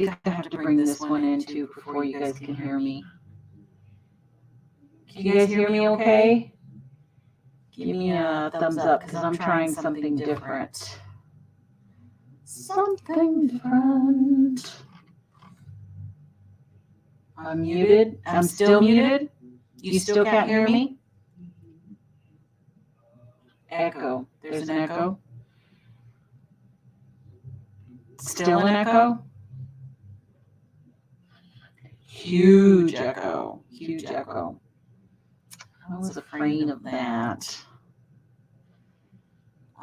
think I have to bring this one in too before you guys can hear me. Can you guys hear me okay? Give me a thumbs up because I'm trying something different. Something different. I'm muted. I'm still muted. You still can't hear me? Echo. There's an echo. Still an echo. Huge echo. Huge echo. I was afraid of that.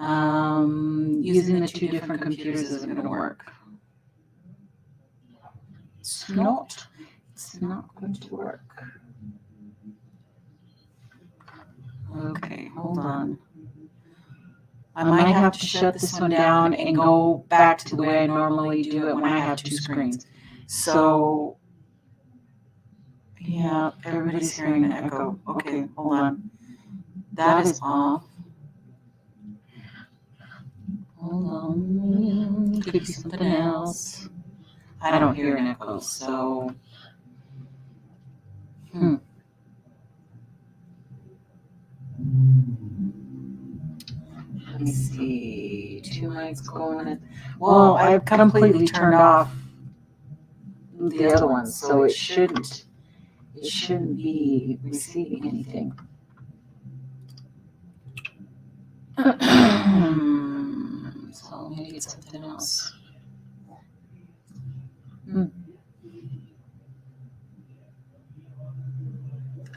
Using the two different computers isn't going to work. It's not going to work. Okay, hold on. I might have to shut this one down and go back to the way I normally do it when I have two screens. So, yeah, everybody's hearing an echo. Okay, hold on. That is off. Hold on. Could be something else. I don't hear an echo, so. Let me see. 2 mics going. Well, I've completely turned off the other one, so it shouldn't be receiving anything. So maybe it's something else.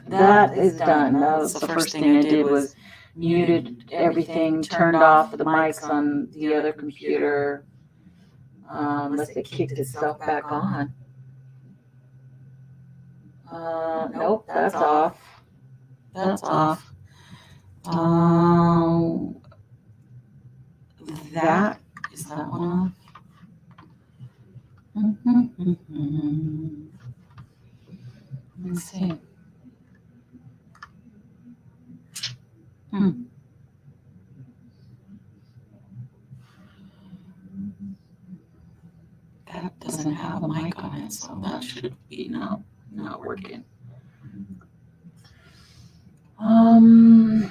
That is done. That was the first thing I did was muted everything, turned off the mics on the other computer, unless it kicked itself back on. Nope, that's off. That's off. That is that one off. Let's see. That doesn't have a mic on it, so that should be not working. Hold on.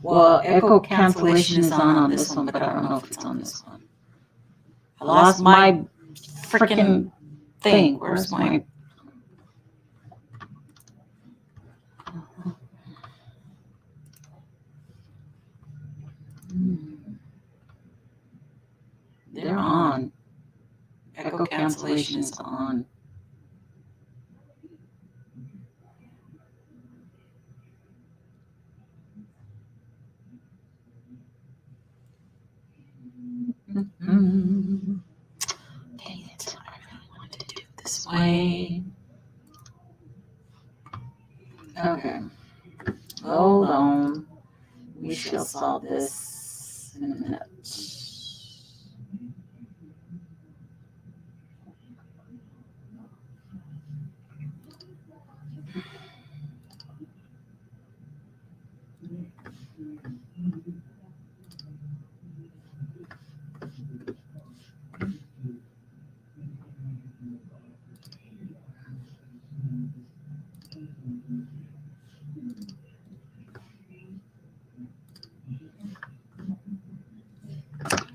Well, echo cancellation is on this one, but I don't know if it's on this one. I lost my freaking thing. Where's my... They're on. Echo cancellation is on. Dang it. I really wanted to do it this way. Okay. Hold on. We shall solve this in a minute.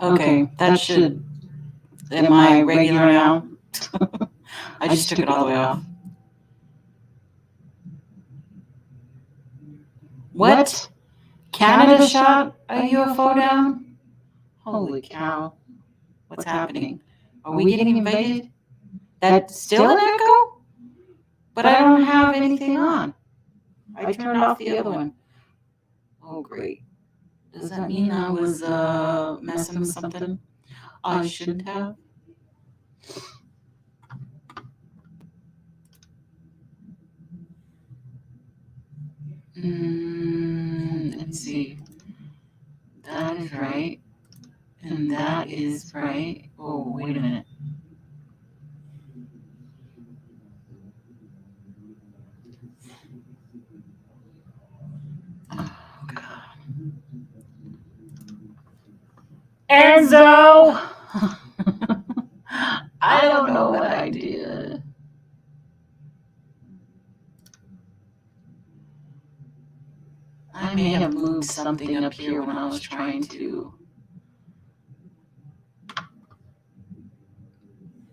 Okay, that should. Am I regular now? I just took it all the way off. What? Canada shot a UFO down? Holy cow. What's happening? Are we getting invaded? That's still an echo? But I don't have anything on. I turned off the other one. Oh, great. Does that mean I was messing with something I shouldn't have? Let's see. That is right. And that is right. Oh, wait a minute. Enzo! I don't know what I did. I may have moved something up here when I was trying to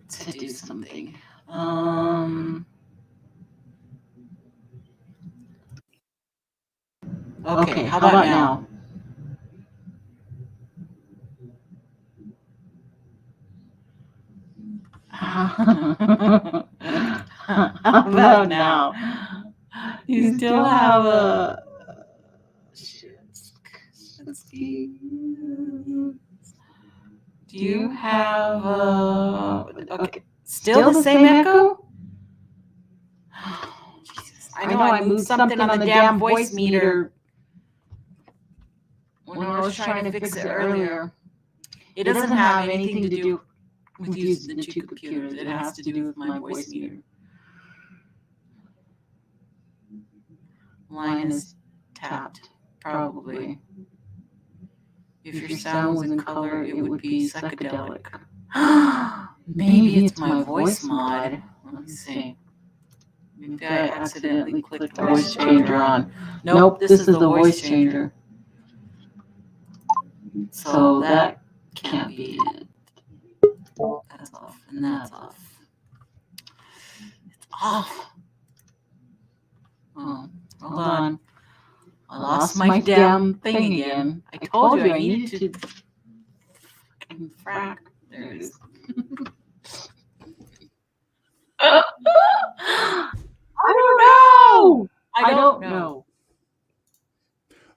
do something. Okay, how about now? How about now? You still have a... Do you have a... Okay, still the same echo? Jesus. I know I moved something on the damn voice meter when I was trying to fix it earlier. It doesn't have anything to do with using the two computers. It has to do with my voice meter. Line is tapped, probably. If your sound was in color, it would be psychedelic. Maybe it's my voice mod. Let me see. Maybe I accidentally clicked the voice changer on. Nope, this is the voice changer. So that can't be it. That's off, and that's off. It's off. Oh, hold on. I lost my damn thing again. I told you I needed to fucking frack. There it is. I don't know. I don't know.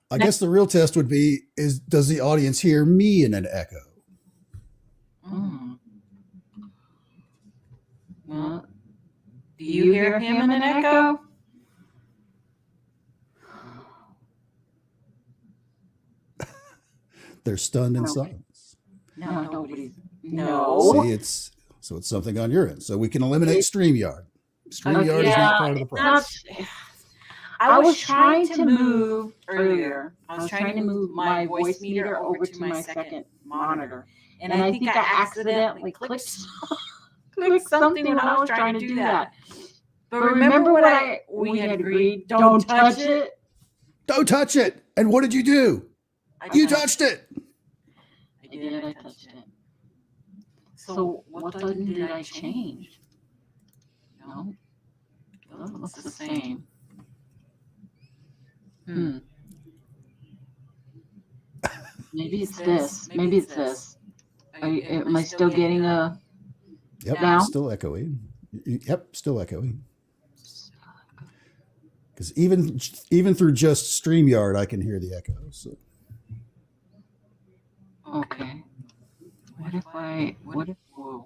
I guess the real test would be, does the audience hear me in an echo? Well, do you hear him in an echo? They're stunned in silence. No, nobody's. No. See, it's something on your end. So we can eliminate StreamYard. StreamYard is not part of the problem. I was trying to move earlier. I was trying to move my voice meter over to my second monitor. And I think I accidentally clicked something when I was trying to do that. But remember when we had agreed, don't touch it? Don't touch it. And what did you do? You touched it. I did. I touched it. So what button did I change? No. It looks the same. Maybe it's this. Maybe it's this. Am I still getting a... Yep, now? Still echoing. Yep, still echoing. Because even through just StreamYard, I can hear the echo. So. Okay. Whoa.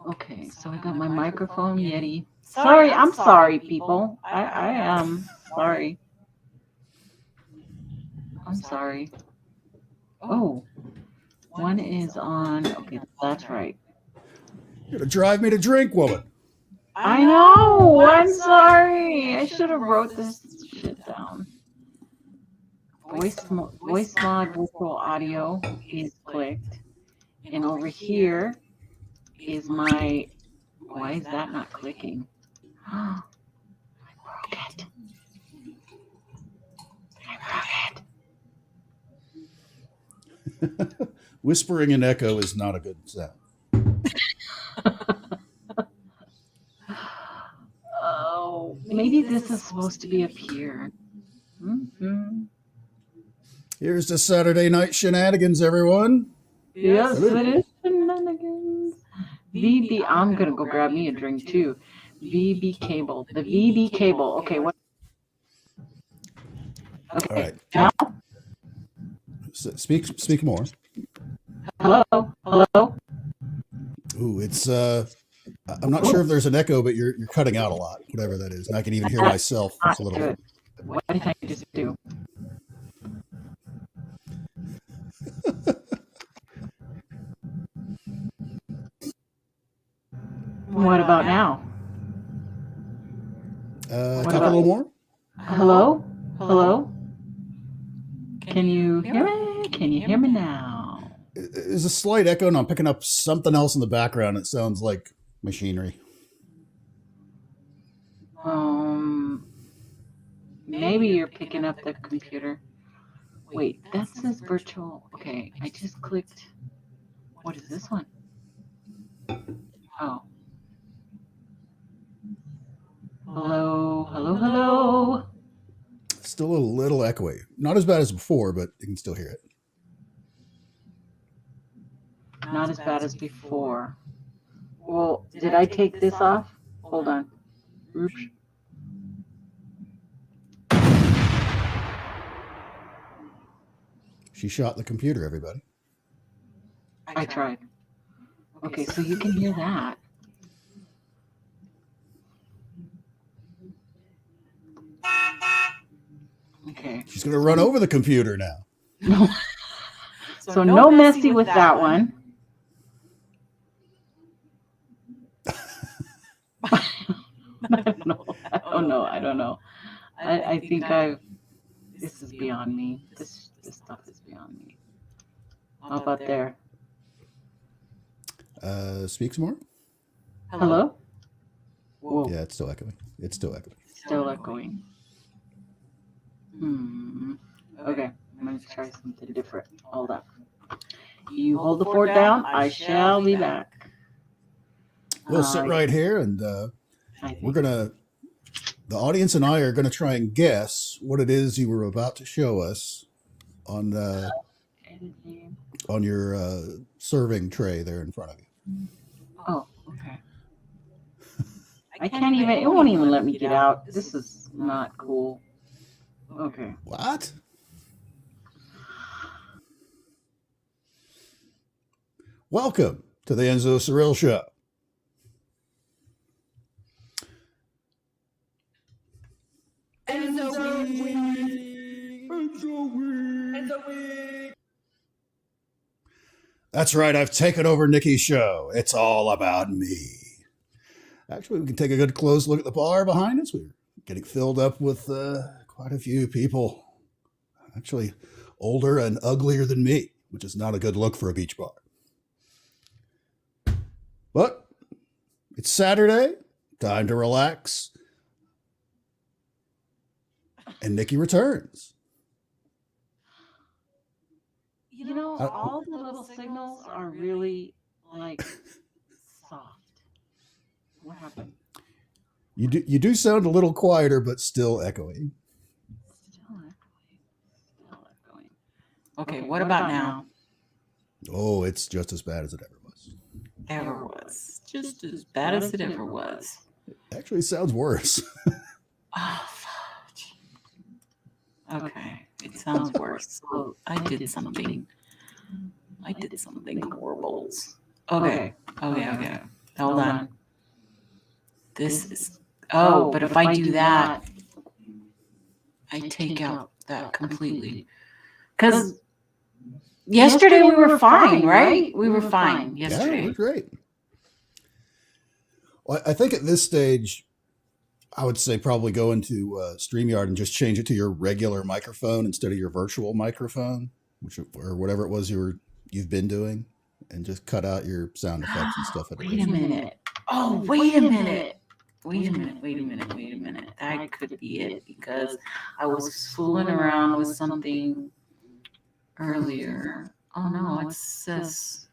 Okay, so I got my microphone Yeti. Sorry, I'm sorry, people. I am sorry. I'm sorry. Oh, one is on. Okay, that's right. You're gonna drive me to drink, woman. I know. I'm sorry. I should have wrote this shit down. Voice mod vocal audio is clicked, and over here is my. Why is that not clicking? I broke it. Whispering and echo is not a good sound. Oh, maybe this is supposed to be up here. Here's the Saturday night shenanigans, everyone. Yes, it is shenanigans. VB, I'm gonna go grab me a drink too. VB cable. The VB cable. Okay, what? Okay. All right. Now? Speak more. Hello. Ooh, it's I'm not sure if there's an echo, but you're cutting out a lot, whatever that is. And I can even hear myself a little bit. What did I just do? What about now? Talk a little more. Hello? Can you hear me? Can you hear me now? There's a slight echo, and I'm picking up something else in the background. It sounds like machinery. Maybe you're picking up the computer. Wait, that says virtual. Okay, I just clicked. What is this one? Oh. Hello. Still a little echoey. Not as bad as before, but you can still hear it. Not as bad as before. Well, did I take this off? Hold on. Oops. She shot the computer, everybody. I tried. Okay, so you can hear that. Okay. She's going to run over the computer now. No. So no messy with that one. I don't know. I think this is beyond me. This stuff is beyond me. How about there? Speak some more. Hello? Whoa. Yeah, it's still echoing. Still echoing. Okay, I'm going to try something different. Hold up. You hold the fort down. I shall be back. We'll sit right here, and the audience and I are going to try and guess what it is you were about to show us on your serving tray there in front of you. Oh, okay. I can't even, it won't even let me get out. This is not cool. Okay. What? Welcome to the Enzo Cyril Show. That's right, I've taken over Nikki's show. It's all about me. Actually, we can take a good close look at the bar behind us. We're getting filled up with quite a few people, actually older and uglier than me, which is not a good look for a beach bar. But it's Saturday, time to relax, and Nikki returns. You know, all the little signals are really, like, soft. What happened? You do sound a little quieter, but still echoing. Still echoing. Okay, what about now? Oh, it's just as bad as it ever was. Just as bad as it ever was. It actually sounds worse. Oh, fudge. Okay, it sounds worse. So I did something horrible. Okay. Hold on. This is... Oh, but if I do that, I take out that completely. Because yesterday we were fine, right? We were fine yesterday. Yeah, it was great. Well, I think at this stage, I would say probably go into StreamYard and just change it to your regular microphone instead of your virtual microphone, or whatever it was you've been doing, and just cut out your sound effects and stuff. Wait a minute. Oh, wait a minute. Wait a minute. That could be it, because I was fooling around with something earlier. Oh no, it's this.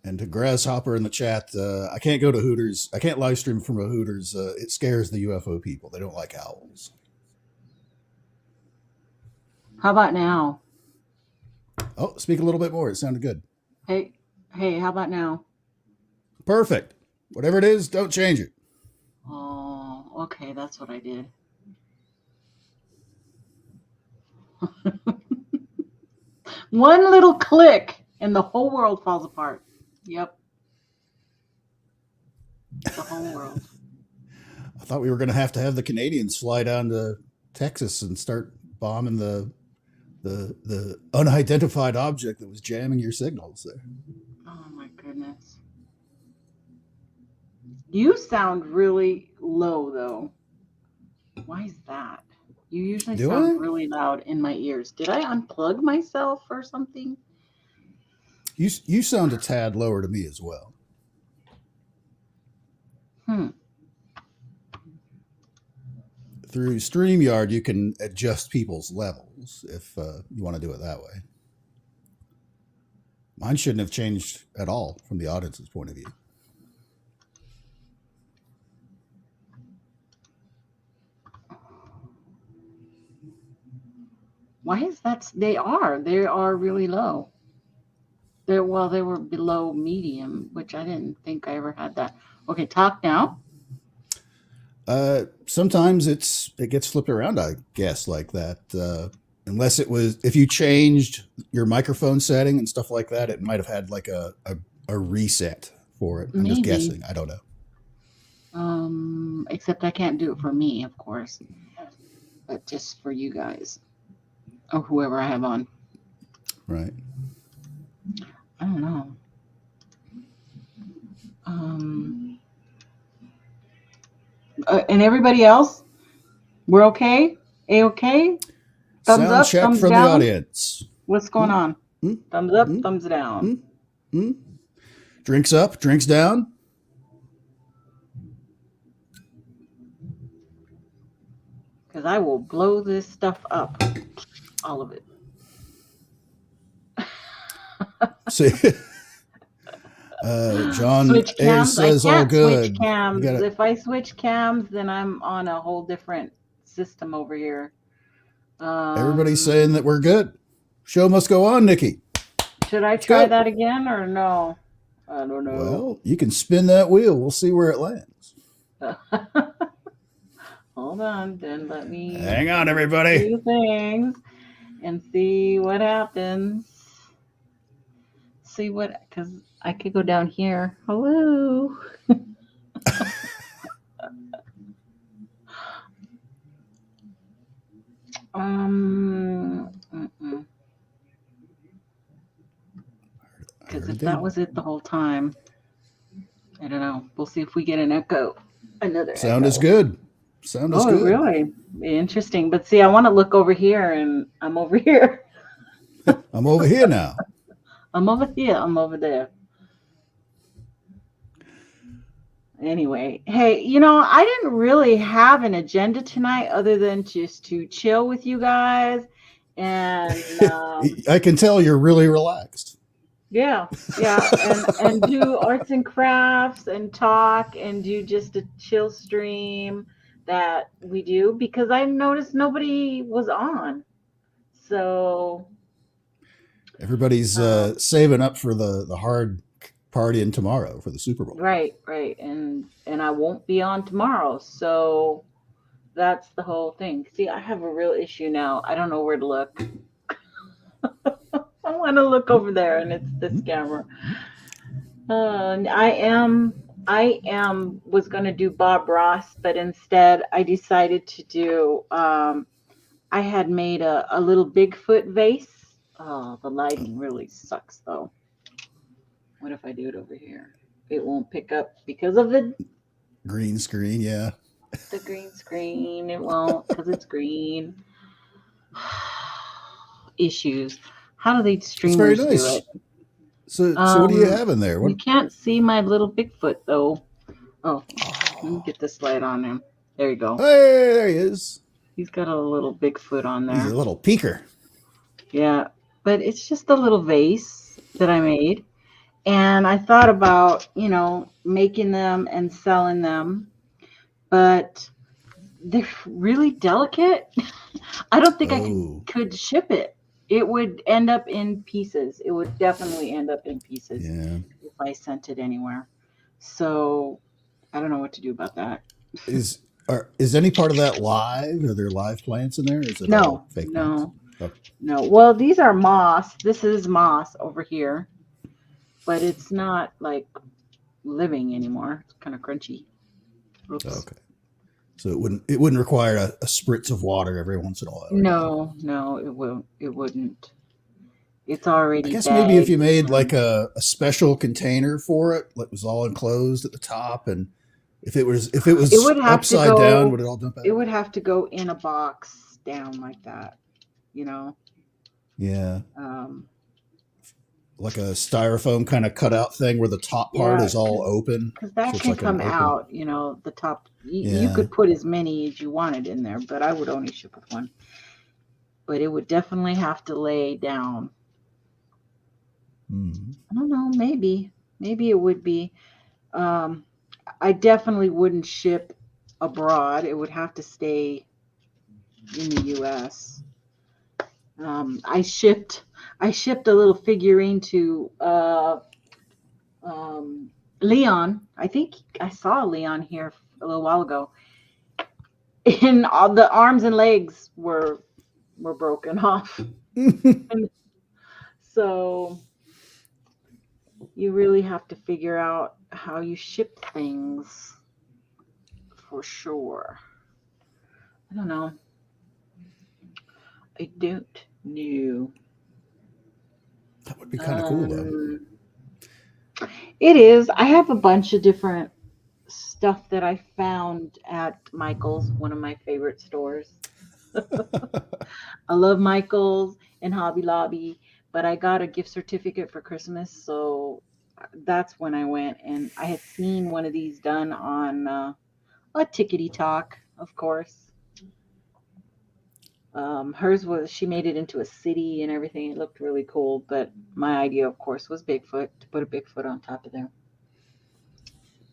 And to Grasshopper in the chat, I can't go to Hooters. I can't live stream from a Hooters. It scares the UFO people. They don't like owls. How about now? Oh, speak a little bit more. It sounded good. Hey, how about now? Perfect. Whatever it is, don't change it. Oh, okay, that's what I did. One little click and the whole world falls apart. Yep. The whole world. I thought we were going to have the Canadians fly down to Texas and start bombing the unidentified object that was jamming your signals there. Oh my goodness. You sound really low though. Why is that? You usually Do sound I? really loud in my ears. Did I unplug myself or something? You sound a tad lower to me as well. Hmm. Through StreamYard, you can adjust people's levels if you want to do it that way. Mine shouldn't have changed at all from the audience's point of view. Why is that? They are really low. They were below medium, which I didn't think I ever had that. Okay, talk now. Sometimes it gets flipped around, I guess, like that. Unless it was, if you changed your microphone setting and stuff like that, it might have had like a reset for it. I'm just Maybe. guessing. I don't know. Except I can't do it for me, of course, but just for you guys or whoever I have on. Right. I don't know. And everybody else, we're okay? A-okay? Thumbs Sound up, check thumbs from down? the audience. What's going on? Thumbs up, thumbs down. Drinks up, drinks down. Because I will blow this stuff up. All of it. See, John Switch A cams. I says all can't good. switch cams. gotta- If I switch cams, then I'm on a whole different system over here. Everybody's saying that we're good. Show must go on, Nikki. Should I try that again or no? I don't know. Well, you can spin that wheel. We'll see where it lands. Hold on, then let me Hang on, everybody. do things and see what happens. See what, because I could go down here. Hello. Because if that was it the whole time, I don't know. We'll see if we get an echo. Another Sound echo. is good. Sound is good. Oh, really? Interesting. But see, I want to look over here, and I'm over here. I'm over here now. I'm over here. I'm over there. Anyway, hey, I didn't really have an agenda tonight other than just to chill with you guys. And I can tell you're really relaxed. yeah, and do arts and crafts and talk and do just a chill stream that we do because I noticed nobody was on. So everybody's saving up for the hard partying tomorrow for the Super Bowl. Right. And I won't be on tomorrow. So that's the whole thing. See, I have a real issue now. I don't know where to look. I want to look over there, and it's this camera. I was going to do Bob Ross, but instead I decided to do, I had made a little Bigfoot vase. Oh, the lighting really sucks, though. What if I do it over here? It won't pick up because of the green screen, yeah. The green screen, it won't because it's green. Issues. How do they streamers That's very nice. do it? So what do you have in there? You can't see my little Bigfoot though. Oh, let me get this light on him. There you go. Hey, there he is. He's got a little Bigfoot on there. He's a little peeker. Yeah, but it's just a little vase that I made. And I thought about, making them and selling them. But they're really delicate. I don't think I could ship it. It would end up in pieces. It would definitely end up in pieces if I sent it anywhere. So I don't know what to do about that. Is any part of that live? Are there live plants in there? Is it all fake plants? No. Well, these are moss. This is moss over here, but it's not like living anymore. It's kind of crunchy. Oops. Okay. So it wouldn't require a spritz of water every once in a while. No, it wouldn't. It's already. I guess maybe if you made like a special container for it that was all enclosed at the top and If it was It would have to upside down, go. would it all dump out? It would have to go in a box down like that. You know. Yeah, Um, like a styrofoam kind of cutout thing where the top part yeah, is all open, because so that it's can like an come open. out. You know, the top. You Yeah. could put as many as you wanted in there, but I would only ship with one. But it would definitely have to lay down. Hmm. I don't know. Maybe it would be. Um, I definitely wouldn't ship abroad. It would have to stay in the U.S. I shipped a little figurine to Leon. I think I saw Leon here a little while ago, and all the arms and legs were broken off. And so you really have to figure out how you ship things for sure. I don't know. I don't know. That would be kind of cool though. It is. I have a bunch of different stuff that I found at Michael's, one of my favorite stores. I love Michael's and Hobby Lobby, but I got a gift certificate for Christmas, so that's when I went, and I had seen one of these done on a Tickety Talk, of course. Hers was, she made it into a city and everything. It looked really cool, but my idea, of course, was Bigfoot, to put a Bigfoot on top of there.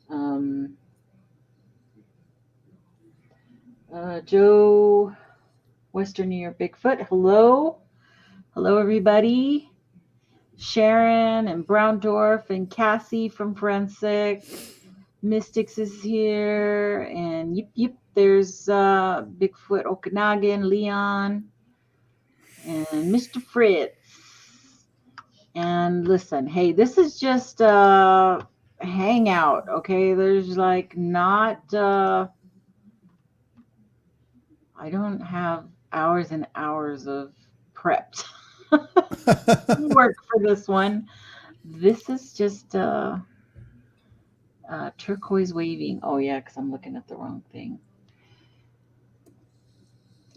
Um, Joe, Western New York Bigfoot. Hello. Hello, everybody. Sharon and Browndorf and Cassie from Forensic. Mystics is here. And yip, there's Bigfoot Okanagan, Leon, and Mr. Fritz. And listen, hey, this is just a hangout, okay? There's like not, I don't have hours and hours of prep work for this one. This is just turquoise waving. Oh, yeah, because I'm looking at the wrong thing.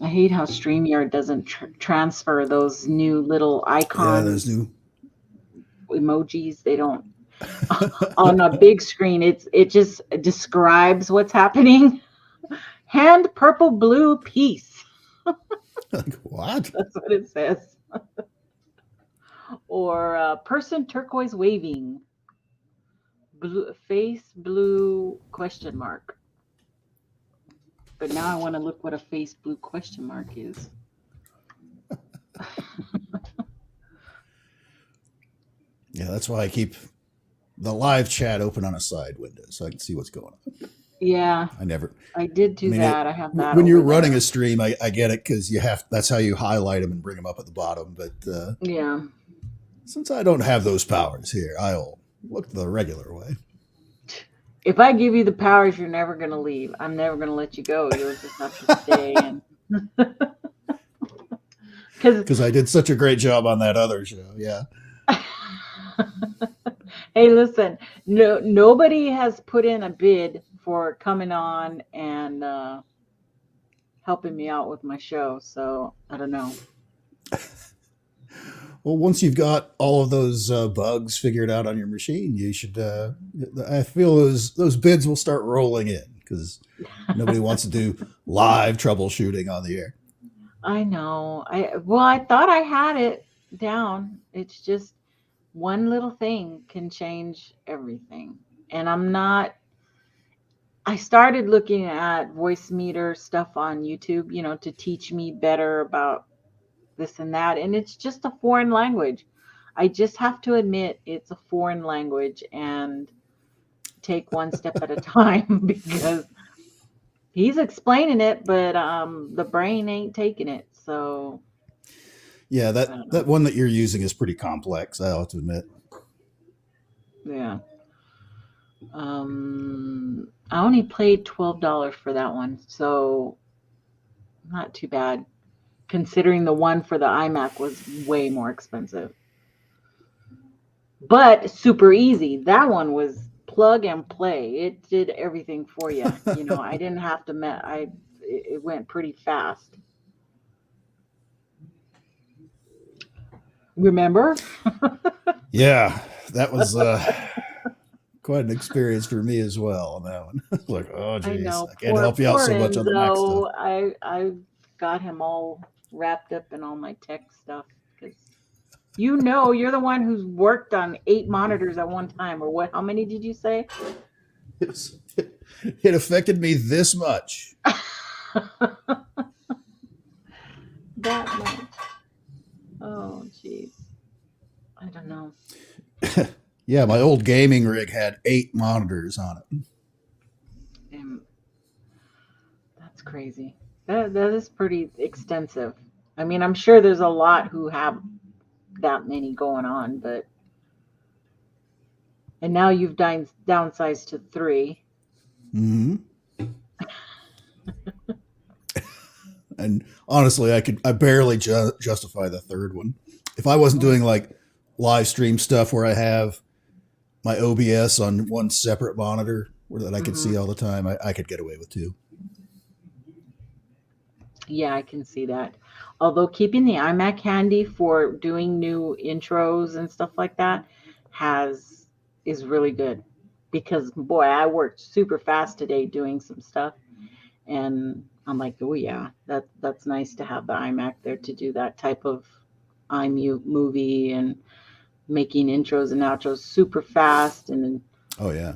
I hate how StreamYard doesn't transfer those new little Yeah, those icons, new. emojis. They don't. On a big screen, it just describes what's happening. Hand purple blue peace. Like, what? That's what it says. Or person turquoise waving. Blue, face blue question mark. But now I want to look what a face blue question mark is. Yeah, that's why I keep the live chat open on a side window so I can see what's going on. Yeah, I never. I did do that. I have that when you're over running there. a stream, I get it because you have. That's how you highlight them and bring them up at the bottom. But Yeah. since I don't have those powers here, I'll look the regular way. If I give you the powers, you're never going to leave. I'm never going to let you go. You'll just have to stay. And Because I did such a great job on that other show. Yeah. Hey, listen, nobody has put in a bid for coming on and helping me out with my show. So I don't know. Well, once you've got all of those bugs figured out on your machine, you should. I feel those bids will start rolling in because nobody wants to do live troubleshooting on the air. I know. I thought I had it down. It's just one little thing can change everything. And I started looking at voice meter stuff on YouTube, to teach me better about this and that. And it's just a foreign language. I just have to admit it's a foreign language and take one step at a time because he's explaining it, but the brain ain't taking it. So Yeah, that one that you're using is pretty complex. I have to admit. yeah. I only paid $12 for that one, so not too bad, considering the one for the iMac was way more expensive. But super easy. That one was plug and play. It did everything for you. I didn't have to it went pretty fast. Remember? Yeah, that was quite an experience for me as well on that one. Like, oh I geez, know. I can't help you out Poor so much on the Mac stuff. Enzo. I got him all wrapped up in all my tech stuff because you're the one who's worked on 8 monitors at one time, or what? How many did you say? It affected me this much. That much. Oh, jeez. I don't know. Yeah, my old gaming rig had 8 monitors on it. That's crazy. That is pretty extensive. I mean, I'm sure there's a lot who have that many going on, and now you've downsized to 3. Mm-hmm. And honestly, I barely justify the 3rd one. If I wasn't doing like live stream stuff where I have my OBS on one separate monitor that I could see all the time, I could get away with 2. Yeah, I can see that. Although keeping the iMac handy for doing new intros and stuff like that is really good, because boy, I worked super fast today doing some stuff, and I'm like, oh yeah, that's nice to have the iMac there to do that type of iMovie and making intros and outros super fast, and Oh yeah,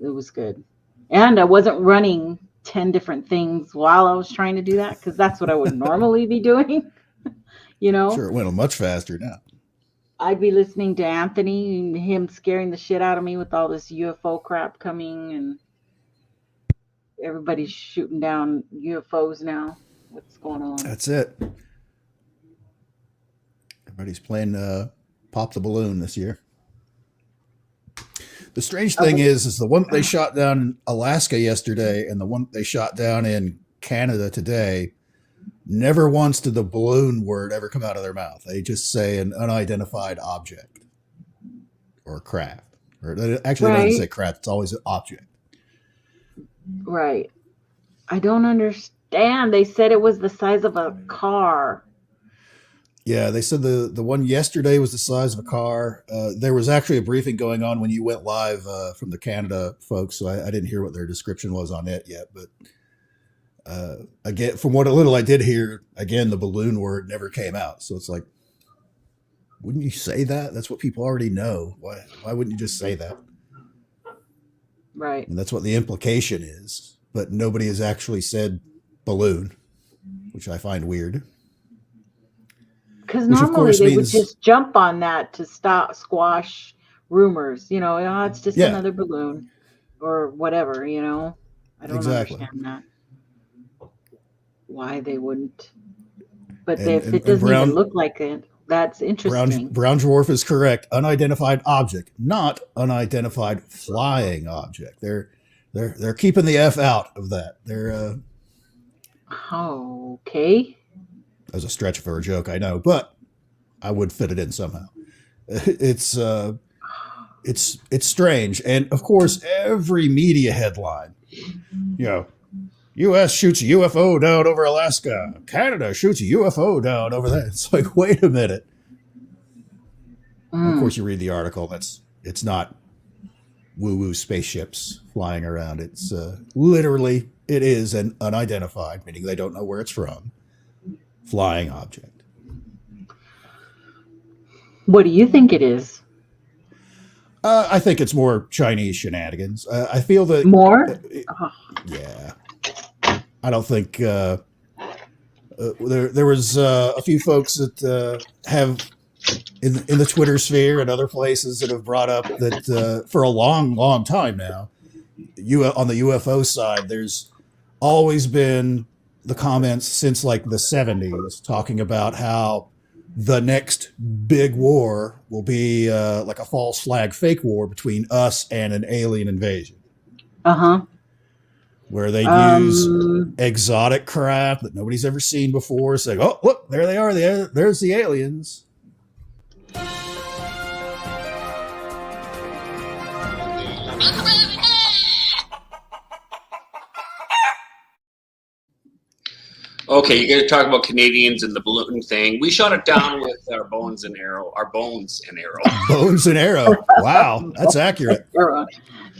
it was good. And I wasn't running 10 different things while I was trying to do that, because that's what I would normally be doing. Sure, it went much faster now. I'd be listening to Anthony and him scaring the shit out of me with all this UFO crap coming, and everybody's shooting down UFOs now. What's going on? That's it. Everybody's playing Pop the Balloon this year. The strange thing is the one that they shot down in Alaska yesterday and the one they shot down in Canada today, never once did the balloon word ever come out of their mouth. They just say an unidentified object or craft. Or actually, they don't say craft. It's always an object. Right. I don't understand. They said it was the size of a car. Yeah, they said the one yesterday was the size of a car. There was actually a briefing going on when you went live from the Canada folks, so I didn't hear what their description was on it yet. But again, from what a little I did hear, again, the balloon word never came out. So it's like, wouldn't you say that? That's what people already know. Why wouldn't you just say that? Right. And that's what the implication is. But nobody has actually said balloon, which I find weird. Because normally they would just jump on that to squash rumors. It's just another balloon or whatever, I don't understand that. Why they wouldn't. But if it doesn't even look like it, that's interesting. Brown Dwarf is correct. Unidentified object, not unidentified flying object. They're keeping the F out of that. They're okay. That was a stretch for a joke, I know, but I would fit it in somehow. It's strange, and of course, every media headline, U.S. shoots a UFO down over Alaska. Canada shoots a UFO down over there. It's like, wait a minute. Of course, you read the article. It's not woo-woo spaceships flying around. It's literally, it is an unidentified, meaning they don't know where it's from, flying object. What do you think it is? I think it's more Chinese shenanigans. I feel that more. Yeah, I don't think there was a few folks that have in the Twitter sphere and other places that have brought up that for a long time now, on the UFO side, there's always been the comments since like the 70s talking about how the next big war will be like a false flag fake war between us and an alien invasion. Where they use exotic craft that nobody's ever seen before, saying, oh, look, there they are. There's the aliens. Okay, you're going to talk about Canadians and the balloon thing. We shot it down with our bones and arrow. Bones and arrow. Wow, that's accurate.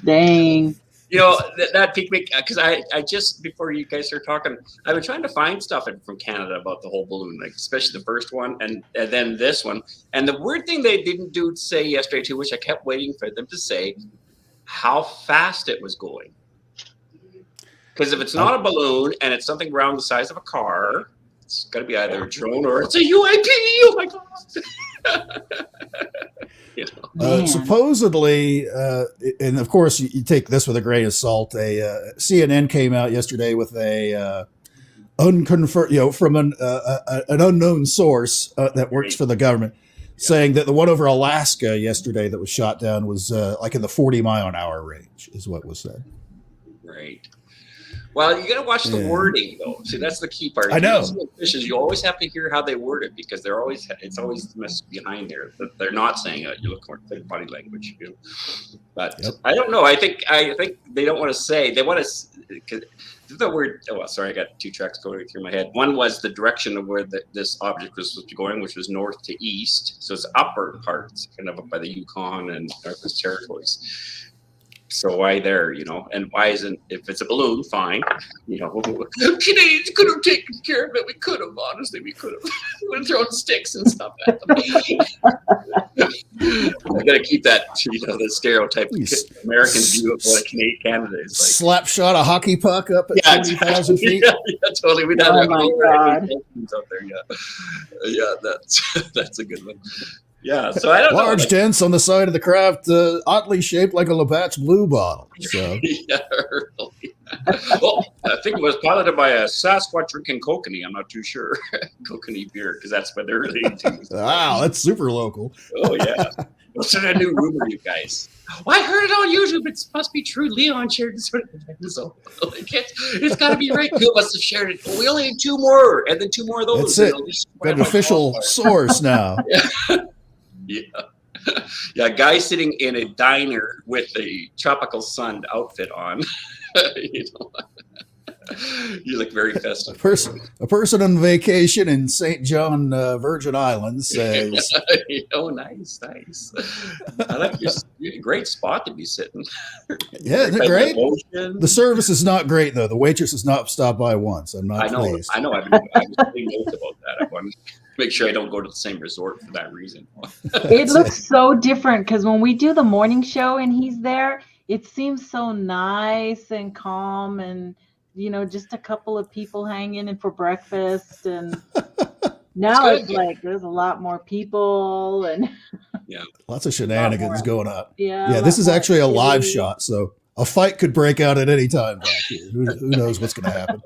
Dang. You know, that piqued me because I just before you guys started talking, I've been trying to find stuff from Canada about the whole balloon, like especially the first one and then this one. And the weird thing they didn't say yesterday too, which I kept waiting for them to say, how fast it was going. Because if it's not a balloon and it's something around the size of a car, it's got to be either a drone or it's a UAP. Oh my god! You know. Supposedly, and of course, you take this with a grain of salt. CNN came out yesterday with a unconfirmed, from an unknown source that works for the government, saying that the one over Alaska yesterday that was shot down was like in the 40-mile-an-hour range, is what was said. Right. Well, you got to watch the wording, though. See, that's the key part. I know. You always have to hear how they word it because it's always the message behind there. They're not saying it. You look more at body language, you know. But I don't know. I think they don't want to say. They want to. The word. Oh, well, sorry, I got two tracks going through my head. One was the direction of where this object was supposed to be going, which was north to east. So it's upper parts, kind of up by the Yukon and Northwest Territories. So why there, you know, and why isn't, if it's a balloon, fine, you know, Canadians could have taken care of it. We could have, honestly, we could have. We would have thrown sticks and stuff at them. I got to keep that, you know, the stereotype American view of what Canada is like. Slap shot a hockey puck up at 20,000 feet. Yeah, totally. We'd have God. out there. Yeah, that's a good one. Yeah, so I don't know. Large dents on the side of the craft, oddly shaped like a Labatt's Blue bottle. So. Yeah, really. Well, I think it was piloted by a Sasquatch drinking kokanee. I'm not too sure. Kokanee beer, because that's what they're really into. Wow, that's super local. Oh, yeah. What's that new rumor, you guys? Well, I heard it on YouTube. It must be true. Leon shared it. So it's got to be right. Bill must have shared it. We only need two more, and then two more of those. That's it. Got an official source now. Yeah. Yeah, guy sitting in a diner with a tropical sun outfit on. You know, you look very festive. A person on vacation in St. John, Virgin Islands says, "Oh, nice. I like your great spot to be sitting." Yeah, isn't it great? The service is not great though. The waitress has not stopped by once. I'm not pleased. I know. I was taking notes about that. I want to make sure I don't go to the same resort for that reason. It looks so different because when we do the morning show and he's there, it seems so nice and calm and, you know, just a couple of people hanging in for breakfast. And now it's like there's a lot more people and lots of shenanigans going on. Yeah, this is actually a live shot, so a fight could break out at any time back here. Who knows what's going to happen?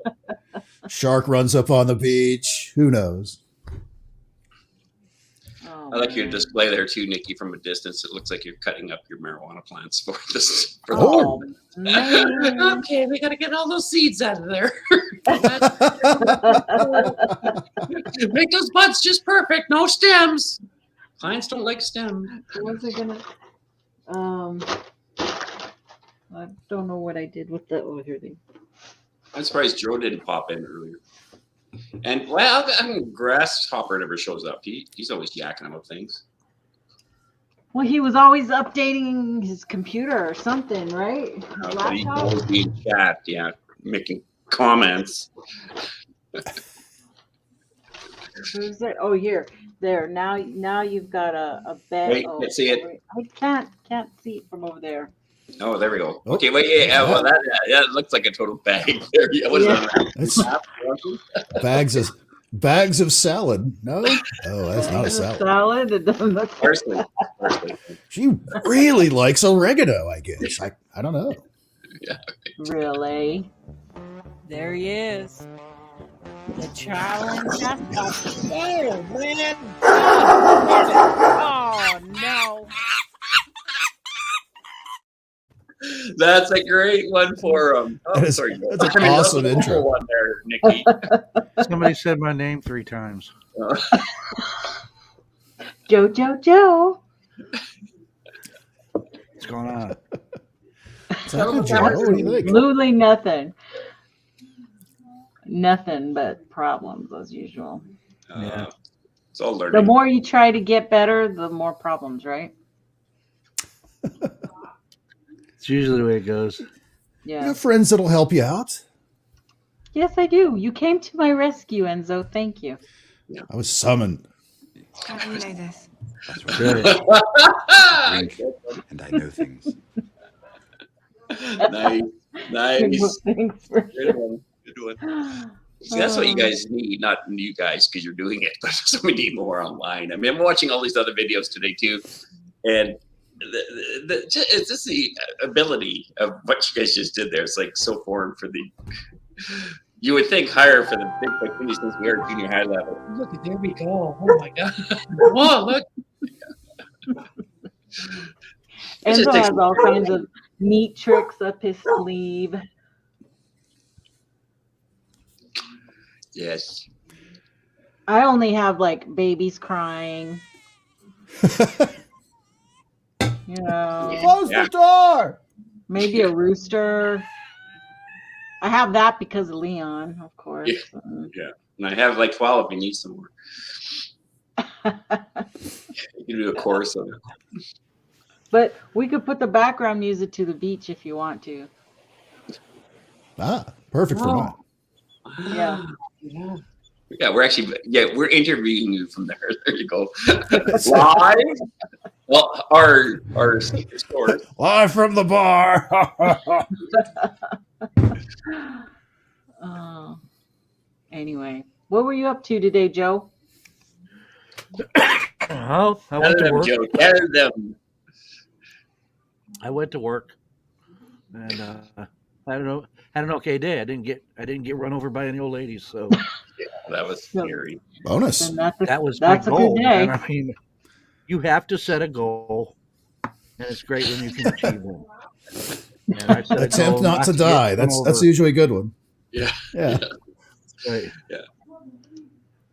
Shark runs up on the beach. Who knows? I like your display there too, Nikki. From a distance, it looks like you're cutting up your marijuana plants for this. Okay, we got to get all those seeds out of there. Make those buds just perfect. No stems. Clients don't like stems. Was it gonna? I don't know what I did with the here thing. I'm surprised Joe didn't pop in earlier. And well, I mean, Grasshopper never shows up. He's always yakking about things. Well, he was always updating his computer or something, right? But he always be in chat, making comments. Who's it? Oh, here, there. Now you've got a bed. Wait, let's see it. I can't see it from over there. Oh, there we go. Okay, wait, well, that looks like a total bag there. Bags of salad. No? Oh, that's not a salad. Salad? It doesn't look Parsley. She really likes oregano, I guess. I don't know. Yeah. Really? There he is. The challenge has failed, man. Oh, no. That's a great one for him. Oh, sorry. That's an awesome intro. One there, Nikki. Somebody said my name 3 times. Joe. What's going on? Joe, what do you think? Absolutely nothing. Nothing but problems as usual. Yeah. It's all The learning. more you try to get better, the more problems, right? It's usually the way it goes. You Yeah. have friends that'll help you out. Yes, I do. You came to my rescue, Enzo. Thank you. I was summoned. How do you know this? That's right. Really? Drink, and I know things. Nice. Nice. Thanks for Good one. Good one. See, that's what you guys need, not you guys because you're doing it, but so we need more online. I mean, I'm watching all these other videos today too, and it's just the ability of what you guys just did there. It's like so foreign for the. You would think higher for the big activities since we are junior high level. Look, there we go. Oh my god! Whoa, look. Enzo has all kinds of neat tricks up his sleeve. Yes. I only have like babies crying. You know, Close Yeah. the door. maybe a rooster. I have that because of Leon, of course. And I have like 12 if you need some more. You can do a chorus of it. But we could put the background music to the beach if you want to. Perfect for mine. Yeah. Yeah, we're interviewing you from there. There you go. Live. Well, our source. Live from the bar. Anyway, what were you up to today, Joe? Oh, I went to work. Joe. Gather them. I went to work, and I don't know. Had an okay day. I didn't get run over by any old ladies, so That was scary. Bonus. Then that's that's a my goal. good day. Man. I mean, you have to set a goal, and it's great when you can achieve it. And I set a Attempt goal not to get die. run That's over. usually a good one. Yeah. Yeah. Right. Yeah.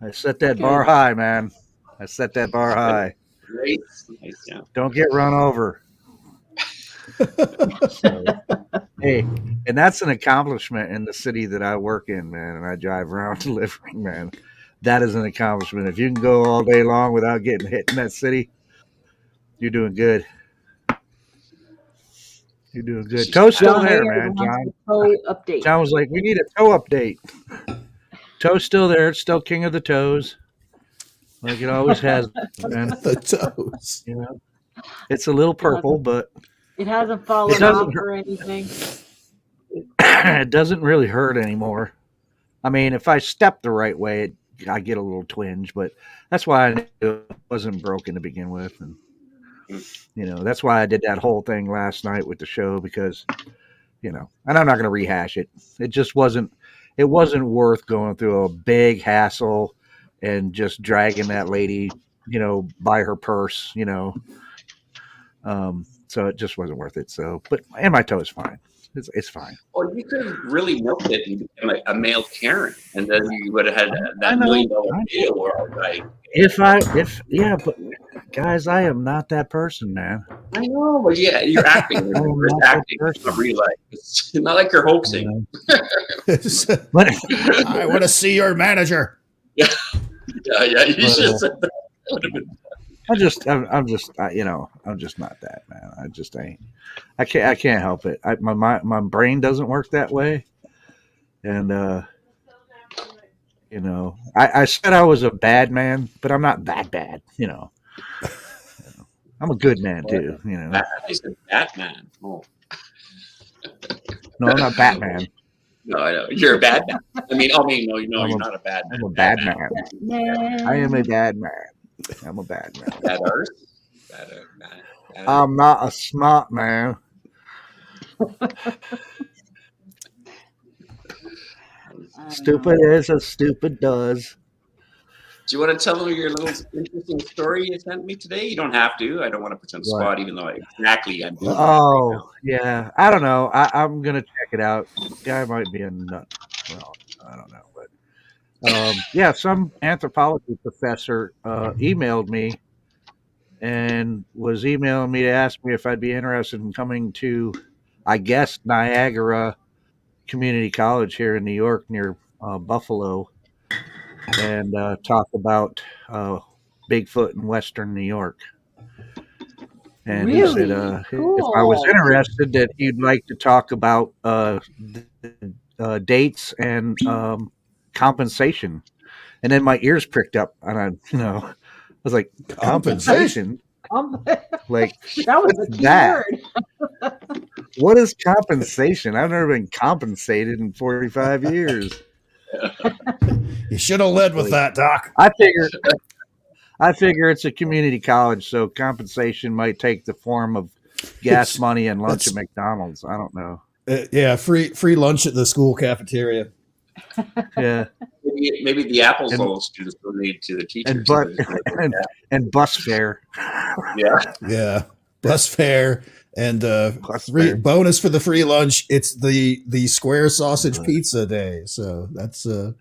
I set that bar high, man. I set that bar high. Great. Nice. Yeah. Don't get run over. So, hey, and that's an accomplishment in the city that I work in, man. And I drive around delivering, man. That is an accomplishment. If you can go all day long without getting hit in that city, you're doing good. You're doing good. Toe's still John there, Hayward man. wants a toe update. John was like, "We need a toe update." Toe's still there. It's still king of the toes, like it always has been. The toes. You know, it's a little purple, but It hasn't fallen It doesn't off hurt. or anything. it doesn't really hurt anymore. I mean, if I step the right way, I get a little twinge, but that's why I knew it wasn't broken to begin with. And, that's why I did that whole thing last night with the show because, and I'm not going to rehash it. It just wasn't worth going through a big hassle and just dragging that lady, by her purse, so it just wasn't worth it. So, and my toe is fine. It's fine. Or you could have really milked it and become a male Karen, and then you would have had I that know. $1 million deal. Or like, But guys, I am not that person, man. I know, but yeah, you're acting. I'm You're not that acting. It's person. not real life. It's not like you're hoaxing. But I want to see your manager. Yeah. You But, should have said that. That would have been. I'm just not that, man. I just ain't. I can't help it. My brain doesn't work that way, and I said I was a bad man, but I'm not that bad. I'm a good man too. I said Batman. Oh. No, I'm not Batman. No, I know. You're a bad man. No, you're not a bad man. I'm a bad man. Man. I am a bad man. I'm a bad man. Bad earth. Bad. I'm not a smart man. Stupid is as stupid does. Do you want to tell them your little interesting story you sent me today? You don't have to. I don't want to put you on the What? spot, even though I'm doing it right now. Oh, yeah. I don't know. I'm going to check it out. Guy might be a nut. Well, I don't know. But yeah, some anthropology professor emailed me and was emailing me to ask me if I'd be interested in coming to, I guess, Niagara Community College here in New York near Buffalo and talk about Bigfoot in Western New York. And he said, Really? if I was Cool. interested, that he'd like to talk about dates and compensation. And then my ears pricked up, and I was like, compensation? Like, That was the key that? word. What is compensation? I've never been compensated in 45 years. You should have led with that, Doc. I figure it's a community college, so compensation might take the form of gas money and lunch at McDonald's. I don't know. Yeah, free lunch at the school cafeteria. Yeah, maybe the apples all students donate to the teachers. And bus fare. Yeah, bus fare and free fare. bonus for the free lunch. It's the square sausage pizza day, so that's the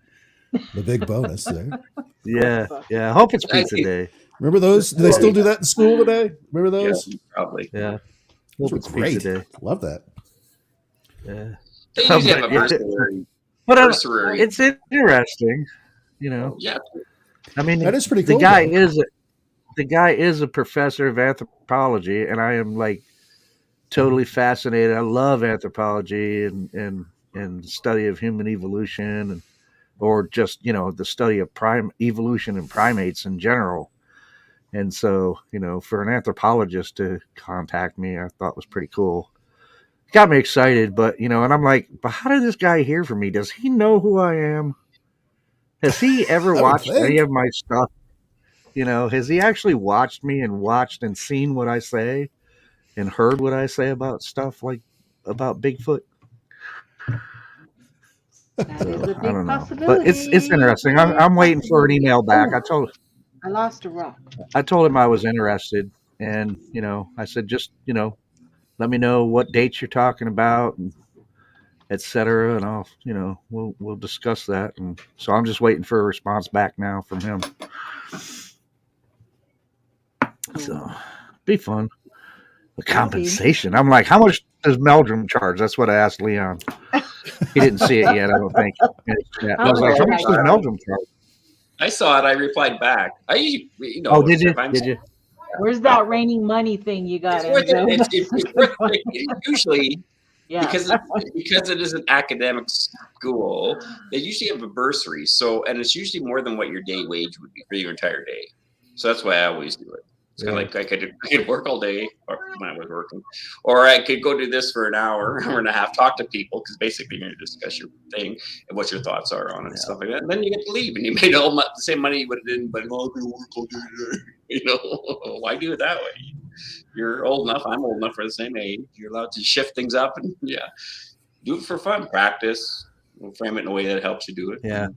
big bonus there. Yeah. I hope it's pizza day. Remember those? Do they still do that in school today? Remember those? Yeah, probably. Yeah. Those Hope were it's great. pizza day. Love that. Yeah. They usually have a bursary. But it's interesting, Yeah. I mean, That is pretty cool. The guy is a professor of anthropology, and I am like totally fascinated. I love anthropology and the study of human evolution, or just the study of evolution and primates in general. And so, for an anthropologist to contact me, I thought was pretty cool. Got me excited, but and I'm like, but how did this guy hear from me? Does he know who I am? Has he ever watched any of my stuff? Has he actually watched me and watched and seen what I say and heard what I say about stuff like about Bigfoot? That is a big I don't know, possibility. but it's interesting. I'm waiting for an email back. I lost a rock. I told him I was interested, and I said, just let me know what dates you're talking about, and etc. And I'll we'll discuss that. And so I'm just waiting for a response back now from him. So be fun. The compensation. I'm like, how much does Meldrum charge? That's what I asked Leon. He didn't see it yet, I don't think. I was like, how much does Meldrum charge? I saw it. I replied back. Did you? Where's that raining money thing you got? It's worth it. Usually, because it is an academic school, they usually have a bursary. So, and it's usually more than what your day wage would be for your entire day. So that's why I always do it. It's kind of like I could work all day when I was working, or I could go do this for an hour and a half, talk to people, because basically you're going to discuss your thing and what your thoughts are on it and stuff like that. And then you get to leave, and you made all the same money you would have done, but I'm going to work all day. Why do it that way? You're old enough. I'm old enough for the same age. You're allowed to shift things up and do it for fun, practice, frame it in a way that helps you do it. Yeah.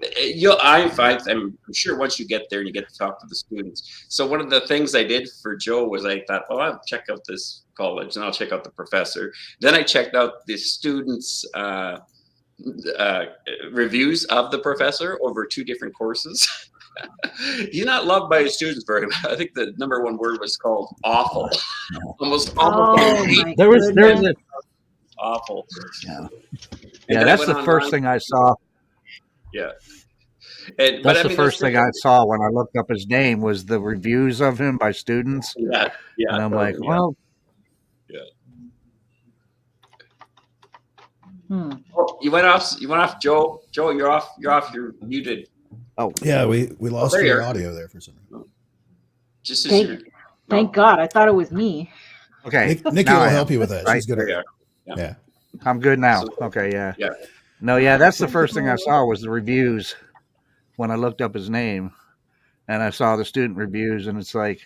I'm sure once you get there and you get to talk to the students. So one of the things I did for Joe was I thought, I'll check out this college and I'll check out the professor. Then I checked out the students' reviews of the professor over 2 different courses. He's not loved by his students very much. I think the number 1 word was called awful. Almost there was awful. Yeah, that's the first thing I saw. Yeah. That's the first thing I saw when I looked up his name was the reviews of him by students. Yeah. And I'm like, well. Yeah. Oh, you went off, Joe. Joe, you're off. You're muted. Oh. Yeah, we lost your audio there for some reason. Thank God. I thought it was me. Okay. Nikki will help you with that. She's good at it. Yeah. I'm good now. Okay, yeah. No, that's the first thing I saw was the reviews when I looked up his name, and I saw the student reviews, and it's like,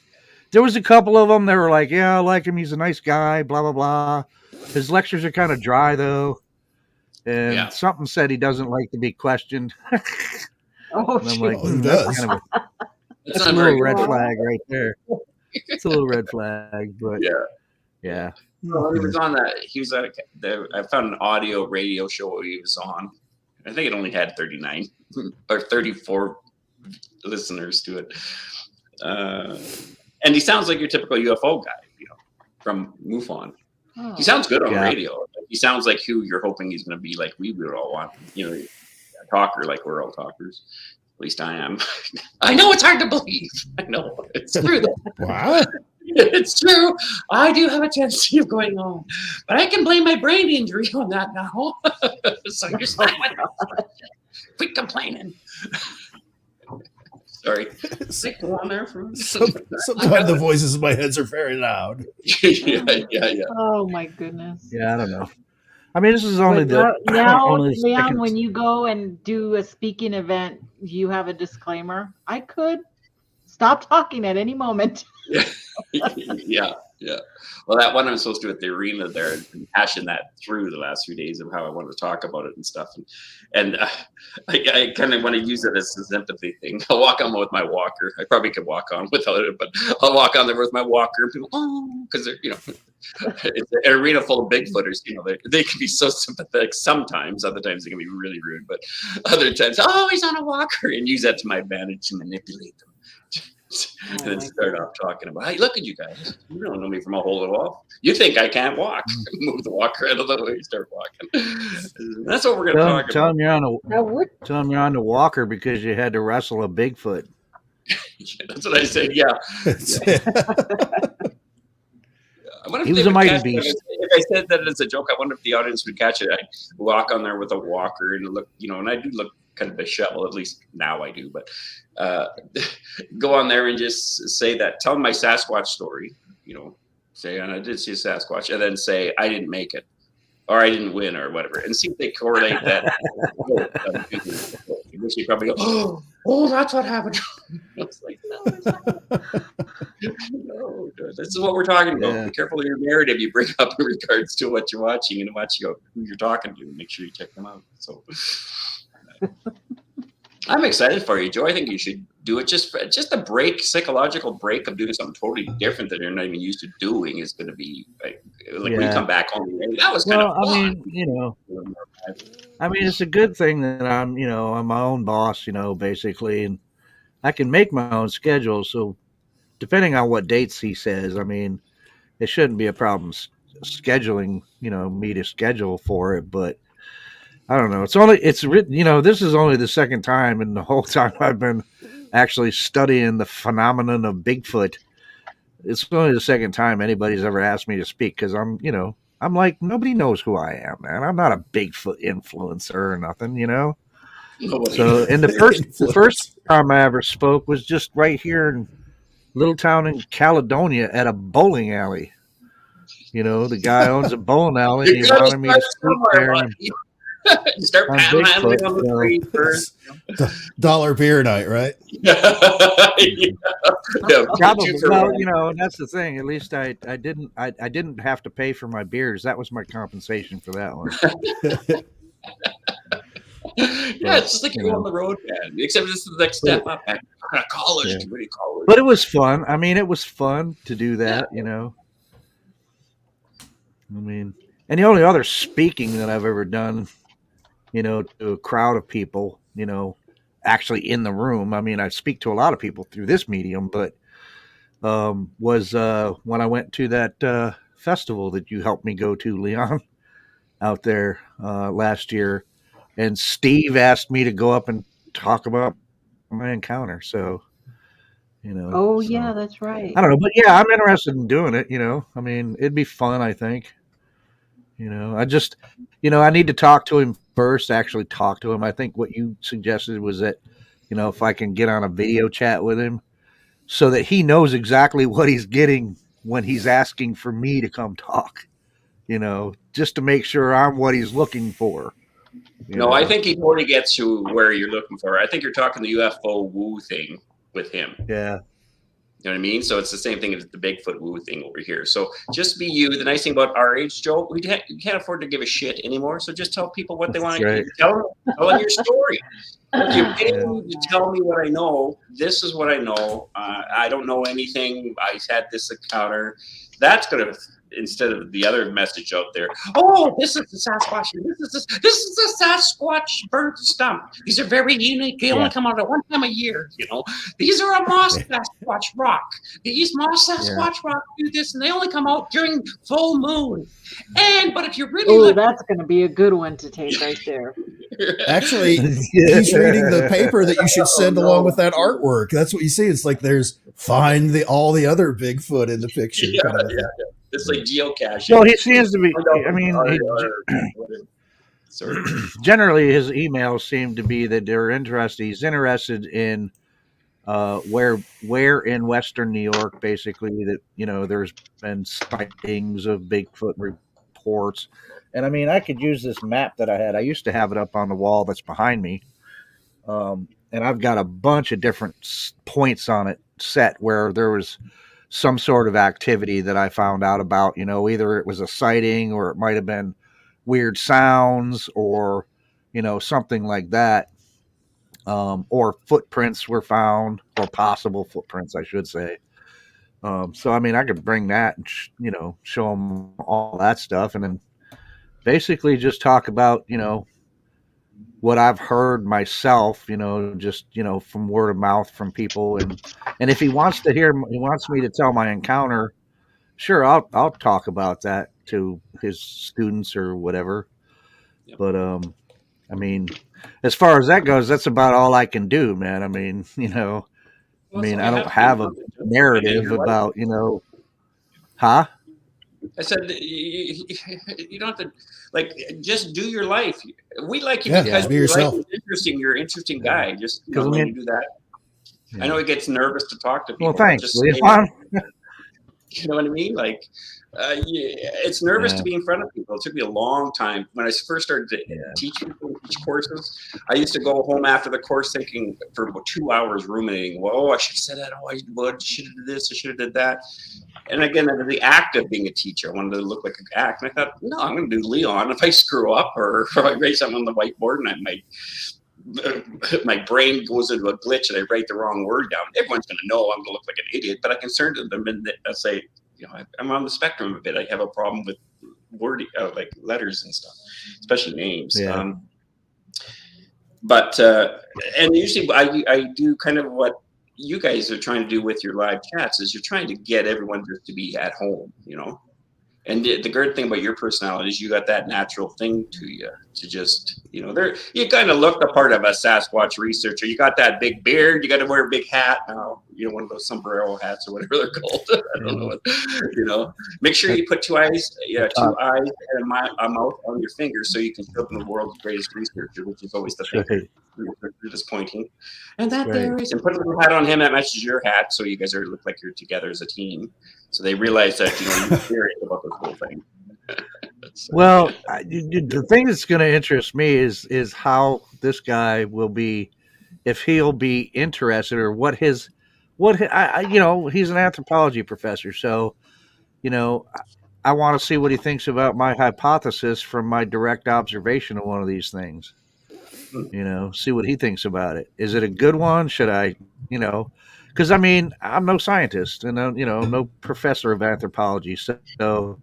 there was a couple of them that were like, yeah, I like him. He's a nice guy, blah, blah, blah. His lectures are kind of dry, though. And something said he doesn't like to be questioned. And I'm like, who does? That's a little red flag right there. It's a little red flag, but yeah. Well, he was on that. He was at. I found an audio radio show he was on. I think it only had 39 or 34 listeners to it. And he sounds like your typical UFO guy, from MUFON. He sounds good on radio. He sounds like who you're hoping he's going to be, like we would all want. talker like we're all talkers. At least I am. I know it's hard to believe. I know it's true. What? It's true. I do have a tendency of going on, but I can blame my brain injury on that now. So you're saying, quit complaining. Sorry. Go on there for Sometimes the voices in my head are very loud. yeah. Oh my goodness. Yeah, I don't know. I mean, this is only But the now, only the Leon, second- when you go and do a speaking event, you have a disclaimer. I could stop talking at any moment. yeah. Well, that one I'm supposed to do at the arena there, and hashing that through the last few days of how I want to talk about it and stuff. And I kind of want to use it as a sympathy thing. I'll walk on with my walker. I probably could walk on without it, but I'll walk on there with my walker, and people, because they're, it's an arena full of Bigfooters. They can be so sympathetic sometimes. Other times they can be really rude, but other times, he's on a walker, and use that to my advantage to manipulate them. And then start off talking about, hey, look at you guys. You don't know me from a hole in the wall. You think I can't walk. Move the walker out of the way, start walking. That's what we're going to talk about. Tell them you're on the walker because you had to wrestle a Bigfoot. That's what I said, yeah. He was a mighty beast. If I said that as a joke, I wonder if the audience would catch it. I walk on there with a walker and look, and I do look kind of disheveled, at least now I do, but go on there and just say that, tell them my Sasquatch story, say, and I did see a Sasquatch, and then say, I didn't make it, or I didn't win, or whatever, and see if they correlate that. You probably go, oh, that's what happened. It's like, no, this is what we're talking about. Yeah. Be careful of your narrative you bring up in regards to what you're watching and who you're talking to. Make sure you check them out. So I'm excited for you, Joe. I think you should do it. Just a break, psychological break of doing something totally different that you're not even used to doing is going to be like when you come back home. That was kind of fun. I mean, it's a good thing that I'm my own boss, basically, and I can make my own schedule. So depending on what dates he says, I mean, it shouldn't be a problem scheduling, me to schedule for it, but I don't know. It's written, this is only the second time in the whole time I've been actually studying the phenomenon of Bigfoot. It's only the second time anybody's ever asked me to speak because I'm like, nobody knows who I am, man. I'm not a Bigfoot influencer or nothing, So, and the first time I ever spoke was just right here in little town in Caledonia at a bowling alley. The guy owns a bowling alley. And he wanted me to speak there. Start panhandling on the street first. $1 beer night, right? Probably. Well, and that's the thing. At least I didn't have to pay for my beers. That was my compensation for that one. It's just like you're on the road, man. Except this is the next step up at college, community college. But it was fun. I mean, it was fun to do that. I mean, and the only other speaking that I've ever done, to a crowd of people, actually in the room. I mean, I speak to a lot of people through this medium, but was when I went to that festival that you helped me go to, Leon, out there last year. And Steve asked me to go up and talk about my encounter. So, yeah, that's right. I don't know, but yeah, I'm interested in doing it. I mean, it'd be fun, I think. I just, I need to talk to him first, actually talk to him. I think what you suggested was that, if I can get on a video chat with him so that he knows exactly what he's getting when he's asking for me to come talk, just to make sure I'm what he's looking for. I think he already gets to where you're looking for. I think you're talking the UFO woo thing with him. Yeah. You know what I mean? So it's the same thing as the Bigfoot woo thing over here. So just be you. The nice thing about our age, Joe, we can't afford to give a shit anymore. So just tell people what they want to hear. Tell them your story. If you're paying me to tell me what I know, this is what I know. I don't know anything. I had this encounter. That's going to instead of the other message out there. Oh, this is the Sasquatch. This is the Sasquatch bird stump. These are very unique. They only come out at one time a year. These are a moss Sasquatch rock. These moss Sasquatch rock do this, and they only come out during full moon. But if you're really that's going to be a good one to take right there. Actually, he's reading the paper that you should send along with that artwork. That's what you see. It's like there's find all the other Bigfoot in the picture. It's like geocaching. Well, he seems to be. I mean, generally his emails seem to be that they're interested. He's interested in where in Western New York, basically, that there's been sightings of Bigfoot reports. And I mean, I could use this map that I had. I used to have it up on the wall that's behind me. And I've got a bunch of different points on it set where there was some sort of activity that I found out about, either it was a sighting or it might have been weird sounds or, something like that. Or footprints were found, or possible footprints, I should say. So, I mean, I could bring that and, show them all that stuff and then basically just talk about, what I've heard myself, just, from word of mouth from people. And if he wants me to tell my encounter, sure, I'll talk about that to his students or whatever. Yep. But, I mean, as far as that goes, that's about all I can do, man. I mean, I don't have a narrative about, huh? I said, you don't have to, just do your life. We like you because be yourself. Life is interesting. You're an interesting guy. Just when you do that. Yeah. I know he gets nervous to talk to people. Well, thanks. Just you know what I mean? It's nervous to be in front of people. It took me a long time. When I first started to teach people, teach courses, I used to go home after the course thinking for about 2 hours ruminating, I should have said that. I should have did this. I should have did that. And again, the act of being a teacher, I wanted to look like an act. And I thought, no, I'm going to do Leon. If I screw up or if I write something on the whiteboard and my brain goes into a glitch and I write the wrong word down, everyone's going to know I'm going to look like an idiot. But I can turn to them and say, I'm on the spectrum a bit. I have a problem with word, like letters and stuff, especially names. Yeah. And usually I do kind of what you guys are trying to do with your live chats is you're trying to get everyone just to be at home, And the great thing about your personality is you got that natural thing to you to just, you kind of look the part of a Sasquatch researcher. You got that big beard. You got to wear a big hat. One of those sombrero hats or whatever they're called. I don't know. Make sure you put two eyes and a mouth on your fingers so you can show them the world's greatest researcher, which is always the thing. You're just pointing. And that there is. And put a little hat on him that matches your hat so you guys look like you're together as a team. So they realize that you're serious about this whole thing. Well, the thing that's going to interest me is how this guy will be, if he'll be interested, or he's an anthropology professor, so I want to see what he thinks about my hypothesis from my direct observation of one of these things. See what he thinks about it. Is it a good one? Should I, because I'm no scientist and no professor of anthropology, so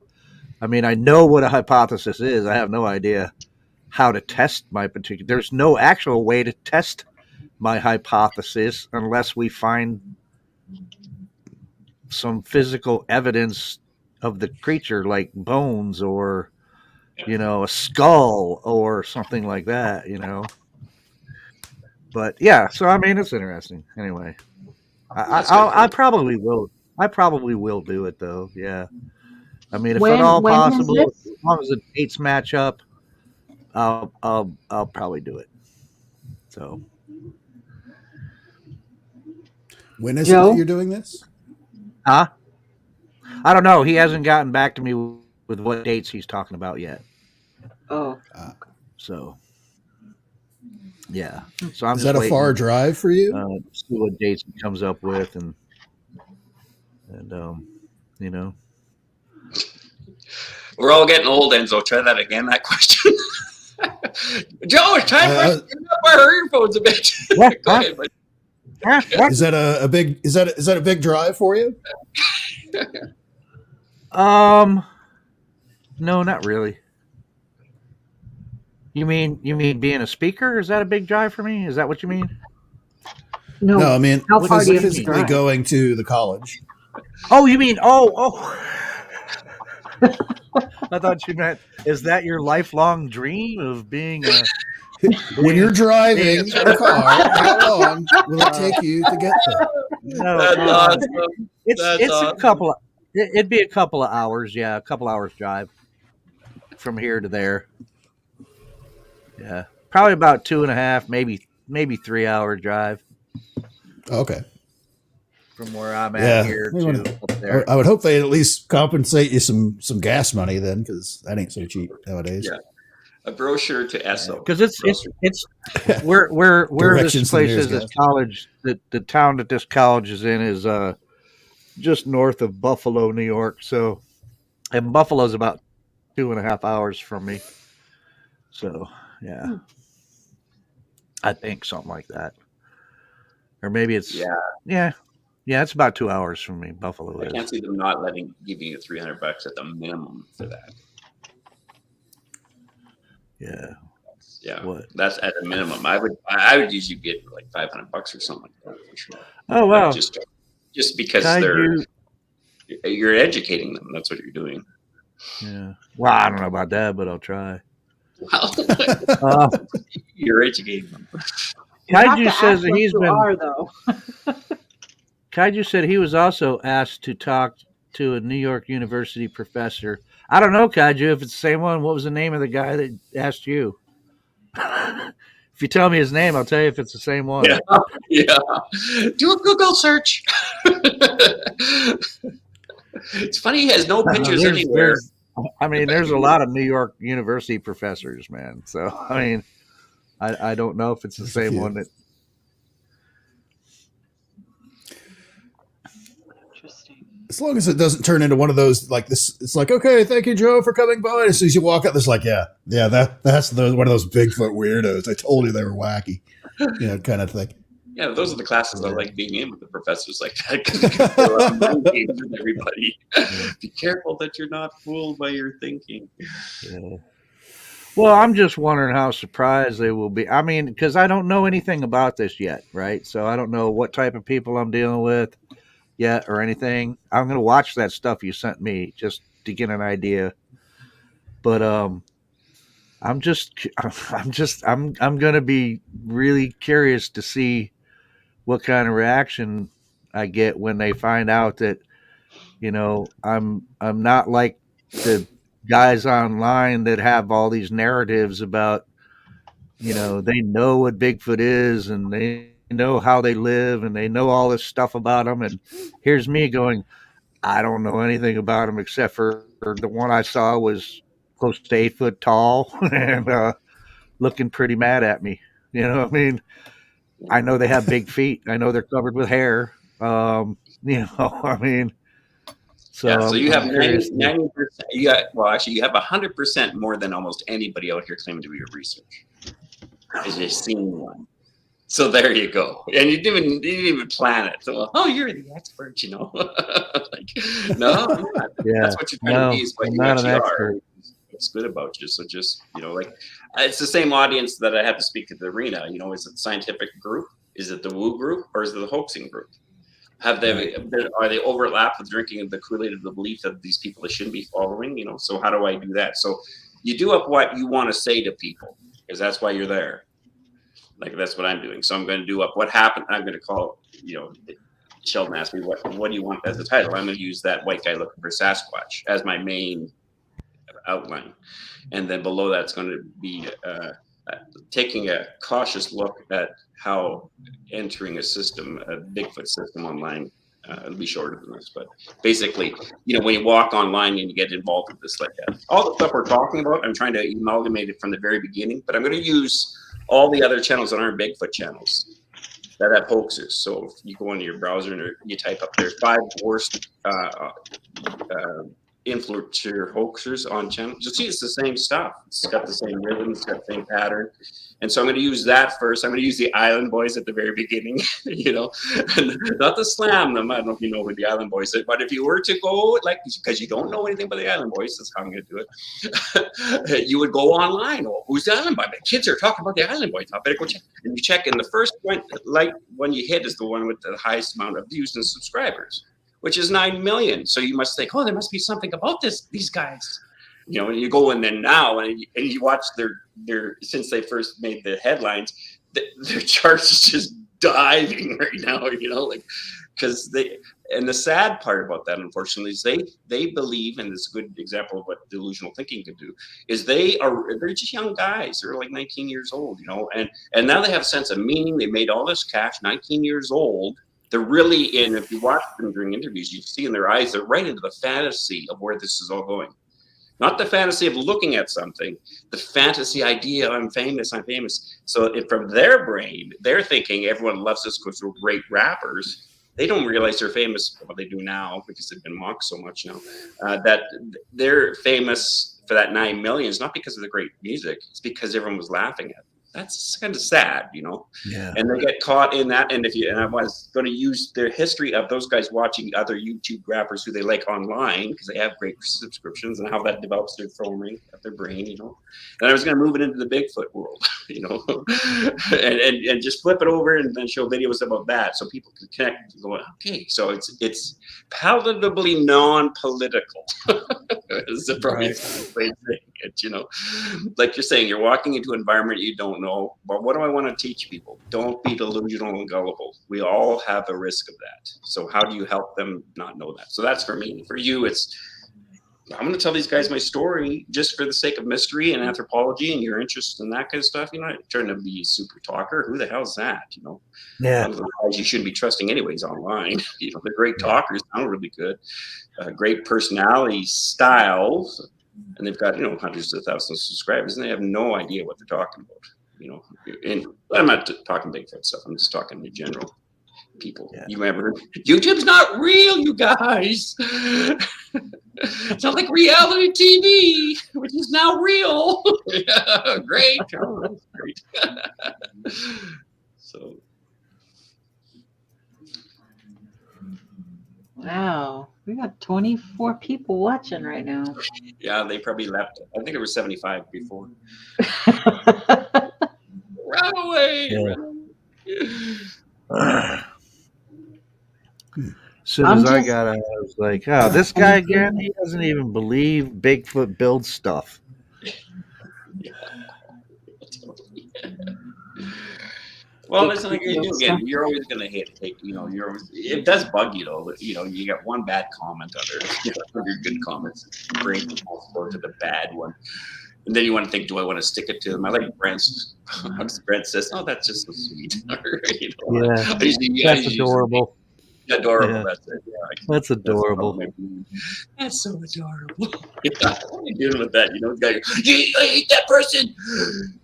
I know what a hypothesis is. I have no idea how to test my particular. There's no actual way to test my hypothesis unless we find some physical evidence of the creature, like bones or a skull or something like that. But yeah, so it's interesting. Anyway, I probably will. I probably will do it though. Yeah. If at all possible, as long as the dates match up, I'll probably do it. So, when is it that you're doing this? Huh? I don't know. He hasn't gotten back to me with what dates he's talking about yet. Oh. So, yeah. So I'm is just that a far drive for you? See what dates he comes up with, and We're all getting old, Enzo. Try that again, that question. Joe, it's time for us to turn up our earphones a bit. Go ahead, buddy. Is that a big drive for you? No, not really. You mean being a speaker? Is that a big drive for me? Is that what you mean? No. No, I mean How far do you have to physically drive? going to the college. Oh, you mean I thought you meant, is that your lifelong dream of being a When you're driving being a car, how long will it take you to get there? no? That's awesome. It's That's a awesome. couple of it'd be a couple of hours. Yeah, a couple hours drive from here to there. Yeah, probably about 2.5, maybe 3 hour drive Okay. from where I'm at Yeah. here We to wanna- up there. I would hope they at least compensate you some gas money then, because that ain't so cheap nowadays. Yeah. A brochure to Esso. Because it's where Directions this to the place nearest is. This gas. college, the town that this college is in is just north of Buffalo, New York. So, and Buffalo's about 2.5 hours from me. So, yeah, I think something like that, or maybe it's yeah. It's about 2 hours from me. Buffalo I is. can't see them not giving you $300 at the minimum for that. Yeah. Yeah, What? that's at a minimum. I would usually get like $500 or something like that for sure. Oh wow. Like just because you're educating them. That's what you're doing. Yeah. Well, I don't know about that, but I'll try. Well, you're educating them. You have Kaiju to says ask that what he's you been. are, though. Kaiju said he was also asked to talk to a New York University professor. I don't know, Kaiju, if it's the same one. What was the name of the guy that asked you? If you tell me his name, I'll tell you if it's the same one. Yeah. Do a Google search. It's funny he has no pictures anywhere. There's a lot of New York University professors, man. So, I mean, I don't know if it's the There's a same few. one that. Interesting. As long as it doesn't turn into one of those like this, it's like, okay, thank you, Joe, for coming by. As soon as you walk out, there's like, that's one of those Bigfoot weirdos. I told you they were wacky, kind of thing. Yeah, those are the classes I like being in with the professors like that because you can throw out mind games with everybody. Be careful that you're not fooled by your thinking. Yeah. Well, I'm just wondering how surprised they will be. I mean, because I don't know anything about this yet, right? So I don't know what type of people I'm dealing with yet or anything. I'm going to watch that stuff you sent me just to get an idea. But I'm going to be really curious to see what kind of reaction I get when they find out that I'm not like the guys online that have all these narratives about they know what Bigfoot is and they know how they live and they know all this stuff about them, and here's me going, I don't know anything about them except for the one I saw was close to 8 foot tall and looking pretty mad at me. I mean, I know they have big feet. I know they're covered with hair. I mean, So you have I'm curious. 90%. You have 100% more than almost anybody out here claiming to be your research. Is just seeing one. So there you go. And you didn't even plan it. So you're the expert, like, no, I'm not. Yeah, that's what you're trying to be. Is what I'm you not an actually expert. are. It's good about you. So just like it's the same audience that I have to speak at the arena. Is it the scientific group? Is it the woo group? Or is it the hoaxing group? Are they overlapped with drinking the Kool-Aid of the belief that these people they shouldn't be following? So how do I do that? So you do up what you want to say to people because that's why you're there. Like that's what I'm doing. So I'm going to do up what happened. I'm going to call. Sheldon asked me what do you want as the title. I'm going to use that white guy looking for Sasquatch as my main outline, and then below that's going to be taking a cautious look at how entering a Bigfoot system online. It'll be shorter than this, but basically, when you walk online and you get involved with this like that, all the stuff we're talking about, I'm trying to amalgamate it from the very beginning, but I'm going to use all the other channels that aren't Bigfoot channels that have hoaxes. So if you go into your browser and you type up, there's 5 worst influencer hoaxers on channel. You see, it's the same stuff. It's got the same rhythm, it's got the same pattern. And so I'm going to use that first. I'm going to use the Island Boys at the very beginning, you know, and not to slam them. I don't know if you know who the Island Boys are, but if you were to go, like, because you don't know anything about the Island Boys, that's how I'm going to do it. You would go online. Oh, who's the Island Boy? My kids are talking about the Island Boys. I better go check. And you check, and the first one, like, one you hit is the one with the highest amount of views and subscribers, which is 9 million. So you must think, oh, there must be something about these guys. You know, and you go in there now and you watch their since they first made the headlines, their charts is just diving right now, you know, like, because and the sad part about that, unfortunately, is they believe, and it's a good example of what delusional thinking can do, is they're just young guys. They're like 19 years old, you know, and now they have a sense of meaning. They made all this cash, 19 years old. They're really in, if you watch them during interviews, you see in their eyes, they're right into the fantasy of where this is all going. Not the fantasy of looking at something, the fantasy idea, I'm famous. So from their brain, they're thinking everyone loves us because we're great rappers. They don't realize they're famous for what they do now because they've been mocked so much now, that they're famous for that 9 million is not because of the great music. It's because everyone was laughing at them. That's kind of sad, you know. Yeah. And they get caught in that. And I was going to use their history of those guys watching other YouTube rappers who they like online because they have great subscriptions and how that develops their phone ring at their brain, you know. And I was going to move it into the Bigfoot world, you know, and just flip it over and then show videos about that so people can connect and go, okay, so it's palatably non-political. It's the probably way of saying it, you know. Like you're saying, you're walking into an environment you don't know. But what do I want to teach people? Don't be delusional and gullible. We all have a risk of that. So how do you help them not know that? So that's for me. For you, it's I'm going to tell these guys my story just for the sake of mystery and anthropology and your interest in that kind of stuff. You're not trying to be a super talker. Who the hell's that? You know, Yeah. guys you shouldn't be trusting anyways online. You know, they're great talkers, sound really good, great personality styles, and they've got, you know, hundreds of thousands of subscribers, and they have no idea what they're talking about. You know, and I'm not talking Bigfoot stuff. I'm just talking in general. People, yeah. You remember, YouTube's not real, you guys. It's not like reality TV, which is now real. Great, oh, that's great. So, wow, we got 24 people watching right now. Yeah, they probably left. I think there were 75 before. Run away! Yeah. Run away. As soon as I got out, I was like, oh, this guy again, he doesn't even believe Bigfoot builds stuff. Yeah. Well, it's like you do again. You're always going to take, you know, it does bug you though. You know, you got one bad comment under 100 good comments. Brain will go to the bad one. And then you want to think, do I want to stick it to them? I like Brent's. Brent says, oh, that's just so sweet. You know, yeah, that's adorable. Adorable. Yeah. That's it. Yeah, that's adorable. That's so adorable. Yeah, what are you doing with that? You know, the guy, I hate that person.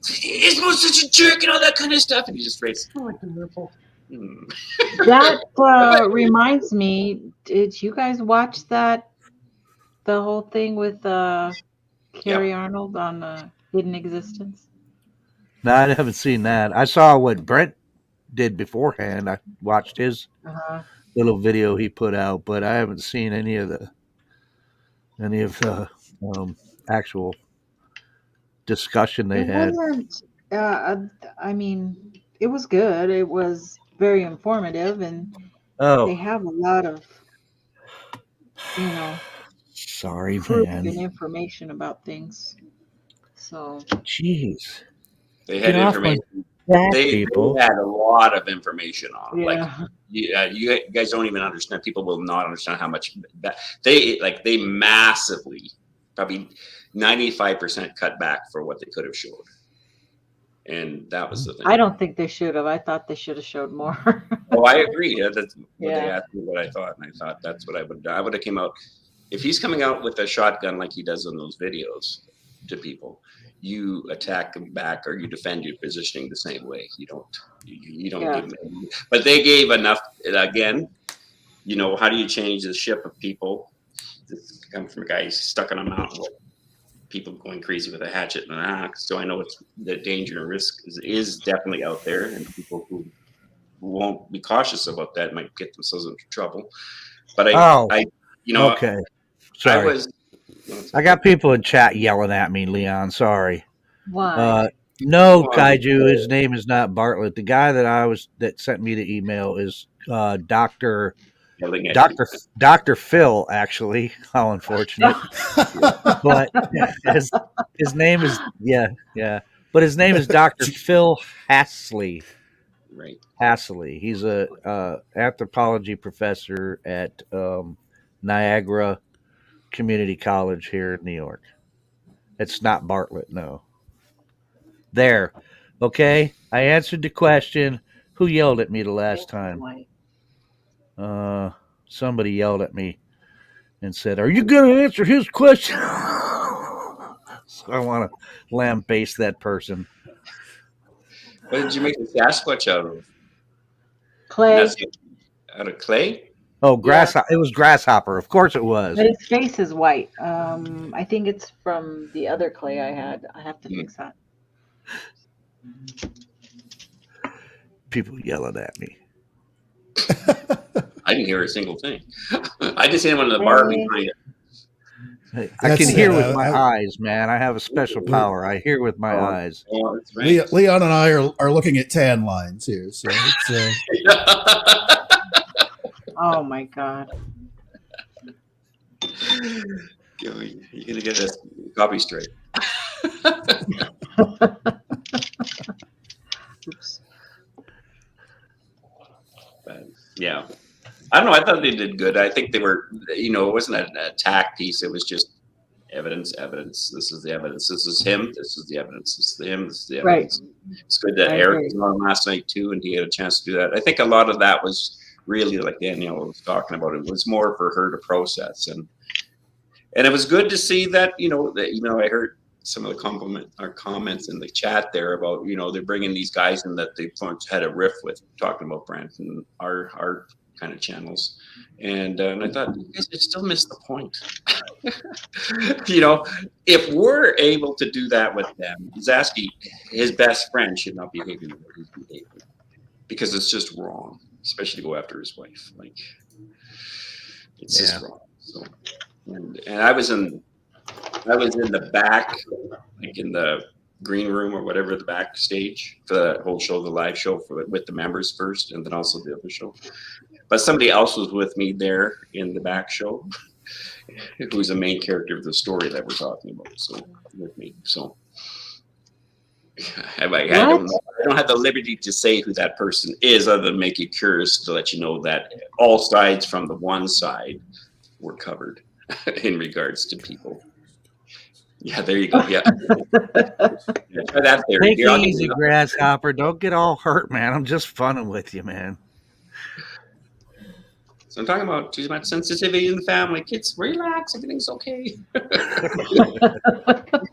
He's such a jerk and all that kind of stuff. And you just raise, oh, adorable. That reminds me, did you guys watch that? The whole thing with Carrie Arnold on Hidden Existence? No, I haven't seen that. I saw what Brent did beforehand. I watched his little video he put out, but I haven't seen any of the actual discussion they had. I mean, it was good. It was very informative, and they have a lot of, you know, sorry, proof man, and information about things. So, jeez, they had information. They had a lot of information on them. Like, you guys don't even understand. People will not understand how much they massively, probably 95% cut back for what they could have showed. And that was the thing. I don't think they should have. I thought they should have showed more. Oh, I agree. That's what they asked me what I thought, and I thought that's what I would have. I would have came out if he's coming out with a shotgun like he does in those videos to people. You attack them back or you defend your positioning the same way. You don't give them. But they gave enough. Again, you know, how do you change the ship of people? come from a guy who's stuck on a mountain with people going crazy with a hatchet and an axe. So I know it's the danger and risk is definitely out there, and people who won't be cautious about that might get themselves into trouble. But I you know, okay. I Sorry. was. I got people in chat yelling at me, Leon. Sorry. Why? No, Well, Kaiju. His name is not Bartlett. The guy that sent me the email is Doctor yelling at you. Doctor Phil. Actually, how unfortunate. But his name is yeah. But his name is Doctor Phil Hasley. Right. Hasley. He's a anthropology professor at Niagara Community College here in New York. It's not Bartlett, no. There. Okay. I answered the question. Who yelled at me the last time? Somebody yelled at me and said, "Are you going to answer his question?" So I want to lambaste that person. What did you make the Sasquatch out of? Clay. That's out of clay? Oh, It was grasshopper. Of course it was. But his face is white. I think it's from the other clay I had. I have to fix that. People yelling at me. I didn't hear a single thing. I just seen him on the bar behind it. I can hear with my eyes, man. I have a special power. I hear with my eyes. Oh, that's right. Leon and I are looking at tan lines here, so it's. Oh my God. You're gonna get a copy straight. Oops. But yeah, I don't know. I thought they did good. I think they were, it wasn't an attack piece. It was just evidence. This is the evidence. This is him. This is the evidence. This is him. This is the evidence. Right. It's good that Eric was on last night too, and he had a chance to do that. I think a lot of that was really, like Danielle was talking about, it was more for her to process, and it was good to see that, I heard some of the comments in the chat there about, they're bringing these guys in that they had a riff with, talking about Brandon, our kind of channels, and I thought, you guys still missed the point. If we're able to do that with them, Zasky, his best friend, should not be behaving the way he's behaving, because it's just wrong, especially to go after his wife. Like, it's just wrong. So, and I was in the back, like in the green room or whatever, the backstage for the whole show, the live show with the members first, and then also the other show. But somebody else was with me there in the back show, who's the main character of the story that we're talking about. So with me, so. I don't have the liberty to say who that person is, other than make you curious to let you know that all sides from the one side were covered in regards to people. Yeah, there you go. Yeah, try that there. Take it easy, grasshopper. Don't get all hurt, man. I'm just funning with you, man. So I'm talking about too much sensitivity in the family. Kids, relax. Everything's okay.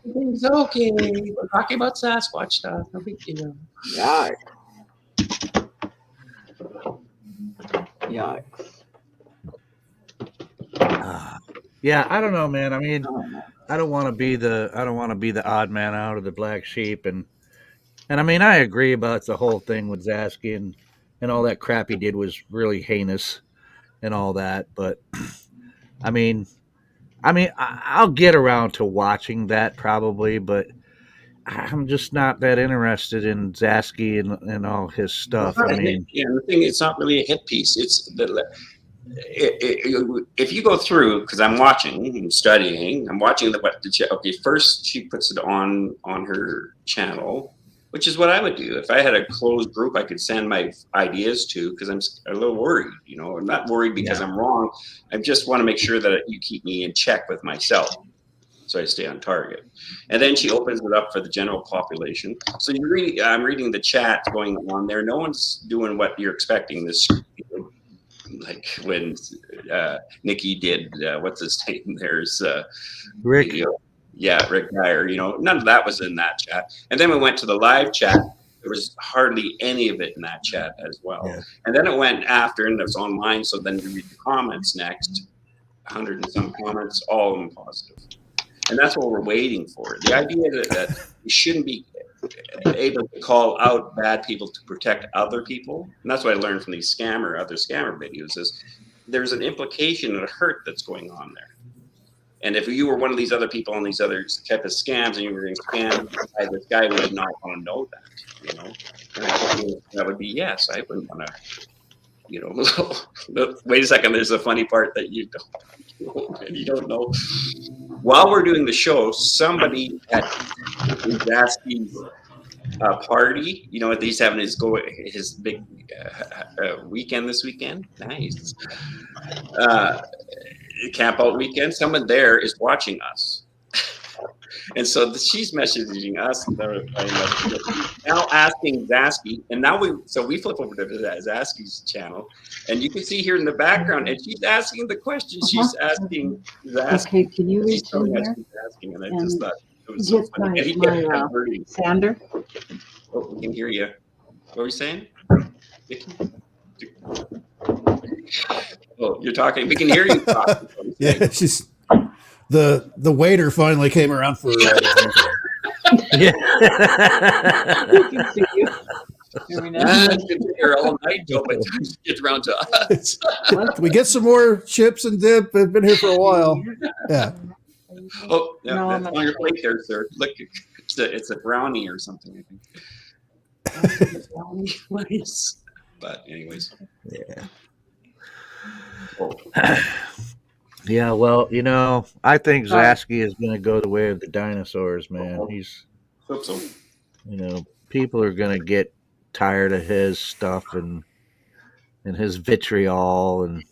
Everything's okay. We're talking about Sasquatch stuff. No big deal. Yikes. Yeah, I don't know, man. I mean, I don't want to be the odd man out or the black sheep, and I mean, I agree about the whole thing with Zasky and all that crap he did was really heinous and all that. But I mean, I'll get around to watching that probably, but I'm just not that interested in Zasky and all his stuff. I mean, the thing, it's not really a hit piece. It's if you go through, because I'm watching and studying, I'm watching okay, first she puts it on her channel, which is what I would do if I had a closed group I could send my ideas to, because I'm a little worried. I'm not worried because I'm wrong. I just want to make sure that you keep me in check with myself, so I stay on target. And then she opens it up for the general population. So I'm reading the chat going on there. No one's doing what you're expecting. This, like when Nikki did what's his name? There's Rick. Rick Dyer. None of that was in that chat. And then we went to the live chat. There was hardly any of it in that chat as well. Yeah. And then it went after, and it was online. So then we read the comments next. 100 and some comments, all of them positive. And that's what we're waiting for. The idea that we shouldn't be able to call out bad people to protect other people, and that's what I learned from these other scammer videos, is there's an implication and a hurt that's going on there. And if you were one of these other people on these other type of scams and you were getting scammed by this guy, would you not want to know that? And I think that would be yes. I wouldn't want to. Wait a second. There's a funny part that you don't know. While we're doing the show, somebody at Zasky's party, he's having his big weekend this weekend. Nice. Camp out weekend. Someone there is watching us. And so she's messaging us now asking Zasky, and now we flip over to Zasky's channel, and you can see here in the background, and she's asking the question. She's asking Zasky. Okay, can you reach in there? Asking, and I just thought it was so funny. And he kept converting. Sander? Oh, we can hear you. What were you saying? Oh, you're talking. We can hear you talking. Yeah, she's the waiter finally came around for. Yeah. We can see you. Hear me now? I can hear all night till by the time she gets around to us. We get some more chips and dip. I've been here for a while. Yeah. Oh, yeah, No, that's on your plate there, sir. Look, it's a brownie or something, I think. Brownie, nice. But anyways. Yeah. Oh. Yeah, well, I think Zasky is going to go the way of the dinosaurs, man. He's, Hope so. people are going to get tired of his stuff and his vitriol, and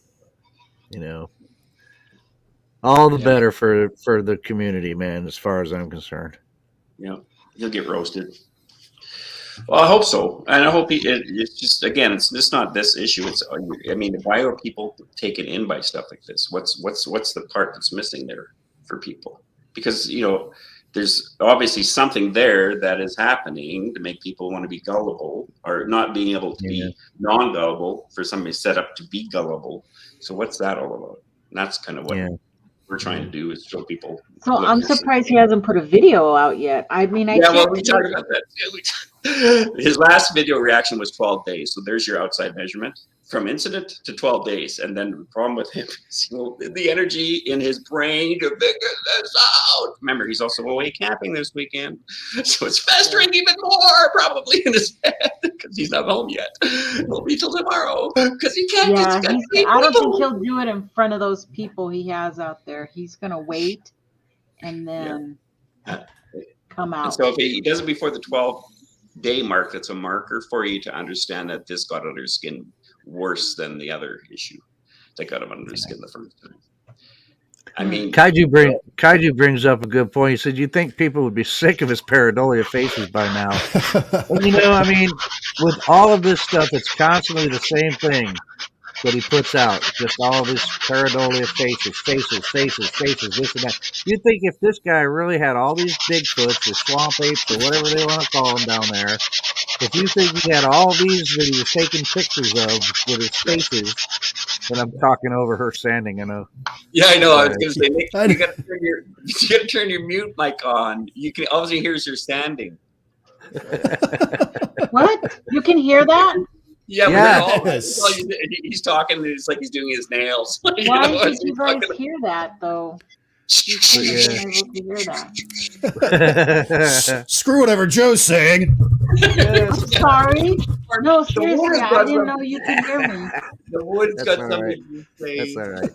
all the better for the community, man. As far as I'm concerned. Yeah, he'll get roasted. Well, I hope so, and I hope it's just, again, it's just not this issue. It's, why are people taken in by stuff like this? What's the part that's missing there for people? Because there's obviously something there that is happening to make people want to be gullible, or not being able to be non-gullible for somebody set up to be gullible. So what's that all about? And that's kind of what we're trying to do, is show people. So I'm surprised he hasn't put a video out yet. We talked about that. His last video reaction was 12 days. So there's your outside measurement from incident to 12 days. And then the problem with him is the energy in his brain to figure this out. Remember, he's also away camping this weekend. So it's festering even more probably in his head because he's not home yet. He'll be till tomorrow because he can't. I don't think he'll do it in front of those people he has out there. He's going to wait and then come out. And so if he does it before the 12-day mark, that's a marker for you to understand that this got under his skin worse than the other issue that got him under his skin the first time. Kaiju brings up a good point. He said, "You think people would be sick of his pareidolia faces by now?" With all of this stuff, it's constantly the same thing that he puts out. Just all of his pareidolia faces, this and that. You think if this guy really had all these Bigfoots or swamp apes or whatever they want to call them down there, if you think he had all these that he was taking pictures of with his faces, then I'm talking over her sanding, I know. Yeah, I know. I was going to say, Nick, you got to turn your mute mic on. You can all you hear is your sanding. What? You can hear that? Yeah. He's talking. It's like he's doing his nails. Why did you guys hear that though? You shouldn't be able to hear that. Screw whatever Joe's saying. I'm sorry. No, seriously, I didn't know you could hear me. The wood's got something to say. That's all right.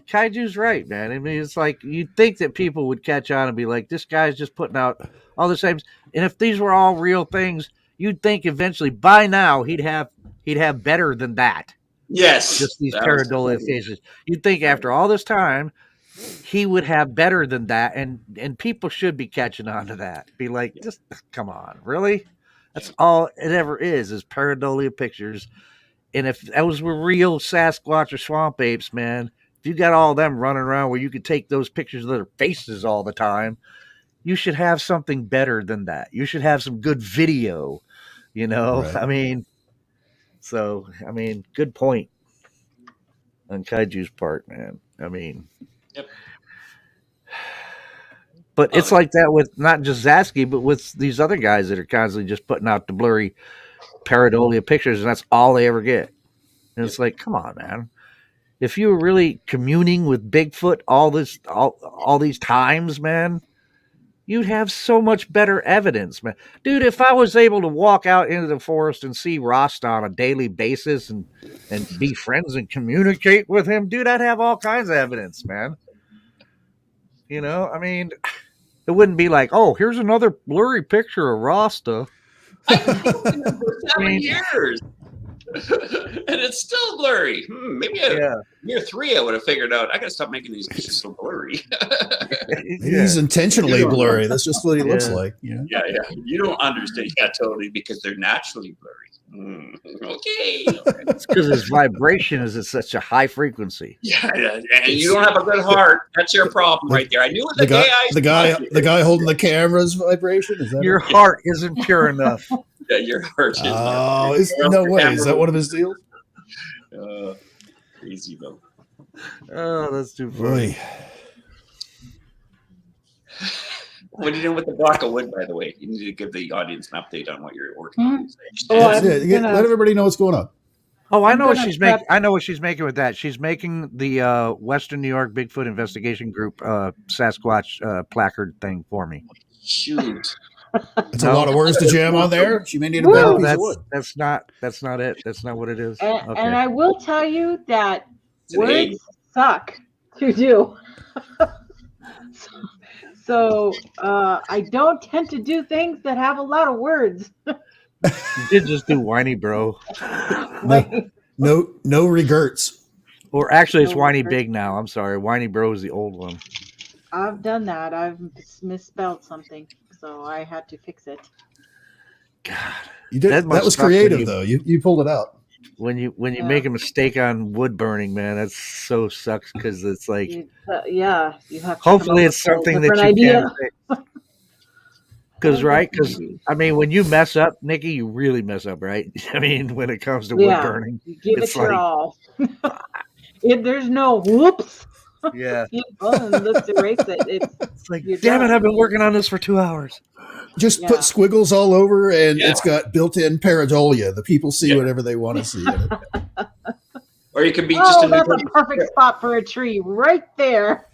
Kaiju's right, man. It's like you'd think that people would catch on and be like, "This guy's just putting out all the same." And if these were all real things, you'd think eventually, by now, he'd have better than that. Yes, just these pareidolia faces. You'd think after all this time, he would have better than that, and people should be catching on to that. Be like, just come on, really? That's all it ever is pareidolia pictures. And if those were real Sasquatch or swamp apes, man, if you got all of them running around where you could take those pictures of their faces all the time, you should have something better than that. You should have some good video, Right. good point. on Kaiju's part, man. I mean, Yep. but it's like that with not just Zasky, but with these other guys that are constantly just putting out the blurry pareidolia pictures, and that's all they ever get. And it's like, come on, man. If you were really communing with Bigfoot all these times, man, you'd have so much better evidence, man. Dude, if I was able to walk out into the forest and see Rasta on a daily basis and be friends and communicate with him, dude, I'd have all kinds of evidence, man. You know, I mean, it wouldn't be like, oh, here's another blurry picture of Rasta. I've been looking for 7 years. And it's still blurry. Maybe year 3 I would have figured out I gotta stop making these pictures so blurry. Maybe he's intentionally blurry. That's just what he looks like. Yeah. You don't understand. Yeah, totally, because they're naturally blurry. Okay. It's because his vibration is at such a high frequency. Yeah, and you don't have a good heart. That's your problem right there. I knew it the guy holding the camera's vibration. Is that your heart isn't pure enough? Yeah, your heart is. Oh, no way! Is that one of his deals? Crazy though. Oh, that's too funny. What are you doing with the block of wood, by the way? You need to give the audience an update on what you're working on. Let everybody know what's going on. Oh, I know what she's making. I know what she's making with that. She's making the Western New York Bigfoot Investigation Group Sasquatch placard thing for me. Shoot. It's a lot of words to jam on there. She may need a better piece of wood. That's not it. That's not what it is. And I will tell you that words suck to do. So I don't tend to do things that have a lot of words. You did just do whiny bro. No regrets. Or actually, it's whiny big now. I'm sorry, whiny bro is the old one. I've done that. I've misspelled something, so I had to fix it. God, you did. That was creative, though. You pulled it out. When you make a mistake on wood burning, man, that so sucks because it's like, you have. To hopefully, it's something that you can fix. Because I mean, when you mess up, Nikki, you really mess up, right? I mean, when it comes to wood burning, you give it your all. There's no whoops. Yeah. Let's erase it. It's like, damn it, I've been working on this for 2 hours. Just put squiggles all over, and it's got built-in pareidolia. The people see whatever they want to see. Or you can be that's a perfect spot for a tree right there.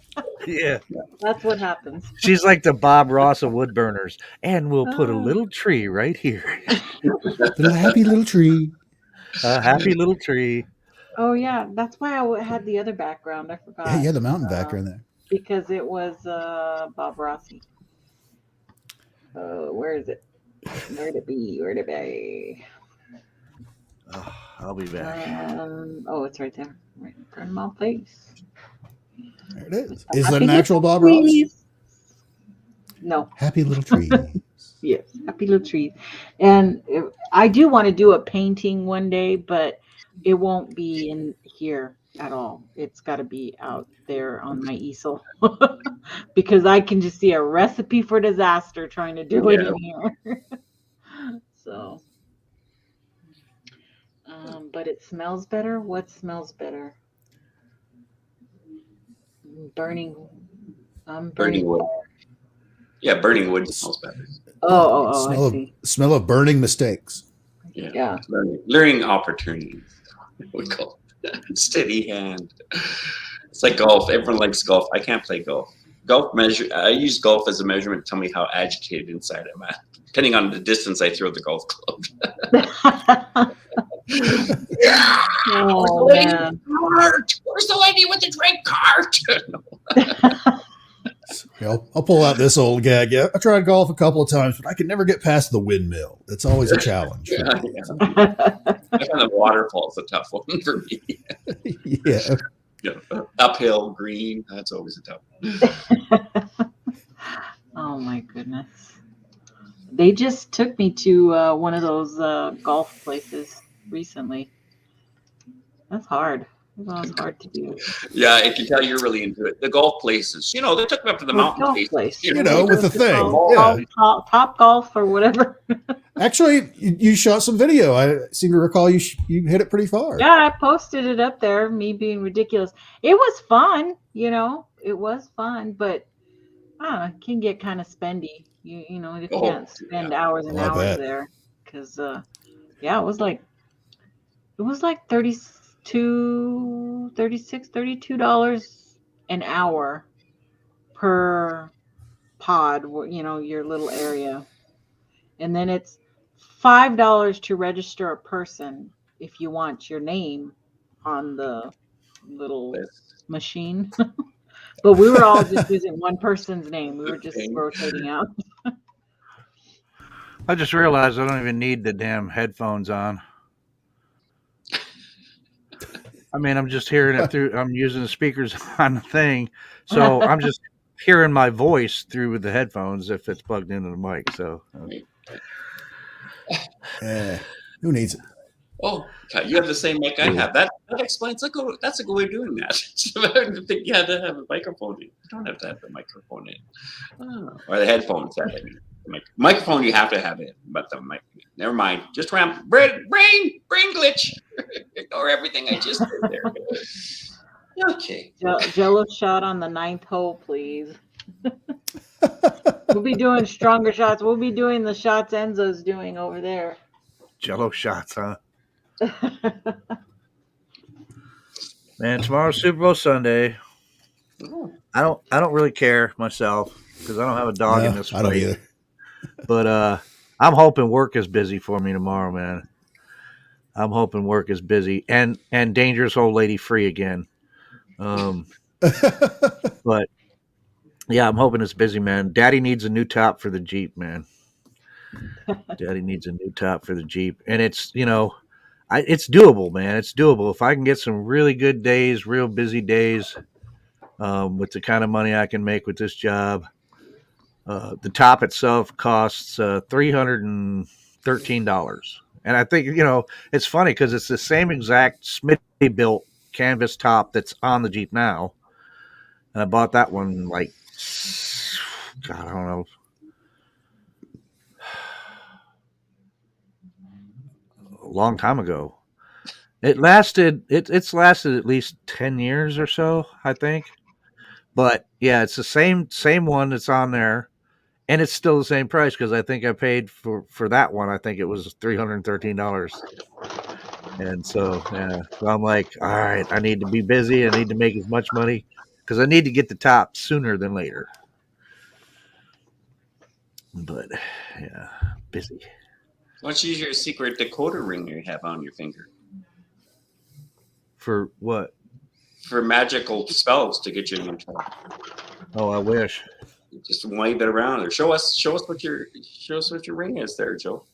Yeah. That's what happens. She's like the Bob Ross of wood burners. And we'll put a little tree right here. Little happy little tree. A happy little tree. Oh, yeah. That's why I had the other background. I forgot. Yeah, the mountain background there. Because it was Bob Rossi. Where is it? Where'd it be? Oh, I'll be back. It's right there. Right in front of my face. There it is. Is that an actual Bob Ross? No. Happy little tree. Yes, happy little trees. And I do want to do a painting one day, but it won't be in here at all. It's got to be out there on my easel because I can just see a recipe for disaster trying to do it in here. So, but it smells better. What smells better? Burning wood. Yeah, burning wood smells better. Smell of burning mistakes. Yeah. Learning opportunities. We call it. Steady hand. It's like golf. Everyone likes golf. I can't play golf. I use golf as a measurement to tell me how agitated inside I'm at, depending on the distance I throw the golf club. Where's the lady with the drink cart? I'll pull out this old gag. Yeah, I tried golf a couple of times, but I could never get past the windmill. It's always a challenge. I find the waterfall's a tough one for me. Uphill, green. That's always a tough one. Oh my goodness. They just took me to one of those golf places recently. That's hard. That was hard to do. Yeah, I can tell you're really into it. The golf places, they took me up to the mountain place. With the thing. Top golf or whatever. Actually, you shot some video. I seem to recall you hit it pretty far. Yeah, I posted it up there, me being ridiculous. It was fun, it was fun, but I don't know, it can get kind of spendy. You can't spend hours and Oh, I hours bet. there because, yeah, it was like $32 an hour per pod, your little area. And then it's $5 to register a person if you want your name on the little machine. But we were all just using one person's name. We were just rotating out. I just realized I don't even need the damn headphones on. I mean, I'm just hearing it through. I'm using the speakers on the thing, so I'm just hearing my voice through the headphones if it's plugged into the mic. So, Who needs it? Oh, you have the same mic I have. That explains. That's a good way of doing that. I didn't think you had to have a microphone. You don't have to have the microphone in, or the headphones. That I mean, the microphone you have to have it, but the mic. Never mind. Just brain glitch. Ignore everything I just did there. Okay. Jello shot on the 9th hole, please. We'll be doing stronger shots. We'll be doing the shots Enzo's doing over there. Jello shots, huh? Man, tomorrow's Super Bowl Sunday. I don't really care myself because I don't have a dog in this fight. I don't either. But I'm hoping work is busy for me tomorrow, man. I'm hoping work is busy and dangerous old lady free again. But yeah, I'm hoping it's busy, man. Daddy needs a new top for the Jeep, man. Daddy needs a new top for the Jeep, and it's it's doable, man. It's doable if I can get some really good days, real busy days, with the kind of money I can make with this job. The top itself costs $313, and I think it's funny because it's the same exact Smithy built canvas top that's on the Jeep now, and I bought that one like, God, I don't know, a long time ago. It's lasted at least 10 years or so, I think. But yeah, it's the same one that's on there, and it's still the same price because I think I paid for that one. I think it was $313. And so yeah, so I'm like, all right, I need to be busy. I need to make as much money because I need to get the top sooner than later. But yeah, busy. Why don't you use your secret Dakota ring you have on your finger? For what? For magical spells to get you in trouble. Oh, I wish. Just wave it around or show us what your ring is there, Joe.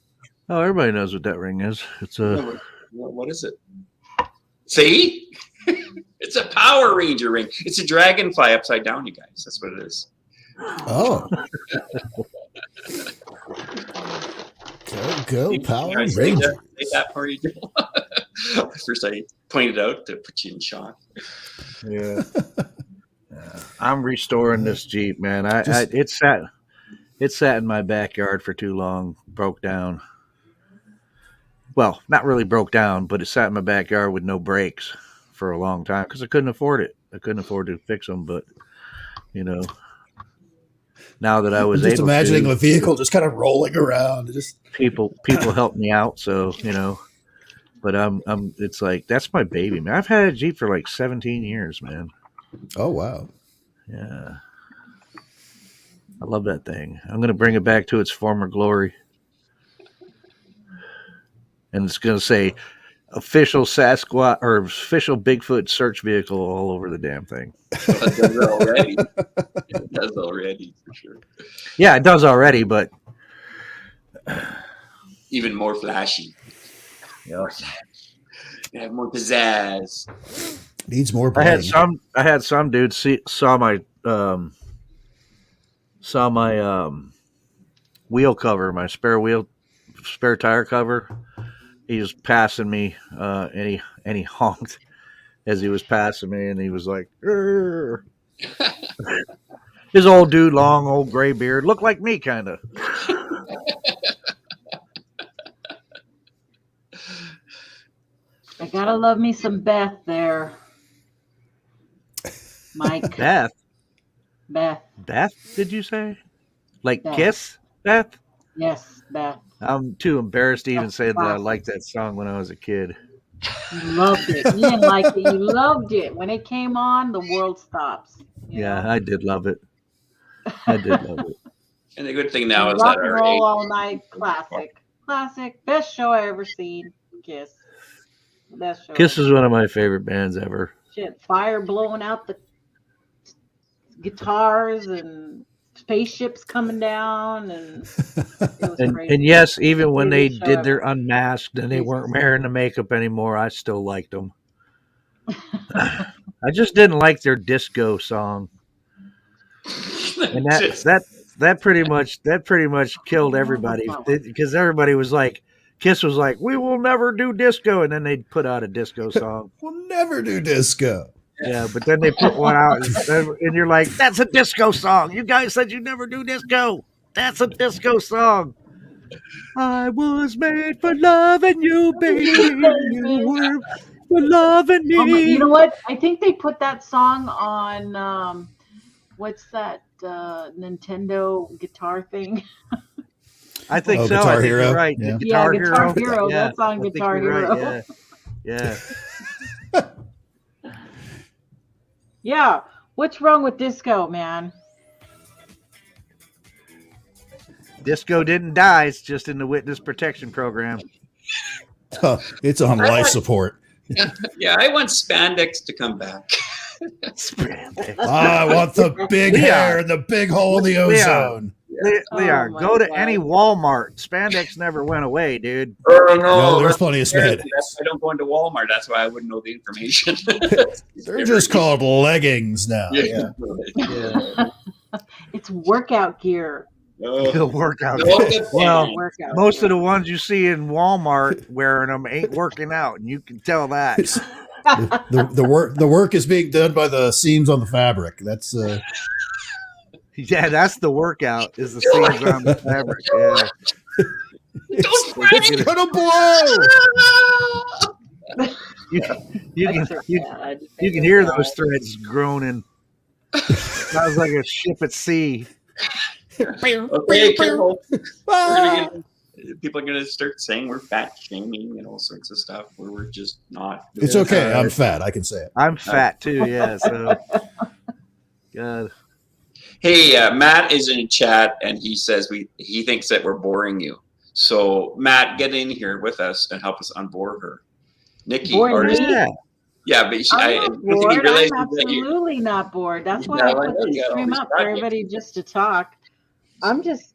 Oh, everybody knows what that ring is. It's a what is it? See? It's a Power Ranger ring. It's a dragonfly upside down, you guys. That's what it is. Oh. Go Power Ranger. Say that part, Joe. First, I pointed out to put you in shock. Yeah. I'm restoring this Jeep, man. It sat in my backyard for too long, broke down. Well, not really broke down, but it sat in my backyard with no brakes for a long time because I couldn't afford it. I couldn't afford to fix them, but now that I was just able imagining to, a vehicle just kind of rolling around, just people helped me out, so But it's like that's my baby, man. I've had a Jeep for like 17 years, man. Oh wow. Yeah. I love that thing. I'm going to bring it back to its former glory. And it's going to say official Sasquatch or official Bigfoot search vehicle all over the damn thing. It does already. It does already, for sure. Yeah, it does already, but even more flashy. Yeah. Have more pizzazz. Needs more I bling. had some dude saw my wheel cover, my spare tire cover. He was passing me, and he honked as he was passing me, and he was like, "Rrr." His old dude, long old gray beard, looked like me, kind of. Gotta love me some Beth there. Mike. Beth. Beth. Beth, did you say? Like Beth. Kiss? Beth? Yes, Beth. I'm too embarrassed to even That's say that I classic. liked that song when I was a kid. You loved it. You didn't like it. You loved it. When it came on, the world stops. Yeah, I did love it. I did love it. And the good thing now is Rock that and our roll age, all night. Classic. Best show I ever seen. Kiss. Best show. Kiss is one of my favorite bands ever. Shit, fire blowing out the guitars and spaceships coming down, and it was crazy. And yes, even when they Greatest show did their ever. unmasked and they weren't wearing the makeup anymore, I still liked them. I just didn't like their disco song, and that pretty much killed everybody because everybody was like, Kiss was like, we will never do disco, and then they'd put out a disco song. We'll never do disco. Yeah, but then they put one out, and you're like, that's a disco song. You guys said you never do disco. That's a disco song. I was made for loving you, baby. You were for loving me. You know what? I think they put that song on, what's that Nintendo guitar thing? I think so. Guitar I think Hero? you're right. Yeah. Guitar Hero. Hero. Yeah, That song, I think Guitar you're Hero. right, yeah. Yeah. What's wrong with disco, man? Disco didn't die. It's just in the witness protection program. It's on life support. Yeah, I want spandex to come back. I want the big hair and the big hole in the ozone. Leon, Oh go to my any God. Walmart. Spandex never went away, dude. Oh No, there's plenty of spandex. I don't go into Walmart. That's why I wouldn't know the information. They're just called leggings now. Yeah. Yeah. It's workout gear. It'll work out. No, Well, Workout most gear. of the ones you see in Walmart wearing them ain't working out, and you can tell that. The work is being done by the seams on the fabric. That's Yeah, that's the workout. Is the seams on the fabric? Yeah. it's gonna blow. You can hear those threads groaning. Sounds like a ship at sea. Okay, careful. Ah! People are going to start saying we're fat shaming and all sorts of stuff where we're just not. It's okay. I'm fat. I can say it. I'm fat too. Yeah. So, God. Hey, Matt is in chat and he says he thinks that we're boring you. So Matt, get in here with us and help us unbore her. Nikki, Boring me? Yeah. yeah, but I I'm don't not think he bored. realizes I'm that you. absolutely not bored. That's why Yeah, I I put know, the you got all stream these up for projects. everybody just to talk. I'm just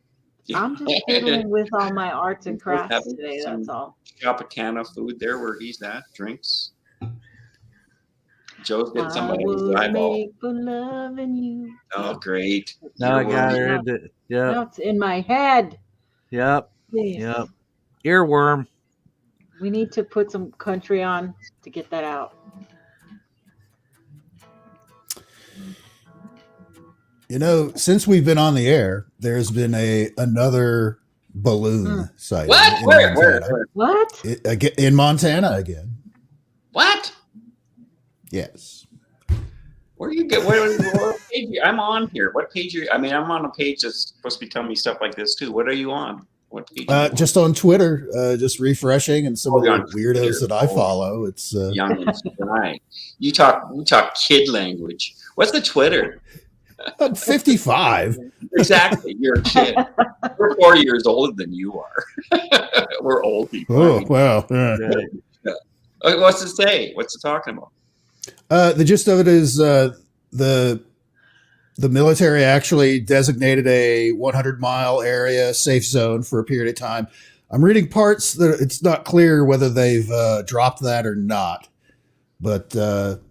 fiddling with all my arts and crafts Having today. some- That's all. Tropicana food there where he's at, drinks. Joe's getting I somebody was who's eyeball. made for loving you. Oh, great. Now I You're got worried. her into. Yep. No, it's in my head. Yep. Please. Yep. Earworm. We need to put some country on to get that out. You know, since we've been on the air, there's been another balloon sighting. What? in Where? Montana. What? In Montana again. What? Yes. Where you get? What page? I'm on here. What page? I'm on a page that's supposed to be telling me stuff like this too. What are you on? What page? Just on Twitter, just refreshing, and some of you're the on weirdos Twitter. that I follow. It's Young and spry. You talk kid language. What's the Twitter? I'm 55. Exactly. You're a kid. We're 4 years older than you are. We're old people. Oh, wow. Okay, what's it say? What's it talking about? The gist of it is the military actually designated a 100-mile area safe zone for a period of time. I'm reading parts that it's not clear whether they've dropped that or not, but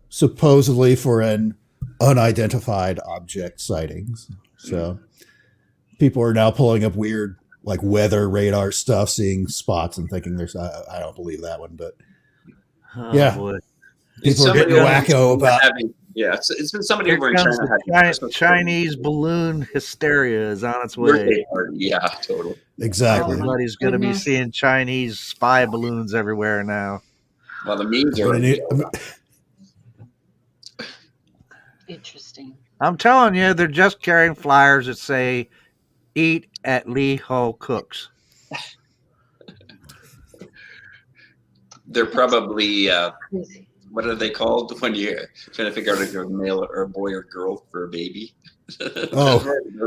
supposedly for an unidentified object sightings. So people are now pulling up weird like weather radar stuff, seeing spots and thinking there's I don't believe that one, but yeah. Boy. People are getting wacko about. It's been somebody Here over in comes China. the Chinese balloon hysteria is on its way. Birthday party. Yeah, totally. Exactly. Everybody's going to be Goodness. seeing Chinese spy balloons everywhere now. Well, the memes are But already Interesting. I'm telling you, they're just carrying flyers that say "Eat at Lee Ho Cooks." they're probably Crazy. what are they called when you're trying to figure out if you're a male or a boy or girl for a baby? Oh,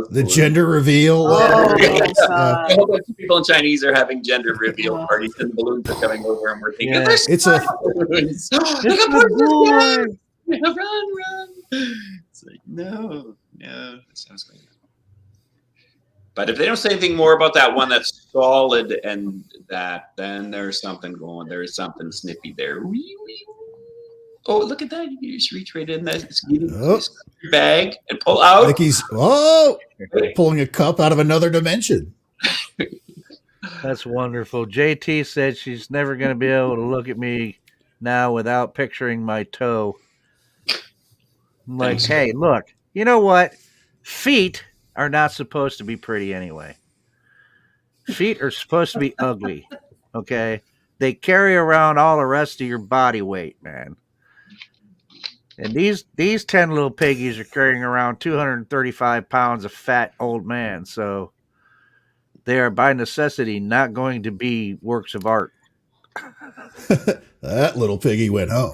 the gender reveal. Oh, Yeah. God. A whole bunch of people in Chinese are having gender reveal Oh. parties, and the balloons are coming over, and we're thinking, Yeah. "There's It's a balloons! Look It's at a boy. run! It's like no, that sounds great. But if they don't say anything more about that one that's solid and that, then there's something going. There's something snippy there. Oh, look at that! You just reach right in that bag and pull out. Nikki's pulling a cup out of another dimension. That's wonderful. JT said she's never going to be able to look at me now without picturing my toe. I'm like, Thanks. hey, look, you know what? Feet are not supposed to be pretty anyway. Feet are supposed to be ugly. Okay? They carry around all the rest of your body weight, man. And these 10 little piggies are carrying around 235 pounds of fat old man. So they are by necessity not going to be works of art. That little piggy went home.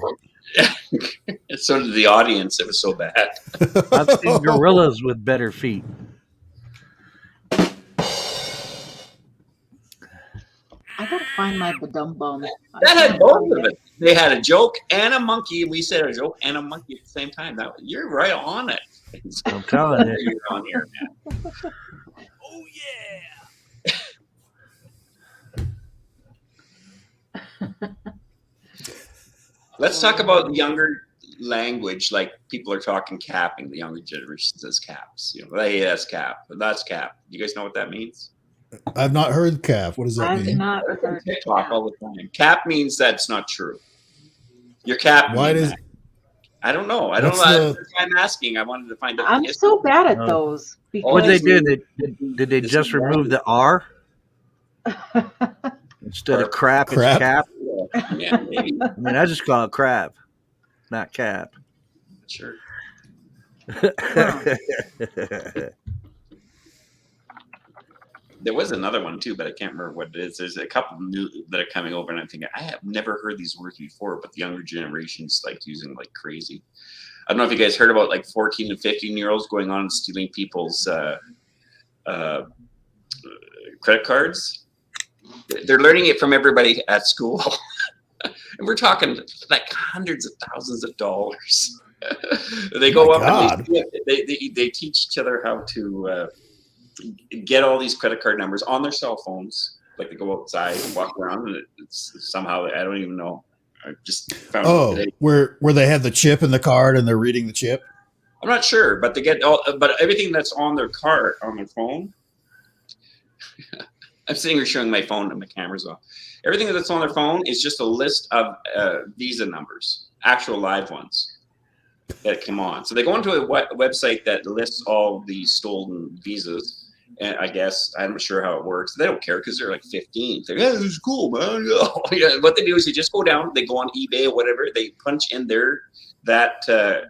So did the audience. It was so bad. I've seen gorillas with better feet. I gotta find my badum bum. That had both of it. They had a joke and a monkey. We said a joke and a monkey at the same time. You're right on it. I'm telling you. You're on here, man. Oh, yeah. Let's talk about younger language. Like people are talking capping. The younger generation says caps. Hey, that's cap. That's cap. You guys know what that means? I've not heard cap. What does that I've mean? not heard TikTok all the time. Cap means that's not true. You're capping. Why does? I don't know. I don't What's know. the- I'm asking. I wanted to find out. I'm so bad at those. What did they Because do? Did they just remove the R? Instead of crap, it's Crap. cap? Yeah, maybe. I mean, I just call it crap, not cap. Sure. There was another one too, but I can't remember what it is. There's a couple new that are coming over, and I'm thinking I have never heard these words before, but the younger generations like using like crazy. I don't know if you guys heard about like 14 and 15-year-olds going on and stealing people's credit cards. They're learning it from everybody at school, and we're talking like hundreds of thousands of dollars. They go up and they teach each other how to get all these credit card numbers on their cell phones. Like they go outside and walk around, and it's somehow I don't even know. I just found it today. where they have the chip in the card and they're reading the chip. I'm not sure, but they get but everything that's on their card on their phone. I'm sitting here showing my phone and my camera's off. Everything that's on their phone is just a list of Visa numbers, actual live ones that come on. So they go into a website that lists all the stolen Visas. And I guess I'm not sure how it works. They don't care because they're like 15. They're this is cool, man. Yeah. What they do is they just go down, they go on eBay or whatever, they punch in that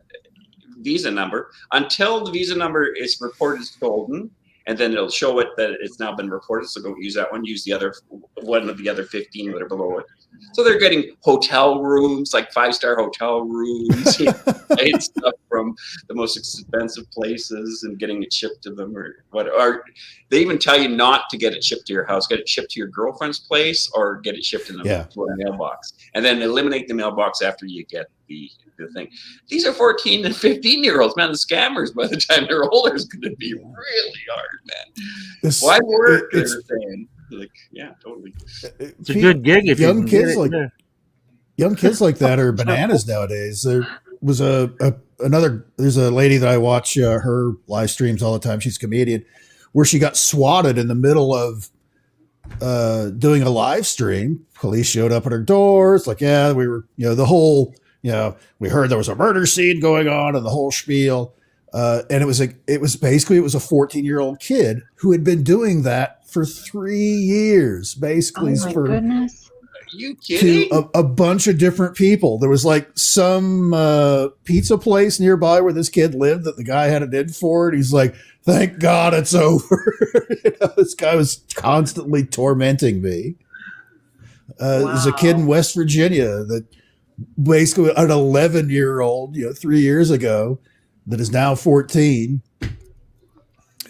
Visa number until the Visa number is reported stolen, and then it'll show it that it's now been reported. So don't use that one. Use the other one of the other 15 that are below it. So they're getting hotel rooms, like 5-star hotel rooms, and stuff from the most expensive places, and getting it shipped to them, or what? Or they even tell you not to get it shipped to your house. Get it shipped to your girlfriend's place, or get it shipped in a mailbox, and then eliminate the mailbox after you get the thing. These are 14 and 15-year-olds, man. The scammers, by the time they're older, is going to be really hard, man. Why work? They're saying. Like, yeah, totally. It's a good gig if young kids young kids like that are bananas nowadays. There was there's a lady that I watch her live streams all the time. She's a comedian, where she got swatted in the middle of doing a live stream. Police showed up at her door. It's like, yeah, we were, the whole, we heard there was a murder scene going on and the whole spiel. And it was a 14-year-old kid who had been doing that for 3 years, basically. Oh my goodness. you kidding? to a bunch of different people. There was like some pizza place nearby where this kid lived that the guy had it in for, and he's like, "Thank God it's over." This guy was constantly tormenting me. There's a kid in West Virginia that basically an 11-year-old, 3 years ago, that is now 14,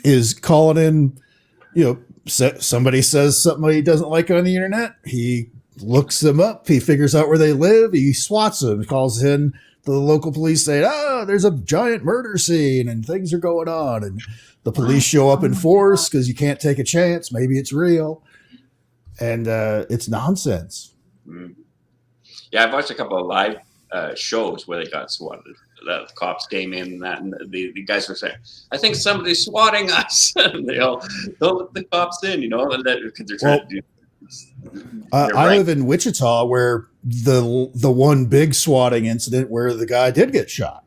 is calling in. Somebody says something he doesn't like on the internet. He looks them up. He figures out where they live. He swats them. Calls in the local police saying, there's a giant murder scene and things are going on. And the police show up in force because you can't take a chance. Maybe it's real. And it's nonsense. Yeah, I've watched a couple of live shows where they got swatted. The cops came in and the guys were saying, I think somebody's swatting us. And they all, don't let the cops in, because they're trying to do. I live in Wichita, where the one big swatting incident where the guy did get shot.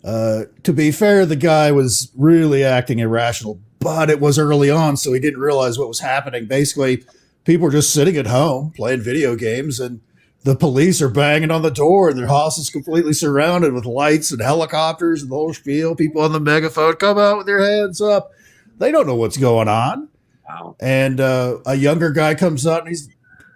To be fair, the guy was really acting irrational, but it was early on, so he didn't realize what was happening. Basically, people were just sitting at home playing video games, and the police are banging on the door, and their house is completely surrounded with lights and helicopters and the whole spiel. People on the megaphone come out with their hands up. They don't know what's going on. Wow. And a younger guy comes out, and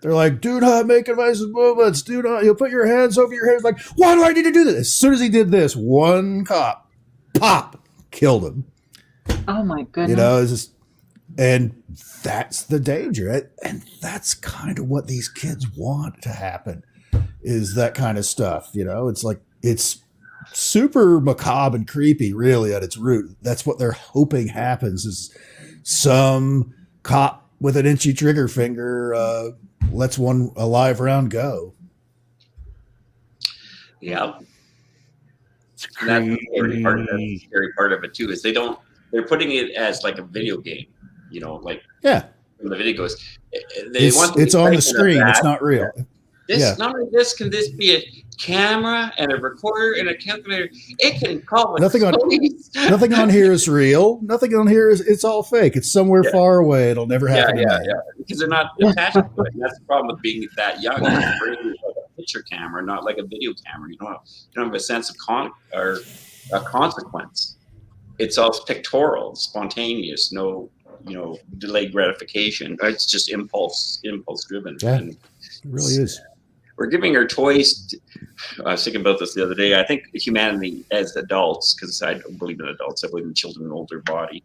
they're like, "Do not make invasive movements. Do not. You'll put your hands over your head." Like, why do I need to do this? As soon as he did this, one cop, killed him. Oh my goodness! It's just, and that's the danger, and that's kind of what these kids want to happen, is that kind of stuff. It's like it's super macabre and creepy, really, at its root. That's what they're hoping happens, is some cop with an itchy trigger finger lets one alive round go. Yeah. And that's the scary part of it too, is they're putting it as like a video game, like when the video goes, it's on the screen. It's not real. Not only this, can this be a camera and a recorder and a calculator? It can call the police. Nothing on here is real. Nothing on here it's all fake. It's somewhere far away. It'll never happen. Yeah. Because they're not attached to it. And that's the problem with being that young. It's like a picture camera, not like a video camera. You don't have a sense of a consequence. It's all pictorial, spontaneous, no delayed gratification. It's just impulse driven. Yeah, it really is. We're giving our toys. I was thinking about this the other day. I think humanity as adults, because I don't believe in adults, I believe in children in older body.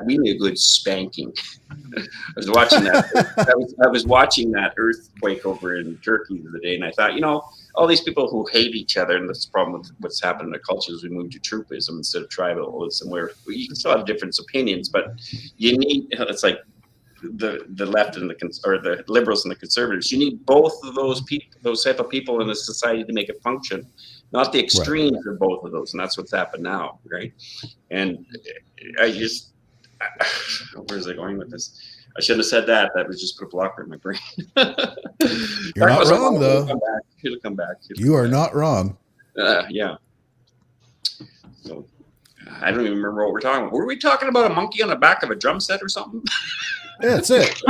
We need a good spanking. I was watching that. I was watching that earthquake over in Turkey the other day, and I thought, all these people who hate each other, and that's the problem with what's happened in the culture is we moved to tribalism instead of tribalism, where you can still have different opinions, but you need. It's like the left and the liberals and the conservatives. You need both of those people, those type of people in a society to make it function, not the extremes of both of those. And that's what's happened now, right? And where was I going with this? I shouldn't have said that. That was just put a blocker in my brain. You're not wrong, though. He'll come back. You are not wrong. Yeah. So I don't even remember what we're talking about. Were we talking about a monkey on the back of a drum set or something? Yeah, that's it.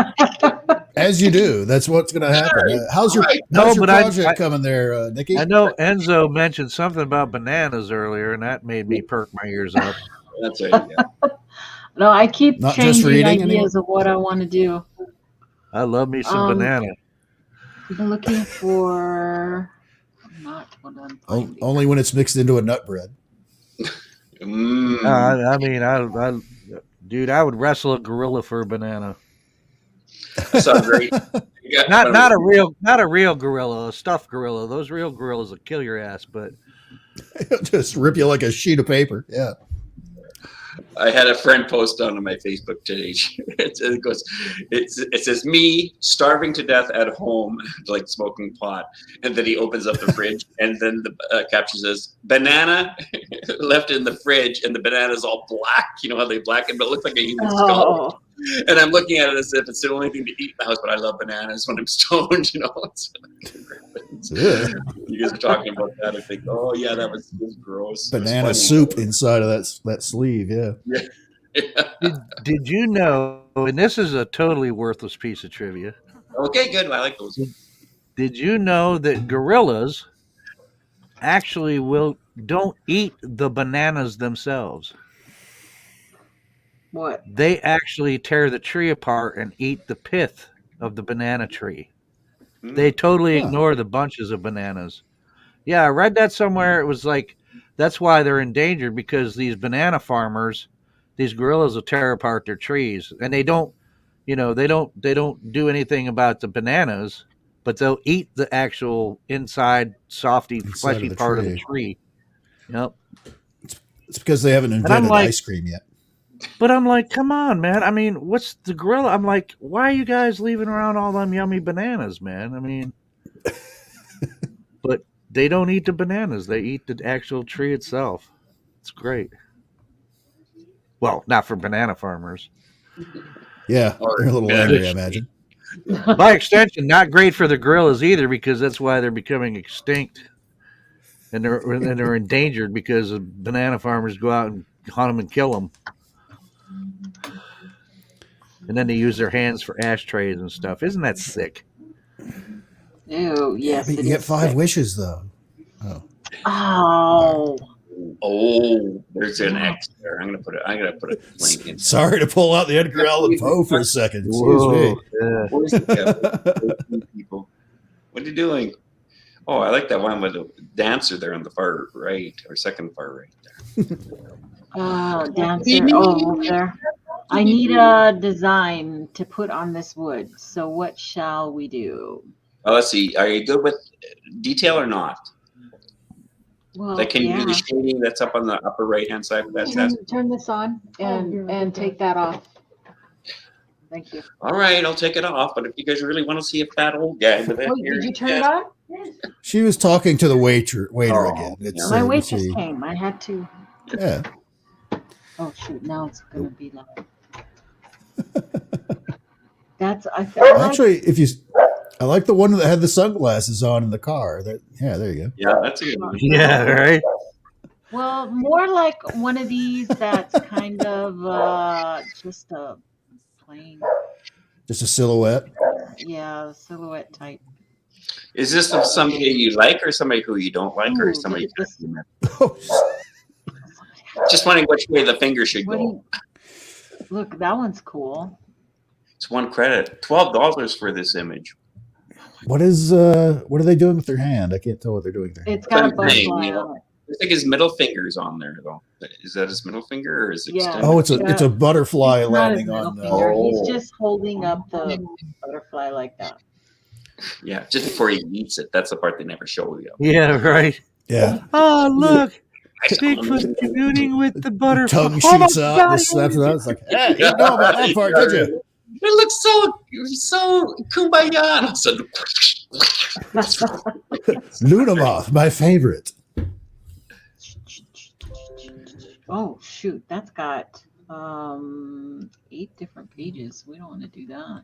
As you do. That's what's going to happen. How's your project coming there, Nikki? I know Enzo mentioned something about bananas earlier, and that made me perk my ears up. That's right. Yeah. No, I keep Not just changing reading ideas of what I want to do. I love me some banana. I'm looking for not what I'm finding. Only when it's mixed into a nut bread. Dude, I would wrestle a gorilla for a banana. That sounds great. Not a real gorilla, a stuffed gorilla. Those real gorillas will kill your ass, but just rip you like a sheet of paper. Yeah. I had a friend post on my Facebook today. It says me starving to death at home, like smoking pot, and then he opens up the fridge, and then the caption says banana left in the fridge, and the banana's all black. You know how they blacken, but it looks like a human skull. And I'm looking at it as if it's the only thing to eat in the house, but I love bananas when I'm stoned. You guys are talking about that. I think, oh yeah, that was gross. Banana soup inside of that sleeve. Yeah. Did you know? And this is a totally worthless piece of trivia. Okay, good. I like those. Did you know that gorillas actually don't eat the bananas themselves? What? They actually tear the tree apart and eat the pith of the banana tree. They totally Huh. ignore the bunches of bananas. Yeah, I read that somewhere. It was like that's why they're endangered, because these banana farmers, these gorillas will tear apart their trees, and they don't, they don't do anything about the bananas, but they'll eat the actual inside, softy, Inside of fleshy the part of the tree. tree. Yep. It's because they haven't And I'm invented like, ice cream yet. but I'm like, come on, man. I mean, what's the gorilla? I'm like, why are you guys leaving around all them yummy bananas, man? I mean, but they don't eat the bananas. They eat the actual tree itself. It's great. Well, not for banana farmers. Yeah, Or- they're a little yeah. angry, I imagine. By extension, not great for the gorillas either, because that's why they're becoming extinct, and they're endangered because banana farmers go out and hunt them and kill them, and then they use their hands for ashtrays and stuff. Isn't that sick? Ew, Yeah, yes, but you it get is 5 sick. wishes though. Oh, Oh, Oh, there's an X there. I'm gonna put a link in. sorry to pull out the Edgar Allan Poe for a second. Excuse Whoa, me. yeah. Where's the people? What are you doing? Oh, I like that one with the dancer there on the far right or second far right there. dancer. Oh, over there. I need a design to put on this wood. So what shall we do? Oh, let's see. Are you good with detail or not? Well, Like, can you do yeah. the shading that's up on the upper right hand side? That's Turn this on and take that off. Thank you. all right. I'll take it off. But if you guys really want to see a fat old guy with that Wait, here, did you turn it on? She was talking to the waiter Oh, again. It's, yeah. My you waitress see. came. I had to. Yeah. Oh shoot! Now it's gonna be loud. I feel like Actually, I like the one that had the sunglasses on in the car. Yeah, there you go. Yeah, that's a good one. Yeah, right. well, more like one of these that's kind of just a plain, Just a silhouette. yeah, silhouette type. Is this somebody you like or somebody who you don't like or Ooh, somebody look at you this. Oh, just wondering which way the finger should What do go? you, look, that one's cool. It's one credit. $12 for this image. what are they doing with their hand? I can't tell what they're doing there. It's got a Same thing, butterfly you know. on it. I think his middle finger's on there though. Is that his middle finger or is it Yeah. extended? Oh, it's a butterfly It's not his landing middle on. finger. He's Oh. just holding up the butterfly like that. Yeah, just before he eats it. That's the part they never show you. Yeah, right. Yeah, Oh, look, I saw him. Bigfoot communing with the butterfly. tongue Oh my shoots out. God, This snaps it out. It's like, hey, you didn't know about that part, did you? It looks so kumbaya. And I said, Luna moth, my favorite. Oh shoot, that's got 8 different pages. We don't want to do that.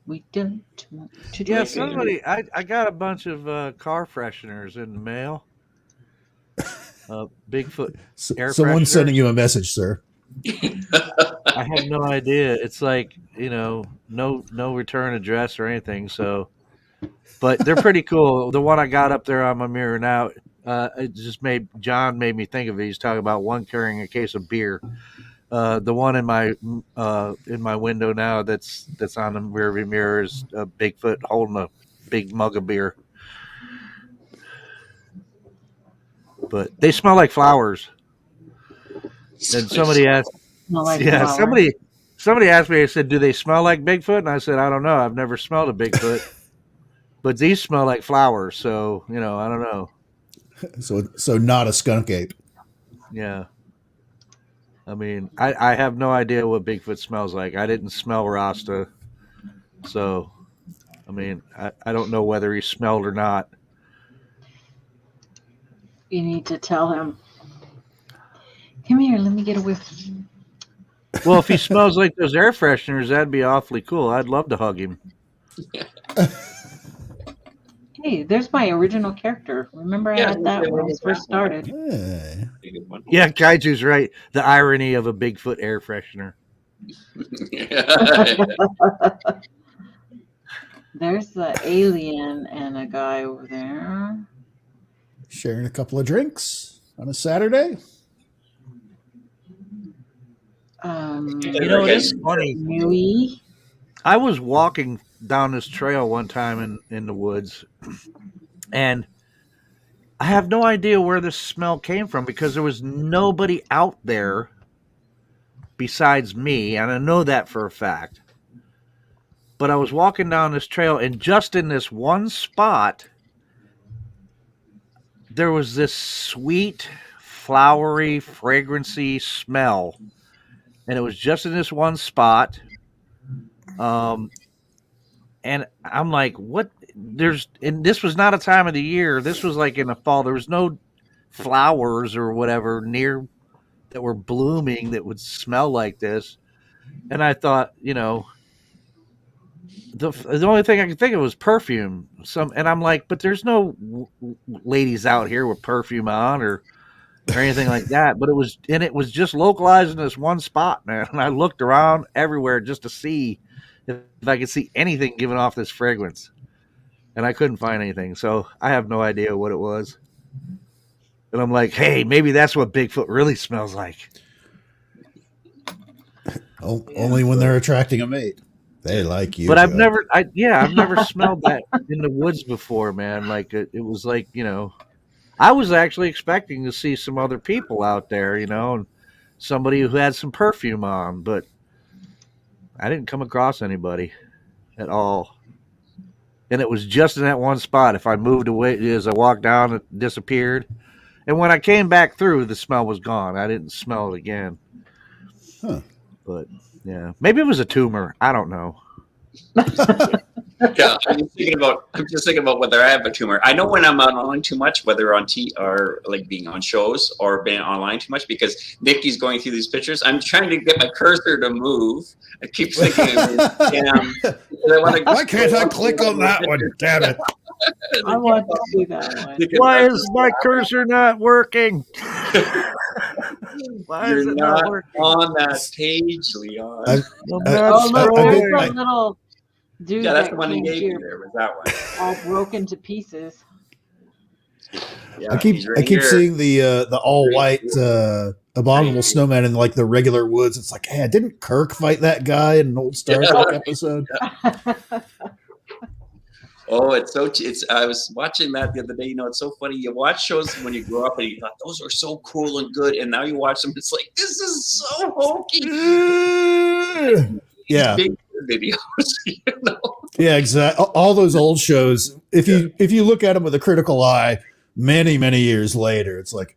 We don't want to do Yeah, that. somebody. I got a bunch of car fresheners in the mail. Bigfoot. Air Someone's freshener? sending you a message, sir. I have no idea. It's like, no return address or anything. So, but they're pretty cool. The one I got up there on my mirror now, it just John made me think of it. He's talking about one carrying a case of beer. The one in my window now that's on the rearview mirror is a Bigfoot holding a big mug of beer. But they smell like flowers. And somebody asked, Smell like yeah, flower. somebody asked me. I said, "Do they smell like Bigfoot?" And I said, "I don't know. I've never smelled a Bigfoot, but these smell like flowers. So I don't know." So not a skunk ape. Yeah. I mean, I have no idea what Bigfoot smells like. I didn't smell Rasta, so I mean, I don't know whether he smelled or not. You need to tell him. Come here, let me get a whiff. Well, if he smells like those air fresheners, that'd be awfully cool. I'd love to hug him. Hey, there's my original character. Remember I Yeah, had that when this first started. Hey. Yeah, Kaiju's right. The irony of a Bigfoot air freshener. There's the alien and a guy over there. Sharing a couple of drinks on a Saturday. You know, it is funny. Nui. I was walking down this trail one time in the woods, and I have no idea where this smell came from because there was nobody out there besides me, and I know that for a fact. But I was walking down this trail, and just in this one spot, there was this sweet, flowery, fragrancy smell, and it was just in this one spot. And I'm like, what? And this was not a time of the year. This was like in the fall. There was no flowers or whatever near that were blooming that would smell like this. And I thought, you know, the only thing I could think of was perfume. And I'm like, but there's no ladies out here with perfume on or anything like that. But it was just localized in this one spot, man. And I looked around everywhere just to see if I could see anything giving off this fragrance, and I couldn't find anything. So I have no idea what it was. And I'm like, hey, maybe that's what Bigfoot really smells like. Only when they're attracting a mate. They like you. But I've never smelled that in the woods before, man. Like it was like, you know, I was actually expecting to see some other people out there, you know, and somebody who had some perfume on, but I didn't come across anybody at all. And it was just in that one spot. If I moved away as I walked down, it disappeared. And when I came back through, the smell was gone. I didn't smell it again. Huh. But yeah, maybe it was a tumor. I don't know. Yeah, I'm just thinking about whether I have a tumor. I know when I'm online too much, whether on or like being on shows or being online too much, because Nikki's going through these pictures. I'm trying to get my cursor to move. I keep thinking, why can't I click on that one? Damn it! I want to see that one. Why is my cursor not working? Why You're is it not not working? on that page, Leon. Oh, look, there's I- a little dude Yeah, that's that the one he came gave me here there. Was that one? all broken to pieces. Yeah, I keep he's right keep here. seeing the all white abominable snowman in like the regular woods. It's like, hey, didn't Kirk fight that guy in an old Star Trek episode? Oh, I was watching that the other day. You know, it's so funny. You watch shows when you grow up and you thought those are so cool and good, and now you watch them. It's like, this is so hokey. Yeah. Big videos, you know. Yeah, exactly. All those old shows. If you look at them with a critical eye, many years later, it's like,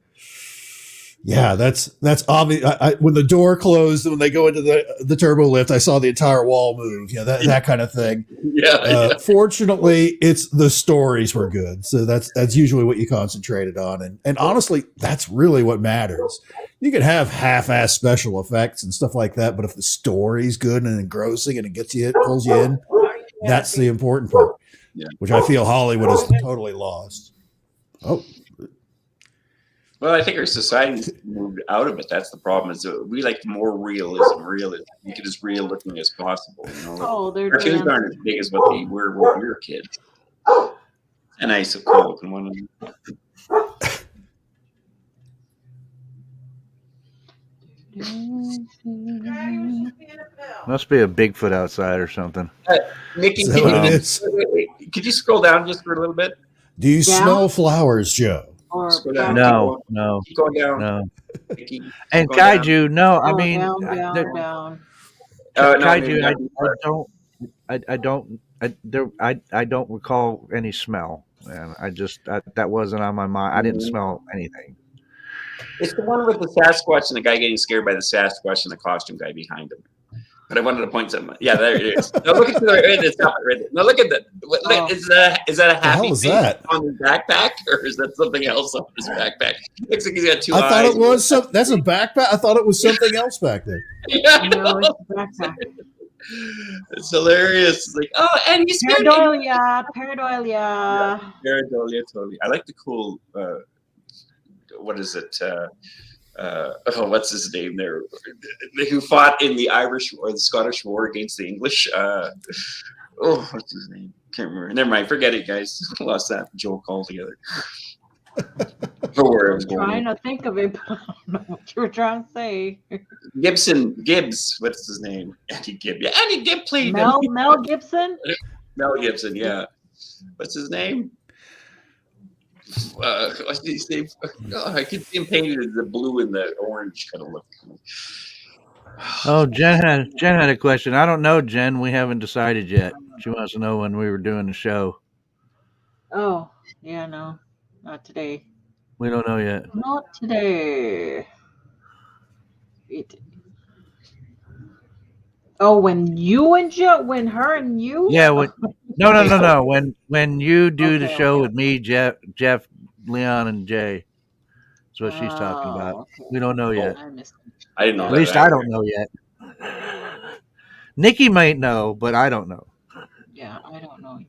yeah, that's obvious. When the door closed, when they go into the turbo lift, I saw the entire wall move. Yeah, that kind of thing. Yeah. Fortunately, it's the stories were good, so that's usually what you concentrated on, and honestly, that's really what matters. You can have half-ass special effects and stuff like that, but if the story's good and engrossing and it pulls you in, that's the important part. Yeah. Which I feel Hollywood has totally lost. Oh. Well, I think our society's moved out of it. That's the problem. Is that we like more realism. Make it as real looking as possible. You know, Oh, they're cartoons aren't as big as what they were when we were kids. And I so cool looking one of them. Must be a Bigfoot outside or something. Nikki, Is that what it is? could you scroll down just for a little bit? Do you Yeah. smell flowers, Joe? Or Scroll down. No. Keep going down. No. Nikki, keep And going down. Kaiju, no. I Oh, mean, down. No, Kaiju, maybe I don't recall any smell, and that wasn't on my mind. I didn't smell anything. It's the one with the Sasquatch and the guy getting scared by the Sasquatch and the costume guy behind him. But I wanted to point something. Yeah, there it is. No, look at the right there. No, look at that. Oh. Is that a happy hell is face that? on his backpack, or is that something else on his backpack? Looks like he's got two I eyes. thought it was that's a backpack. I thought it was something else back there. Yeah, I No, know. it's a backpack. It's hilarious. It's like, oh, and he's scared. Pareidolia. Pareidolia, totally. I like the cool. What is it? What's his name there? Who fought in the Irish or the Scottish War against the English? What's his name? Can't remember. Never mind. Forget it, guys. Lost that Joel call together. For where I was Trying going. to think of it, but I don't know what you were trying to say. Gibbs. What's his name? Andy Gibb. Yeah, Andy Gibb played him. Mel Gibson? Mel Gibson. Yeah. What's his name? What's his name? Oh, I could see him painted as the blue and the orange kind of look. Oh, Jen had a question. I don't know, Jen. We haven't decided yet. She wants to know when we were doing the show. Oh, yeah, no. Not today. We don't know yet. Not today. Oh, when her and you? Yeah. No. When you do the Okay, show okay, with me, Jeff, Leon, and Jay. That's what she's talking about. Okay. We don't know yet. I missed it. I didn't know At that. least I don't know yet. Nikki might know, but I don't know. Yeah, I don't know.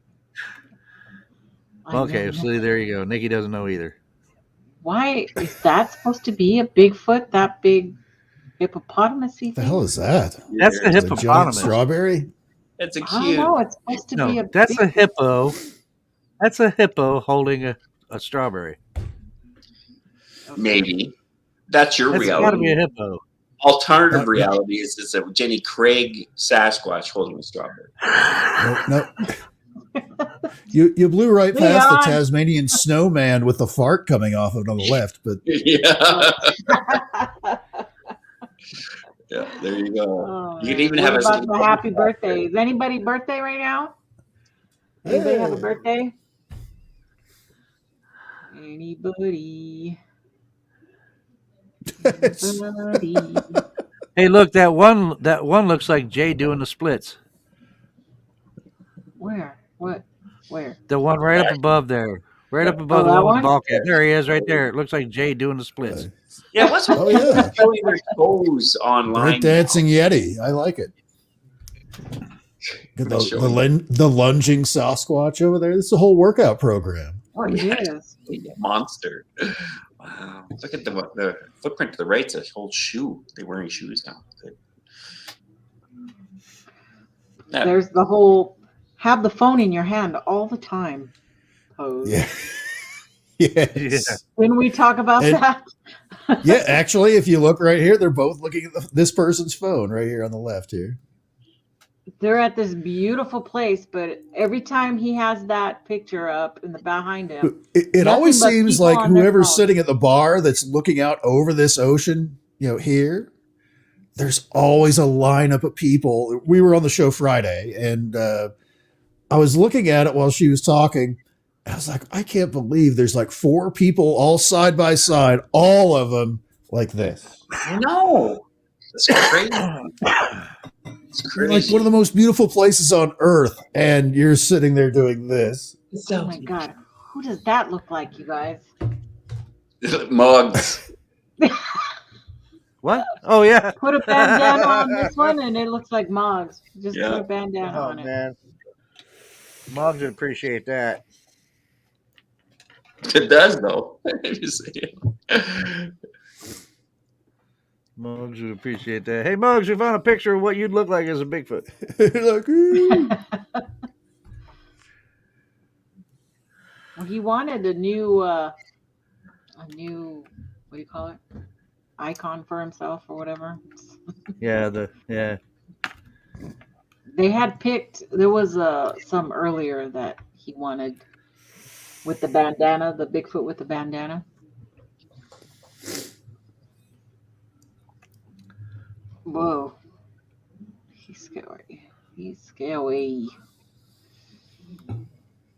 Okay, so there you go. Nikki doesn't know either. Why is that supposed to be a Bigfoot? That big hippopotamus-y What the thing? hell is that? That's the The giant hippopotamus. strawberry? It's a I don't cute. know. It's supposed to be No, a that's a big... hippo. That's a hippo holding a strawberry. Maybe. That's your That's got to reality. be a hippo. Alternative reality is a Jenny Craig Sasquatch holding a strawberry. No. You blew right past the Leon. Tasmanian snowman with the fart coming off of it on the left, but Yeah. Yeah, there you go. Oh, You can man. even What have about a the happy birthday? Is anybody birthday right now? Anybody have a Hey. birthday? Anybody? Anybody? Hey, look, that one looks like Jay doing the splits. Where? What? Where? The one right up above there. Right up above Oh, the that one with one? the bulkhead. There he is right there. It looks like Jay doing the splits. Yeah, what's with Oh, yeah. showing their toes online? Breakdancing Yeti. I like it. Get the lunging Sasquatch over there. This is a whole workout program. Oh, It yeah. is. Monster. Wow. Look at the footprint to the right. It's a whole shoe. They're wearing shoes now. Good. Yeah. There's the whole have the phone in your hand all the time pose. Yeah. Yes. Didn't we talk about And- that? Yeah, actually, if you look right here, they're both looking at this person's phone right here on the left here. They're at this beautiful place, but every time he has that picture up in the behind him, It always Nothing but seems people like on their whoever's phone. sitting at the bar that's looking out over this ocean, here, there's always a lineup of people. We were on the show Friday, and I was looking at it while she was talking. I was like, I can't believe there's like 4 people all side by side, all of them like this. No. That's crazy. It's You're like crazy. one of the most beautiful places on earth, and you're sitting there doing this. oh my God, who does that look like, you guys? Mugs. What? Oh, yeah. Put a bandana on this one, and it looks like Moggs. Just Yeah. put a bandana Oh, on it. man. Mogs would appreciate that. It does, though. You see it. Mugs would appreciate that. Hey, Mugs, we found a picture of what you'd look like as a Bigfoot. Like, ooh. Well, he wanted a new, what do you call it? Icon for himself or whatever. Yeah, They had picked. There was some earlier that he wanted with the bandana, the Bigfoot with the bandana. Whoa, he's scary. He's scary.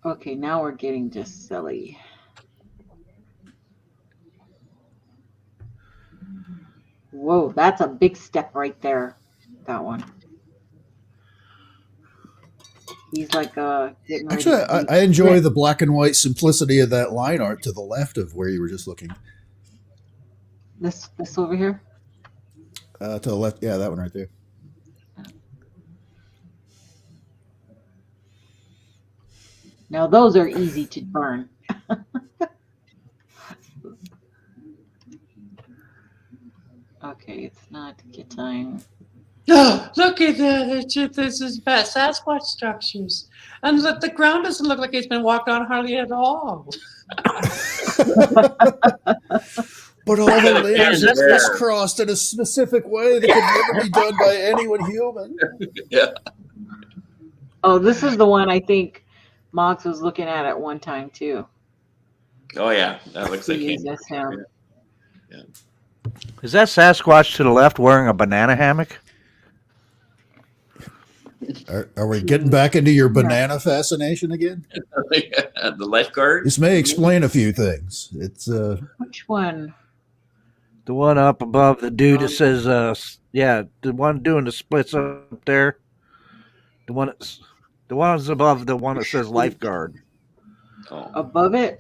Okay, now we're getting just silly. Whoa, that's a big step right there. That one. He's like getting ready. Actually, to I enjoy the black and white simplicity of that line art to the left of where you were just looking. this over here. To the left, yeah, that one right there. Now those are easy to burn. Okay, it's not getting. Oh, look at that! This is Sasquatch structures, and the ground doesn't look like it's been walked on hardly at all. But all the layers Is are that- crisscrossed in a specific way that could never be done by anyone human. Yeah. Oh, this is the one I think Mox was looking at one time too. Oh yeah, that looks like him. That's him. Is that Sasquatch to the left wearing a banana hammock? Are we getting back into your banana fascination again? The lifeguard. This may explain a few things. It's Which one? The one up above the dude that says, the one doing the splits up there. The one's above the one that says lifeguard. Oh, Above it?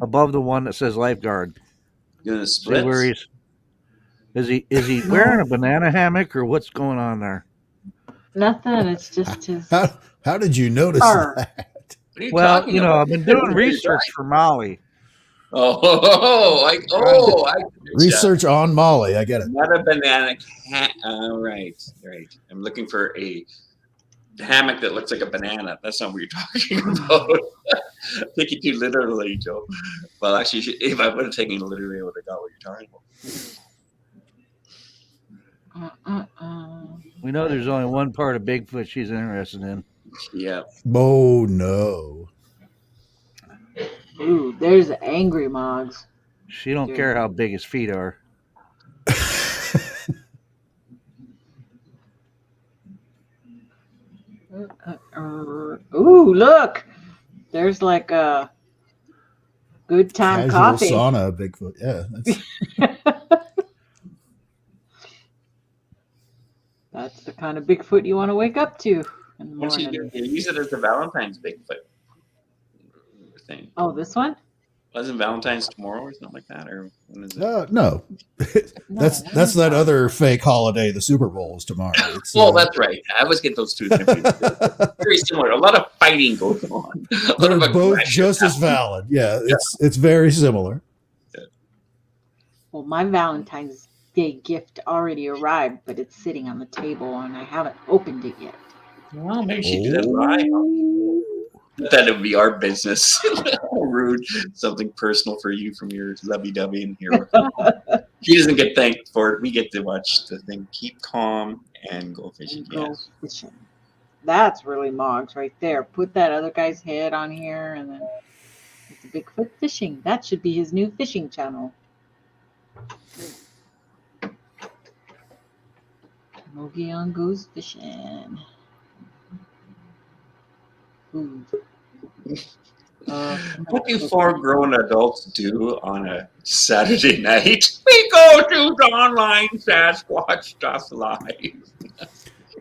Above the one that says lifeguard. doing the See where splits. is he wearing a banana hammock or what's going on there? Nothing. It's just his. how did you notice Arr. that? What are you Well, talking about? I've been doing research for Molly. I Research on Molly. I get it. Not a banana. Right. I'm looking for a hammock that looks like a banana. That's not what you're talking about. Take it too literally, Joe. Well, actually, if I would have taken it literally, I would have got what you're talking about. We know there's only one part of Bigfoot she's interested in. Yeah. Oh no. Ooh, there's angry Mogs. She don't care how big his feet are. Ooh, look. There's like a good time Casual coffee. sauna, Bigfoot. Yeah. That's the kind of Bigfoot you want to wake up to in the Once you morning. use it as the Valentine's Bigfoot thing. Oh, this one? Wasn't Valentine's tomorrow or something like that? Or when is it? No. that's that other fake holiday. The Super Bowl is tomorrow. It's, That's right. I always get those two confused. Very similar. A lot of fighting goes on. they're both just as valid. Yeah, it's very similar. Well, my Valentine's Day gift already arrived, but it's sitting on the table and I haven't opened it yet. Well, maybe she did that live. That would be our business. Rude. Something personal for you from your lovey-dovey in here. She doesn't get thanked for it. We get to watch the thing. Keep calm and go fishing. Go fishing. That's really Mogs right there. Put that other guy's head on here and then it's Bigfoot fishing. That should be his new fishing channel. Mogion goes fishing. Ooh. What do 4 grown adults do on a Saturday night? We go to the online Sasquatch stuff live.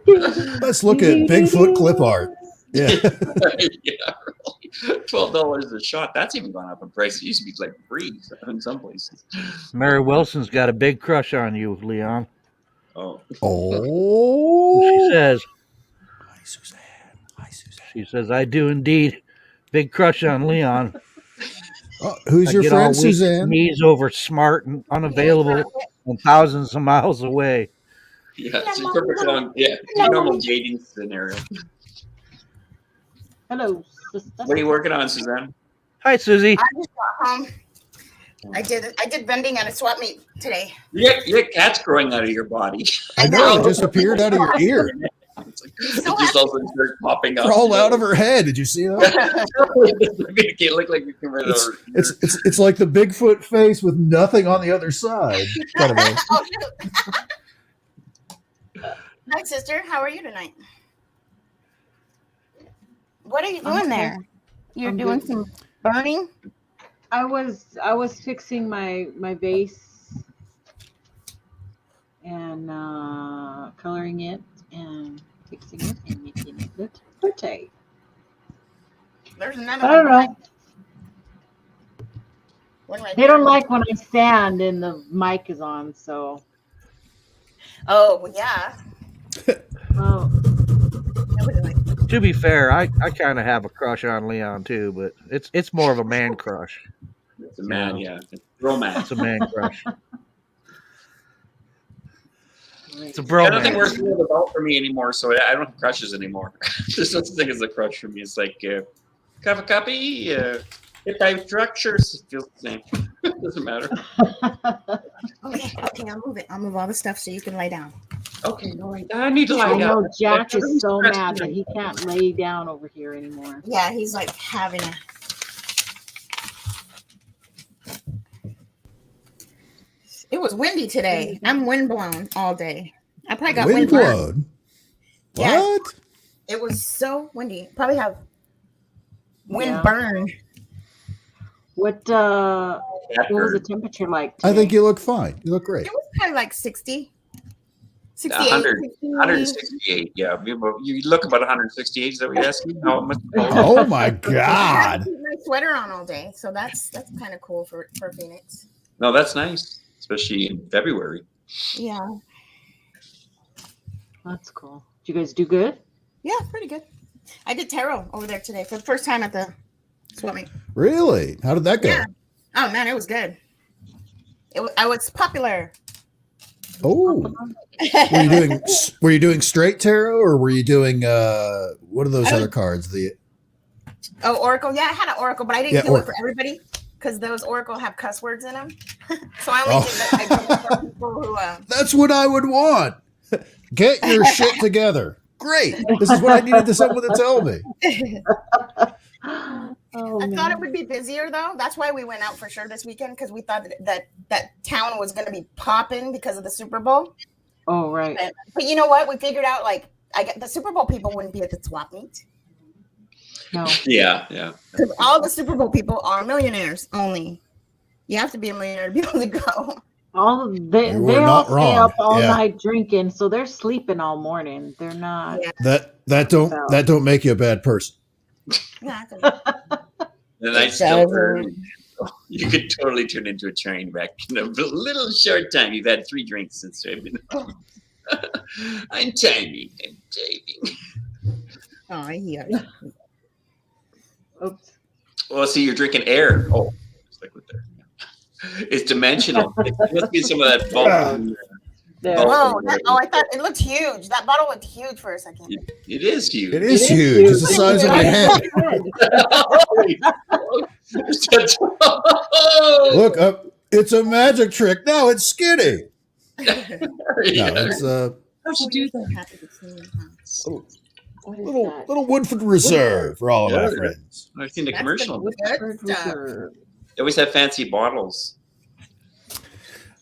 Let's look at Bigfoot clip art. Yeah. Yeah, really. $12 a shot. That's even gone up in price. It used to be like free in some places. Mary Wilson's got a big crush on you, Leon. Oh. Oh. She says, Hi, Suzanne. Hi, Suzanne. she says, I do indeed. Big crush on Leon. Oh, who's I your get all friend, weak Suzanne? knees over smart and unavailable and thousands of miles away. Yeah, she's perfect on normal dating scenario. Hello, sister. What are you working on, Suzanne? Hi, Susie. I just got home. I did vending at a swap meet today. You got cats growing out of your body. I know, it just appeared out of your ear. It's like, it just all of a sudden starts popping up. Crawled out of her head. Did you see that? It look like you can run over. It's like the Bigfoot face with nothing on the other side. Kind of Hi, sister. How are you tonight? What are you doing there? You're I'm doing good. some burning? I was fixing my vase and coloring it and fixing it and making it look pretty. There's another I don't one. know. One right They don't there. like when I stand and the mic is on, so Oh, well, yeah. Nobody likes it. To be fair, I kind of have a crush on Leon too, but it's more of a man crush. It's a man, yeah. It's romance. It's a man crush. It's a Yeah, nothing works bromance. for me anymore, so I don't have crushes anymore. There's no such thing as a crush for me. It's like cup of copy, hip type structures. It feels the same. Doesn't matter. Okay, I'll move it. I'll move all the stuff so you can lay down. Okay, no, I need to lie I know down. Jack That's is so really mad that stressful. he can't lay down over here anymore. Yeah, he's like having a. It was windy today. I'm windblown all day. I probably got Wind wind burn. blown. Yeah. What? It was so windy. Probably have wind Yeah. burn. What was the temperature like I today? think you look fine. You look great. It was probably like 60. 68. 100, 60. 168. Yeah, you look about 168. Is that what you're asking? How much? Oh my I had God. to keep my sweater on all day, so that's kind of cool for Phoenix. No, that's nice, especially in February. Yeah, That's cool. Did you guys do good? yeah, pretty good. I did tarot over there today for the first time at the swap meet. Really? How did that go? Yeah. Oh man, it was good. I was popular. Oh, were you doing straight tarot or were you doing what are those other cards? The Oh, Oracle. Yeah, I had an Oracle, but I didn't Yeah, do it Oracle. for everybody because those Oracle have cuss words in them. So I only did it for people who. That's what I would want. Get your shit together. Great. This is what I needed to someone to tell me. Oh, I man. thought it would be busier though. That's why we went out for sure this weekend because we thought that town was going to be popping because of the Super Bowl. Oh, right. But you know what? We figured out like the Super Bowl people wouldn't be at the swap meet No. Yeah. because all the Super Bowl people are millionaires only. You have to be a millionaire to be able to go. They You were all not stay wrong. up all Yeah. night drinking, so they're sleeping all morning. They're not. Yeah. That don't make you a bad person. Yeah, I The night's still early. You could totally turn into a train wreck in a little short time. You've had 3 drinks since I've been home. I'm timing. Oh, yeah. Oops. Well, see, you're drinking air. Oh, it's liquid there. It's dimensional. It must be some of that bulk. There. Whoa! I thought it looked huge. That bottle looked huge for a second. It is huge. It is huge. It's the size of your head. Look up. It's a magic trick. No, it's skinny. No, it's How'd you do that? What is that? little Woodford Reserve for all of our friends. I've seen the That's commercial. good Woodford stuff. Reserve. They always have fancy bottles.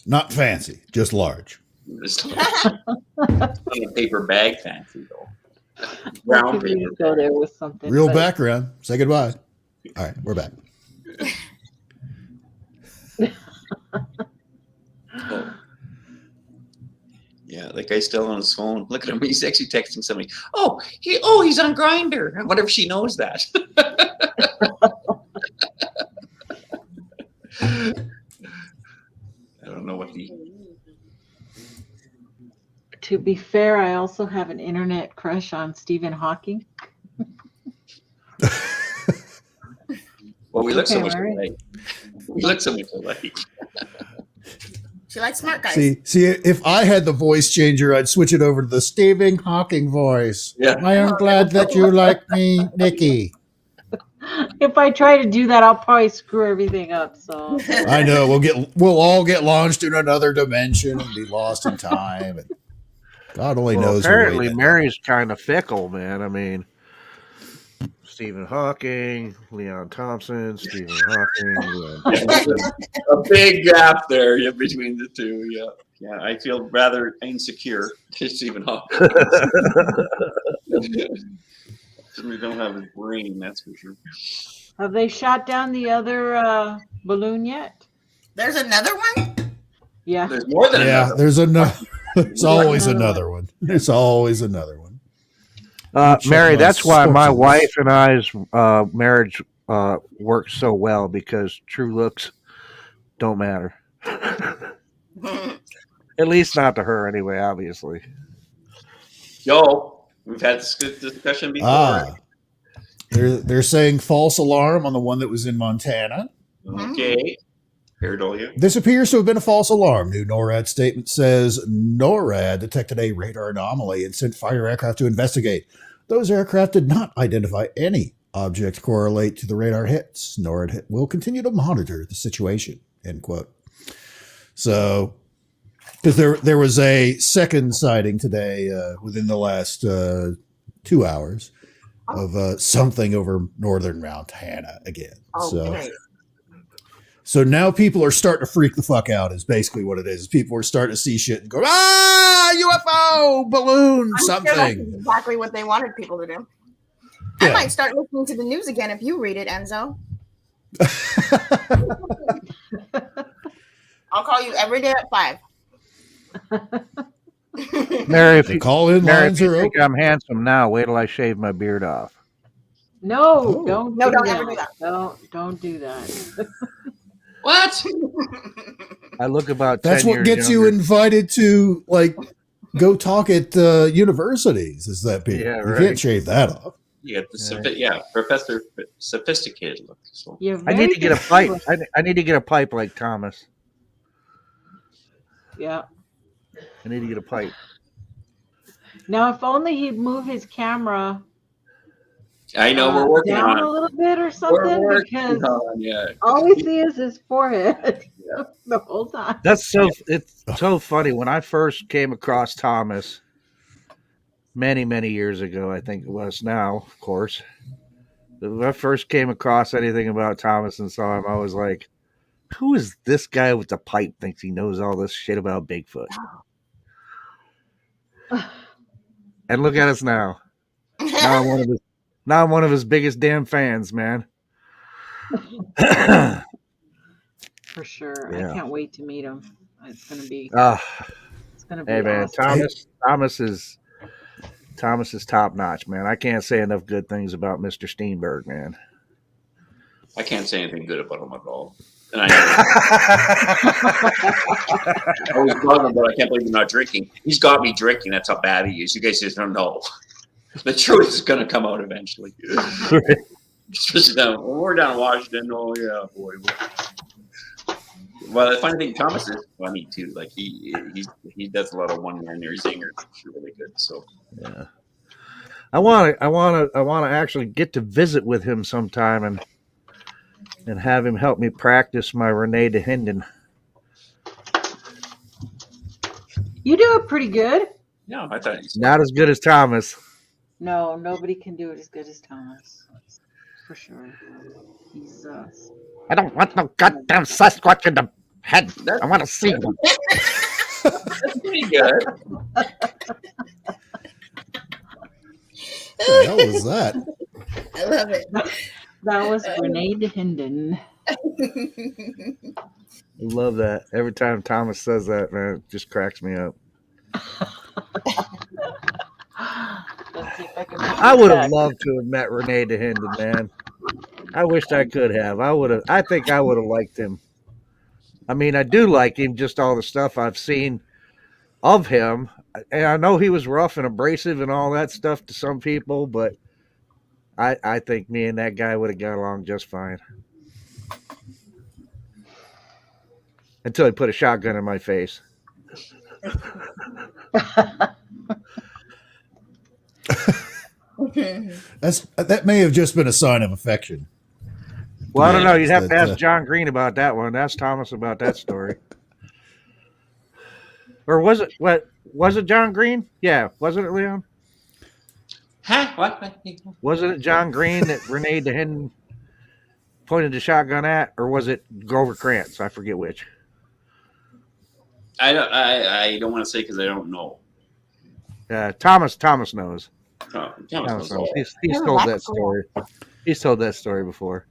Not fancy, just large. It's not a paper bag fancy though. Brown Lucky we paper. go there with something. Real but- background. Say goodbye. All right, we're back. Oh. Yeah, that guy's still on his phone. Look at him. He's actually texting somebody. He's on Grinder. I wonder if she knows that. I don't know what the. To be fair, I also have an internet crush on Stephen Hawking. Well, we look so Okay, much Mary. alike. We look so much alike. She likes smart guys. See, if I had the voice changer, I'd switch it over to the Stephen Hawking voice. Yeah. I am glad that you like me, Nikki. If I try to do that, I'll probably screw everything up. So I know we'll all get launched in another dimension and be lost in time. And God only Well, knows. apparently, Mary's kind of fickle, man. I mean, Stephen Hawking, Leon Thompson, Stephen Hawking. A big gap there between the two. Yeah. I feel rather insecure. Stephen Hawking. We don't have his brain, that's for sure. have they shot down the other balloon yet? There's another one. Yeah. There's more than Yeah, another. there's another. There's always another one. There's always another one. Mary, that's why my Sources. wife and I's marriage works so well, because true looks don't matter. At least not to her, anyway. Obviously. Yo, we've had this good discussion before. Ah, they're saying false alarm on the one that was in Montana. Okay. Pareidolia. This appears to have been a false alarm. New NORAD statement says NORAD detected a radar anomaly and sent fire aircraft to investigate. Those aircraft did not identify any object correlate to the radar hits. NORAD will continue to monitor the situation, end quote. So, because there was a second sighting today within the last 2 hours of something over northern Montana again. Okay. So now people are starting to freak the fuck out is basically what it is. People are starting to see shit and go, UFO, balloon, I'm something. sure that's exactly what they wanted people to do. Yeah. I might start listening to the news again if you read it, Enzo. I'll call you every day at 5. Mary, if The you, call-in Mary, lines if you are think open. I'm handsome now, wait till I shave my beard off. No, Oh. don't No, do don't that. ever do that. Don't do that. What? I look about 10 That's what years gets you younger. invited to, like, go talk at universities, is that people. Yeah, You right. can't shave that off. You get the Professor Sophisticated look. So. You're I need very to get a pipe. distinguished. I need to get a pipe like Thomas. Yeah. I need to get a pipe. Now, if only he'd move his camera I know we're working down on a it. little bit or We're something, working because on it. all we see is his forehead the whole time. It's so funny. When I first came across Thomas many years ago, I think it was now, of course. When I first came across anything about Thomas and saw him, I was like, who is this guy with the pipe thinks he knows all this shit about Bigfoot? And look at us now. Now I'm one of his biggest damn fans, man. For sure. Yeah. I can't wait to meet him. It's gonna be Hey man, awesome. Thomas is top notch, man. I can't say enough good things about Mr. Steenberg, man. I can't say anything good about him at all. And I always bug him, but I can't believe he's not drinking. He's got me drinking. That's how bad he is. You guys just don't know. The truth is going to come out eventually. Especially when we're down in Washington. Oh yeah, boy. Well, the funny thing, Thomas is funny too. Like he does a lot of one-man singers. It's really good. So yeah, I want to actually get to visit with him sometime and have him help me practice my Renee DeHinden. You do it pretty good. yeah, I thought he's Not as good as Thomas. No, nobody can do it as good as Thomas. For sure. He's I don't want no goddamn Sasquatch in the head. I want to see him. That's pretty good. What the hell was that? I love it. that was Renee DeHinden. I love that. Every time Thomas says that, man, it just cracks me up. Let's see if I can I would have loved to have met Renee DeHinden, man. I wished I could have. I think I would have liked him. I mean, I do like him, just all the stuff I've seen of him. And I know he was rough and abrasive and all that stuff to some people, but I think me and that guy would have got along just fine. Until he put a shotgun in my face. That may have just been a sign of affection. Well, I don't know. You'd have to That, ask John Green about that one. Ask Thomas about that story. Or was it was it John Green? Yeah, wasn't it, Leon? Huh? What? Wasn't it John Green that Renee DeHinden pointed the shotgun at, or was it Grover Krantz? I forget which. I don't want to say because I don't know. Thomas knows. Oh, Thomas knows. He's told that story. He's told that story before.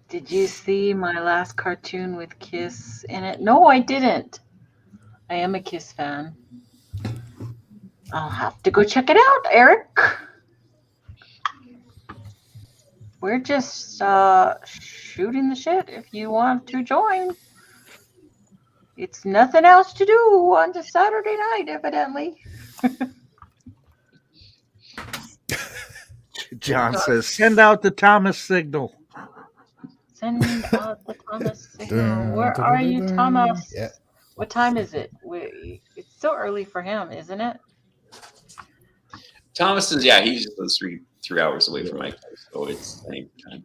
Did you see my last cartoon with Kiss in it? No, I didn't. I am a Kiss fan. I'll have to go check it out, Eric. We're just shooting the shit if you want to join. It's nothing else to do on the Saturday night, evidently. John says, "Send out the Thomas signal." Send out the Thomas signal. Where are you, Thomas? Yeah. What time is it? It's still early for him, isn't it? Thomas is, yeah, he's just 3 hours away from my place, so it's same time.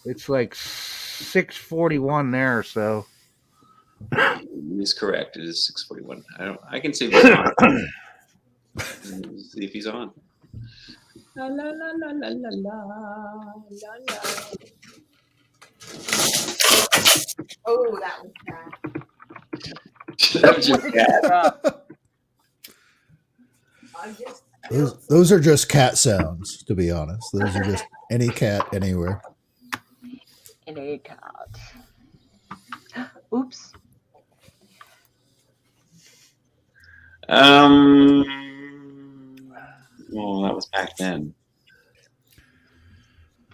It's like 6:41 there, so He's correct. It is 6:41. I can see if he's on. See if he's on. La la la la la la la la. Oh, that was bad. That was just cat. Those are just cat sounds, to be honest. Those are just any cat anywhere. Any cat. Oops. Well, that was back then.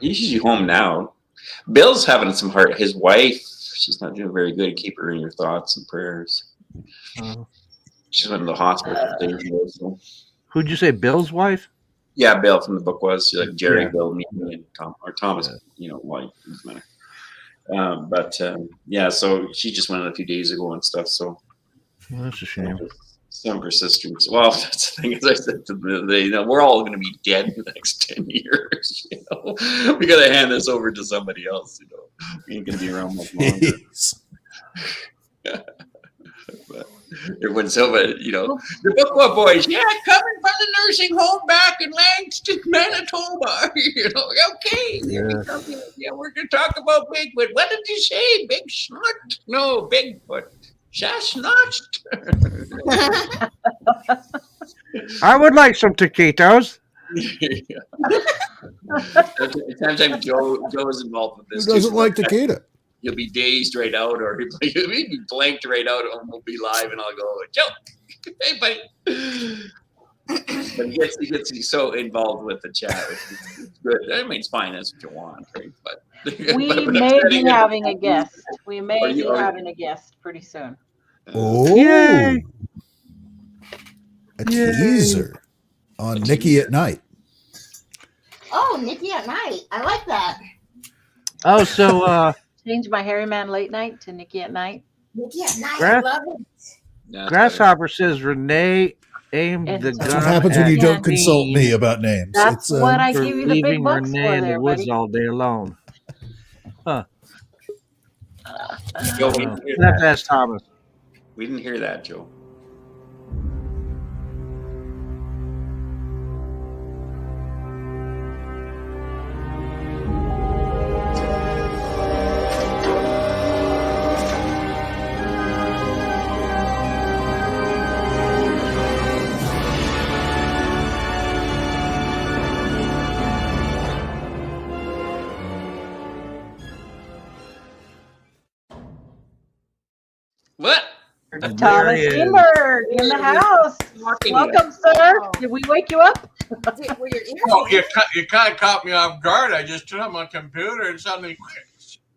He's usually home now. Bill's having some heart. His wife, she's not doing very good. Keep her in your thoughts and prayers. She's went to the hospital for days ago. So. Who'd you say, Bill's wife? Yeah, Bill from the book was like Jerry, Yeah. Bill, me, and Tom, or Thomas. Wife. Doesn't matter. Yeah. So she just went a few days ago and stuff. So Well, that's a shame. some of her sisters. Well, that's the thing. As I said to them, we're all going to be dead in the next 10 years. We got to hand this over to somebody else. We ain't going to be around much longer. But everyone's so, the book club boys, yeah, coming from the nursing home back in Langston, Manitoba. Okay. Yeah, we're going to talk about Bigfoot. What did you say? Big snort? No, Bigfoot. Chestnut. I would like some taquitos. Sometimes Joe is involved with this. Who doesn't like taquito? He'll be dazed right out, or he'll be blanked right out, and we'll be live, and I'll go, Joe, hey, buddy. But he gets so involved with the chat. It's good. I mean, it's fine. That's what you want, right? But We may be having a guest. We may be having a guest pretty soon. Oh, Yay. A teaser on Nikki at Night. Oh, Nikki at Night. I like that. Oh, so Change my Hairyman Late Night to Nikki at Night. Nikki at Night. I Grass- love it. Yeah, Grasshopper says Renee aimed the That's That's gun what happens when at you don't me consult me about names. That's It's, what I for give you the big leaving bucks Renee for in the there, woods buddy. all day alone. Joe, we Oh, didn't hear that's that. ask Thomas. We didn't hear that, Joe. What? There Thomas he is. Kimberg in the house. Welcome, sir. Did we wake you up? Were your ears? Oh, you kind of caught me off guard. I just turned on my computer and suddenly,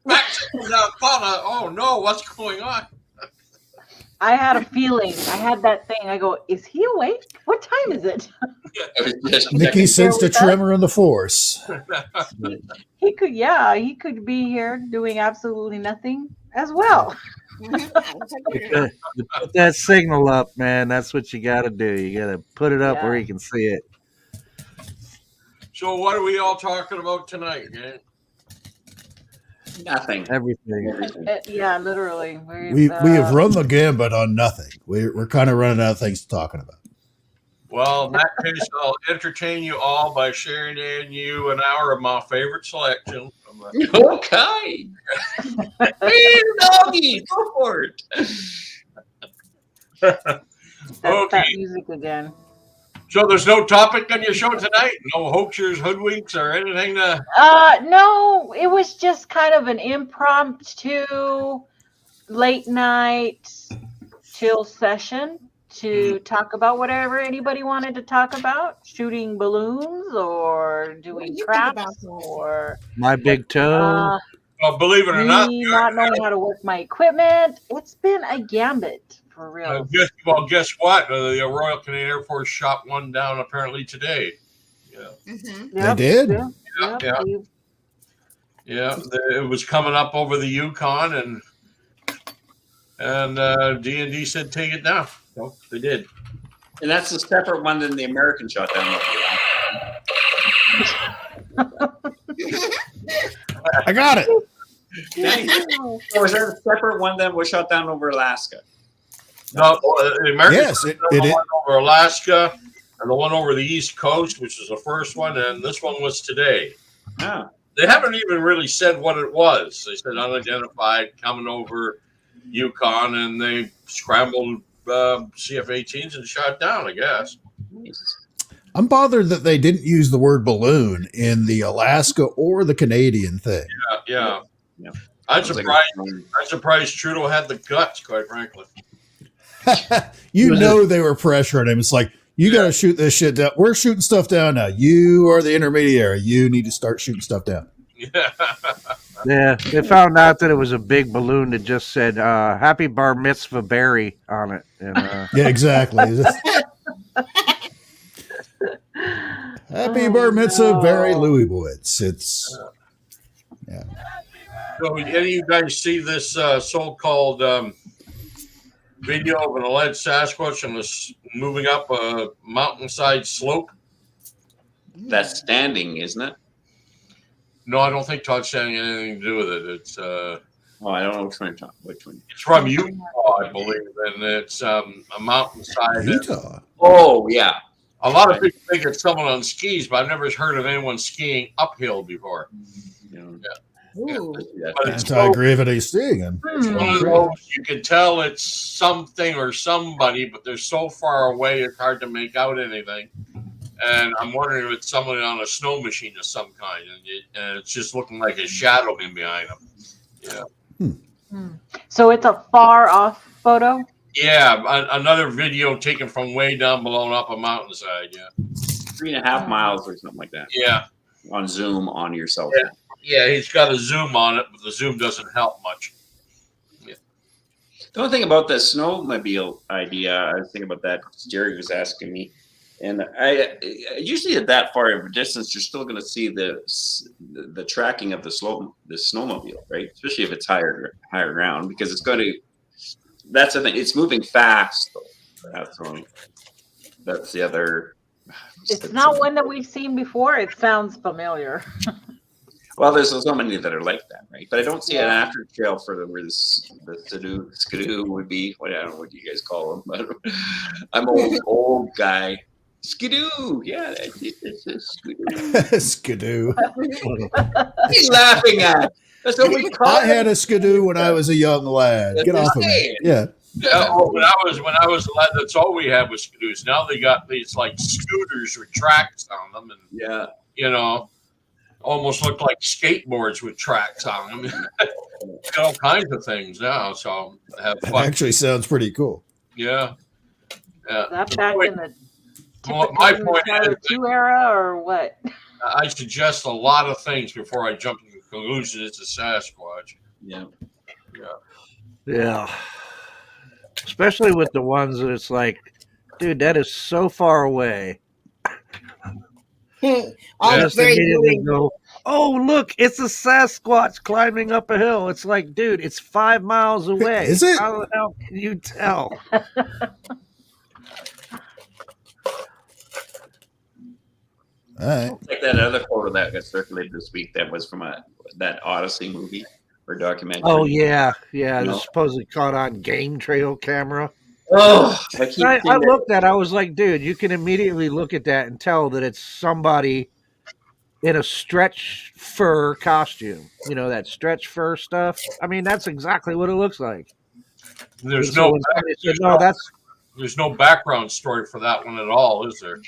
oh no, what's going on? I had a feeling. I had that thing. I go, is he awake? What time is it? I was just Nikki checking. sensed a tremor in the force. He could be here doing absolutely nothing as well. You put that signal up, man. That's what you got to do. You got to put it up where you can see it. So what are we all talking about tonight, man? Nothing. Everything. Yeah, literally. We have run the gambit on nothing. We're kind of running out of things to talking about. Well, in that case, I'll entertain you all by sharing in you an hour of my favorite selection. Okay. Hey, doggy, go for it. That's Okay. that music again. So there's no topic on your show tonight? No hoaxers, hoodwinks, or anything to... No, it was just kind of an impromptu late night chill session to talk about whatever anybody wanted to talk about, shooting balloons or doing craps or My big toe. Well, believe it or not, me not knowing how to work my equipment. It's been a gambit for real. guess what? The Royal Canadian Air Force shot one down apparently today. Mhm. Yep, They did? Yeah, Yeah, yep, yeah. we- Yeah, it was coming up over the Yukon, and D&D said take it down. So they did. And that's a separate one than the American shot down. I got it. Nice. So is that a separate one that was shot down over Alaska? No, the American Yes, shot it down the is. one over Alaska and the one over the East Coast, which was the first one, and this one was today. Ah, They haven't even really said what it was. They said unidentified coming over Yukon, and they scrambled CF-18s and shot down, I guess. nice. I'm bothered that they didn't use the word balloon in the Alaska or the Canadian thing. Yeah. Yeah. I'm Sounds like surprised. a- I'm surprised Trudeau had the guts, quite frankly. You know they were pressuring him. It's like, you got to shoot this shit down. We're shooting stuff down now. You are the intermediary. You need to start shooting stuff down. Yeah. Yeah, they found out that it was a big balloon that just said "Happy Bar Mitzvah Barry" on it, and Yeah, exactly. Happy bar mitzvah, Barry Louis Woods. It's yeah. So, any of you guys see this so-called video of an alleged Sasquatch and was moving up a mountainside slope? That's standing, isn't it? No, I don't think Todd's saying anything to do with it. It's Oh, I don't know which one you're talking. Which one? it's from Utah, I believe, and it's a mountainside. Utah. Oh, yeah. A lot of people think it's someone on skis, but I've never heard of anyone skiing uphill before. You know, Ooh. But it's so, Anti-gravity skiing. it's one of those, you can tell it's something or somebody, but they're so far away it's hard to make out anything. And I'm wondering if it's someone on a snow machine of some kind, and it's just looking like a shadow in behind them. Yeah. So it's a far off photo. Yeah, another video taken from way down below and up a mountainside. Yeah. 3.5 miles or something like that Yeah. on Zoom on your cell phone. Yeah, he's got a zoom on it, but the zoom doesn't help much. The only thing about the snowmobile idea, I was thinking about that because Jerry was asking me, and I usually at that far of a distance, you're still going to see the tracking of the snowmobile, right? Especially if it's higher ground, because it's going to. That's the thing. It's moving fast. Though. That's the other. It's not one that we've seen before. It sounds familiar. Well, there's so many that are like that, right? But I don't see an after trail for where the skidoo would be. I don't know what you guys call them, but I'm an old guy. Skidoo, yeah, it's a skidoo. Skidoo. What are you laughing at? That's what we call I it. had a skidoo when I was a young lad. That's Get off of me. insane. Yeah. When I was a lad, that's all we had was skidoos. Now they got these like scooters with tracks on them, and Yeah. Almost look like skateboards with tracks on them. Got all kinds of things now, so have That fun. actually sounds pretty cool. Yeah. That back in the Well, my typical point Tyler is- 2 era or what? I suggest a lot of things before I jump to the conclusion it's a Sasquatch. Yeah. yeah, especially with the ones that it's like, dude, that is so far away. All Just very immediately good. go, oh look, it's a Sasquatch climbing up a hill. It's like, dude, it's 5 miles away. Is it? How the hell can you tell? All right. Like that other photo that got circulated this week that was from that Odyssey movie or documentary. Oh yeah. No. It's supposedly caught on game trail camera. Oh, I keep I seeing that. looked at it, I was like, dude, you can immediately look at that and tell that it's somebody in a stretch fur costume. You know, that stretch fur stuff. I mean, that's exactly what it looks like. There's So no when somebody said, no, that's there's no background story for that one at all, is there?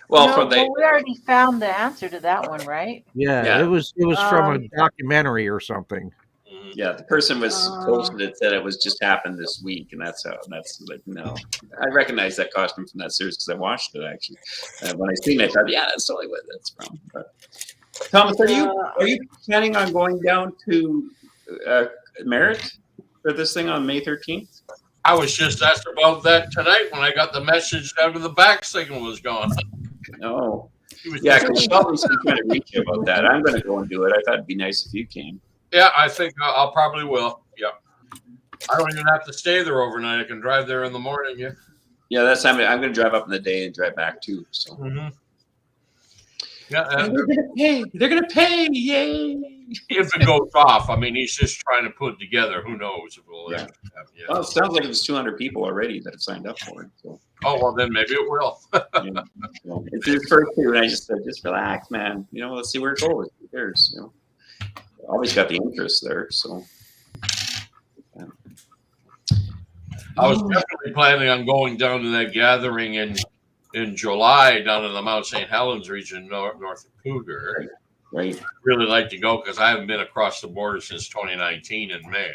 Well, No, from the but we already found the answer to that one, right? yeah. It was from a Um, documentary or something. yeah, the person was Uh, posted it said it was just happened this week, and that's like no. I recognize that costume from that series because I watched it actually. When I seen it, I thought, yeah, that's totally what that's from. But, Thomas, are you planning on going down to Merritt for this thing on May 13th? I was just asked about that tonight when I got the message after the back signal was gone. No. Yeah, because Shelby's been trying to reach you about that. I'm going to go and do it. I thought it'd be nice if you came. Yeah, I think I'll probably will. Yeah. I don't even have to stay there overnight. I can drive there in the morning. Yeah. Yeah, that's I'm going to drive up in the day and drive back too. So. Mm-hmm. Yeah, And they're going to pay. They're going to pay. Yay! If it goes off, I mean, he's just trying to put it together. Who knows if we'll Yeah. actually have, yeah. Well, it sounds like there's 200 people already that have signed up for it. So. Oh, well, then maybe it will. Yeah. So it's his first two, and I just said, just relax, man. You know, let's see where it goes. Who cares? You know, always got the interest there. So. Yeah. I was definitely planning on going down to that gathering in July down in the Mount St. Helens region, north of Cougar. Right. I'd really like to go because I haven't been across the border since 2019 in May.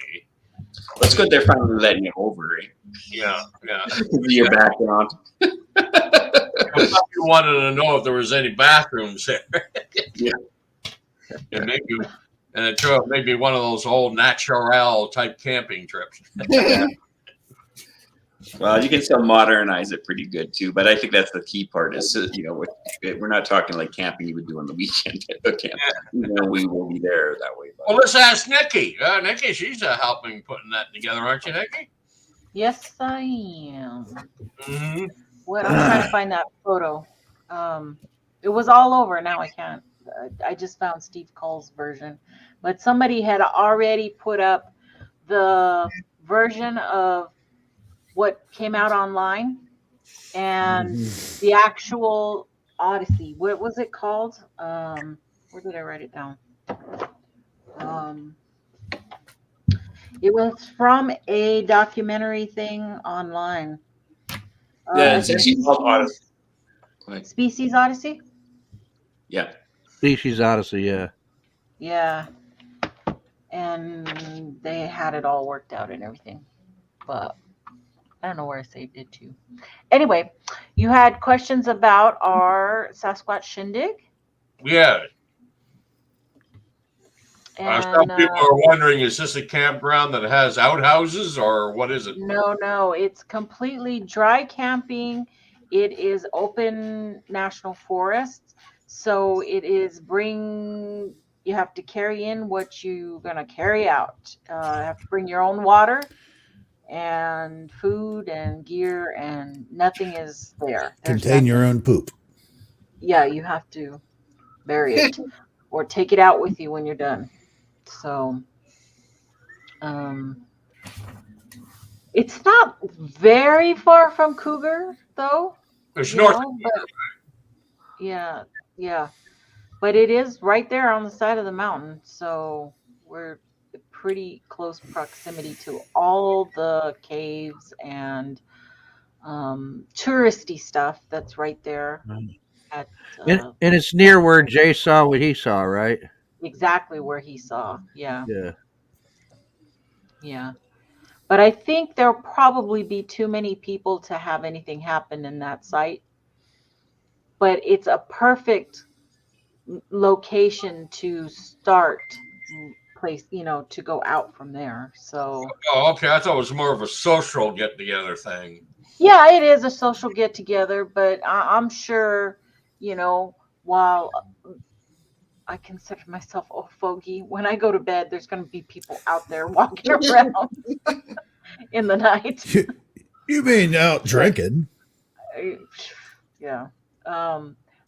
Well, it's good they're finally letting you over, right? Yeah, yeah. Your background. Some people wanted to know if there was any bathrooms there. Yeah. And it turned out maybe one of those old natural type camping trips. Well, you can still modernize it pretty good too, but I think that's the key part. Is you know, we're not talking like camping you would do on the weekend. You know, we will be there that way. Well, let's ask Nikki. Nikki, she's helping putting that together, aren't you, Nikki? Yes, I am. Mm-hmm. What I'm trying to find that photo. It was all over. Now I can't. I just found Steve Cole's version, but somebody had already put up the version of what came out online and the actual Odyssey. What was it called? Where did I write it down? It was from a documentary thing online. Yeah, it's actually called Odyssey. Species Odyssey? Yeah. Species Odyssey, yeah. Yeah. And they had it all worked out and everything. But I don't know where I saved it to. Anyway, you had questions about our Sasquatch Shindig? Yeah. And, some people are wondering, is this a campground that has outhouses or what is it? No. It's completely dry camping. It is open national forest. So it is you have to carry in what you're going to carry out. You have to bring your own water and food and gear, and nothing is there. Contain your own poop. Yeah, you have to bury it or take it out with you when you're done. So it's not very far from Cougar, though. It's north. Yeah. But it is right there on the side of the mountain. So we're pretty close proximity to all the caves and touristy stuff that's right there. And it's near where Jay saw what he saw, right? Exactly where he saw. Yeah. But I think there'll probably be too many people to have anything happen in that site. But it's a perfect location to start place, to go out from there. So. Oh, okay. I thought it was more of a social get-together thing. Yeah, it is a social get-together, but I'm sure, while I consider myself a fogey, when I go to bed, there's going to be people out there walking around in the night. You mean out drinking? Yeah.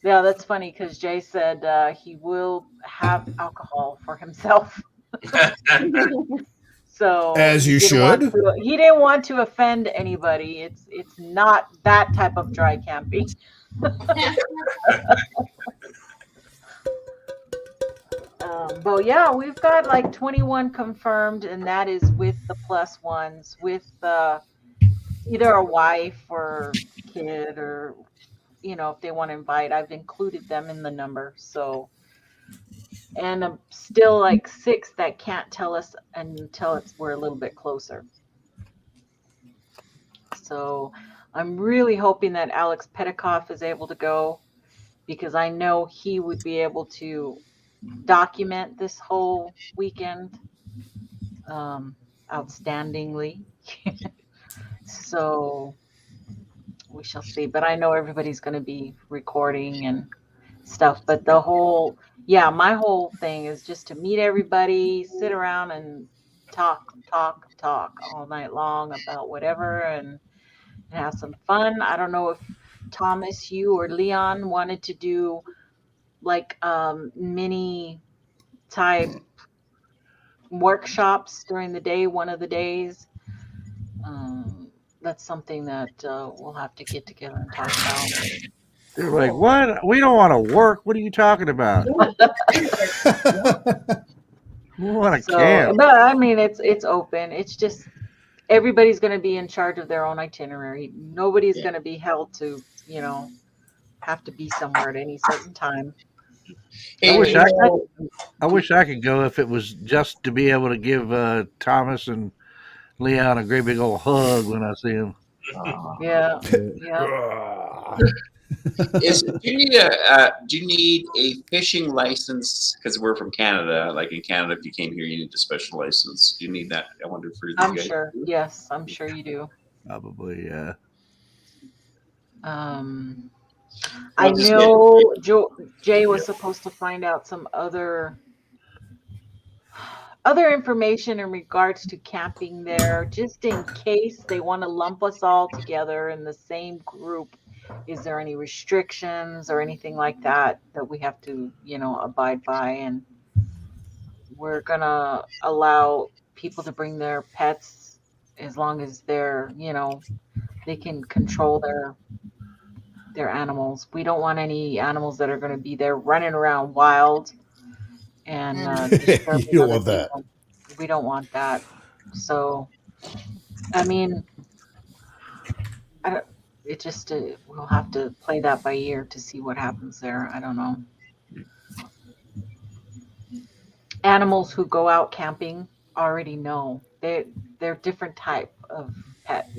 Yeah, that's funny because Jay said he will have alcohol for himself. So as you should. He didn't want to offend anybody. It's not that type of dry camping. But yeah, we've got like 21 confirmed, and that is with the plus ones, with either a wife or kid, or if they want to invite. I've included them in the number. So, and still like 6 that can't tell us until we're a little bit closer. So I'm really hoping that Alex Petikoff is able to go, because I know he would be able to document this whole weekend outstandingly. So we shall see. But I know everybody's going to be recording and stuff. But my whole thing is just to meet everybody, sit around and talk all night long about whatever and have some fun. I don't know if Thomas, you or Leon wanted to do like mini type workshops during the day, one of the days. That's something that we'll have to get together and talk about. They're like, what? We don't want to work. What are you talking about? We want to camp. But I mean, it's open. It's just everybody's going to be in charge of their own itinerary. Nobody's going to be held to, have to be somewhere at any certain time. I wish I could go if it was just to be able to give Thomas and Leon a great big old hug when I see them. Yeah. Do you need a fishing license? Because we're from Canada. Like in Canada, if you came here, you need a special license. Do you need that? I wonder for you I'm guys. sure. Yes, I'm sure you do. Probably, yeah. I know Jay was supposed to find out some other information in regards to camping there, just in case they want to lump us all together in the same group. Is there any restrictions or anything like that we have to, abide by? And we're gonna allow people to bring their pets as long as they're, they can control their animals. We don't want any animals that are going to be there running around wild and disturbing You don't other want that. people. We don't want that. So, I mean, we'll have to play that by ear to see what happens there. I don't know. Animals who go out camping already know they're different type of pet.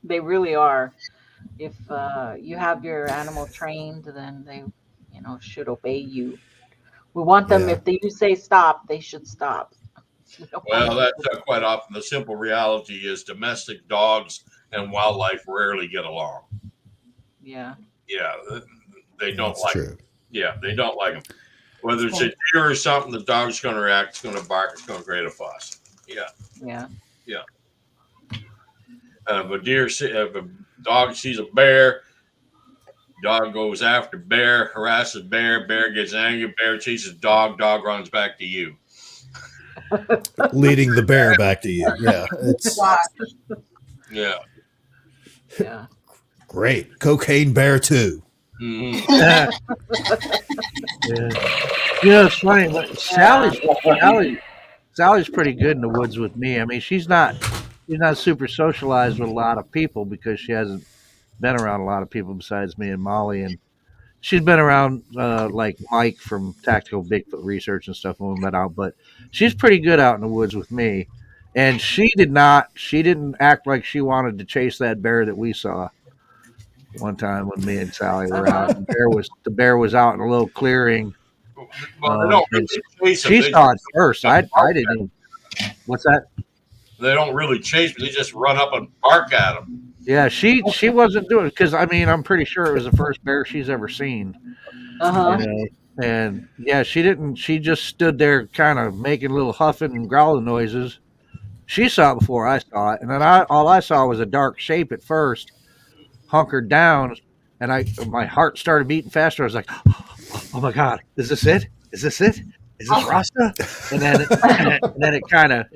They really are. If you have your animal trained, then they, should obey you. We want them, if they do say stop, they should stop. Well, that's quite often the simple reality is domestic dogs and wildlife rarely get along. Yeah. Yeah, they don't like true. them. Yeah, they don't like them. Whether it's a deer or something, the dog's going to react, it's going to bark, it's going to create a fuss. Yeah. Yeah. Yeah. If a dog sees a bear, dog goes after bear, harasses bear, bear gets angry, bear chases dog runs back to you. Leading the bear back to you. Yeah. It's Yeah. Yeah. great. Cocaine Bear 2. Mm-hmm. Yeah. It's funny. But Sally's pretty good in the woods with me. I mean, she's not super socialized with a lot of people because she hasn't been around a lot of people besides me and Molly, and she's been around like Mike from Tactical Bigfoot Research and stuff when we met out. But she's pretty good out in the woods with me, and she didn't act like she wanted to chase that bear that we saw one time when me and Sally were out. The bear was out in a little clearing. Well, they don't really chase them. She saw it first. I didn't. What's that? They don't really chase them. They just run up and bark at them. Yeah, she wasn't doing it because I'm pretty sure it was the first bear she's ever seen. And yeah, she didn't. She just stood there, kind of making little huffing and growling noises. She saw it before I saw it, and then all I saw was a dark shape at first, hunkered down, and my heart started beating faster. I was like, "Oh my God, is this it? Is this it? Is this Rasta?" And then it kind of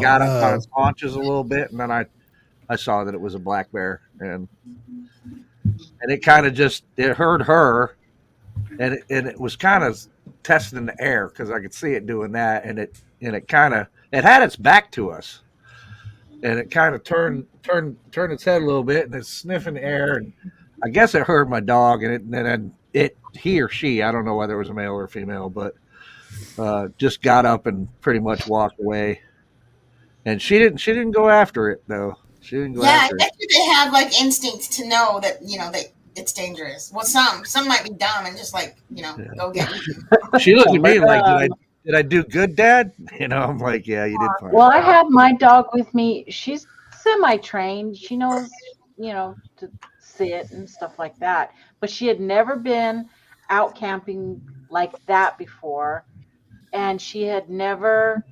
got up on its haunches a little bit, and then I saw that it was a black bear, and it kind of it heard her, and it was kind of testing the air because I could see it doing that, and it had its back to us, and it kind of turned its head a little bit, and it's sniffing the air, and I guess it heard my dog, and he or she, I don't know whether it was a male or female, but just got up and pretty much walked away, and she didn't go after it though. She didn't go after I bet you they have like instinct to know that that it's dangerous. Well, some might be dumb and just go get it. She looked at me like, did I do good, Dad? I'm like, yeah, you did fine. Well, I had my dog with me. She's semi-trained. She knows, to sit and stuff like that. But she had never been out camping like that before, and she had never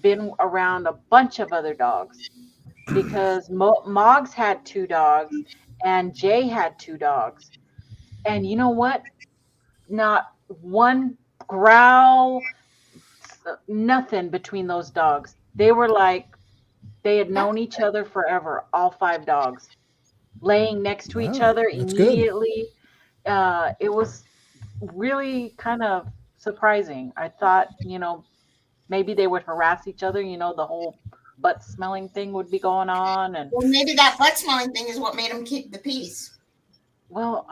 been around a bunch of other dogs because Moggs had 2 dogs and Jay had 2 dogs. And you know what? Not one growl, nothing between those dogs. They were like they had known each other forever, all 5 dogs, laying next to each Wow, other that's good. immediately. It was really kind of surprising. I thought, maybe they would harass each other, the whole butt smelling thing would be going on. And Well, maybe that butt smelling thing is what made them keep the peace. well,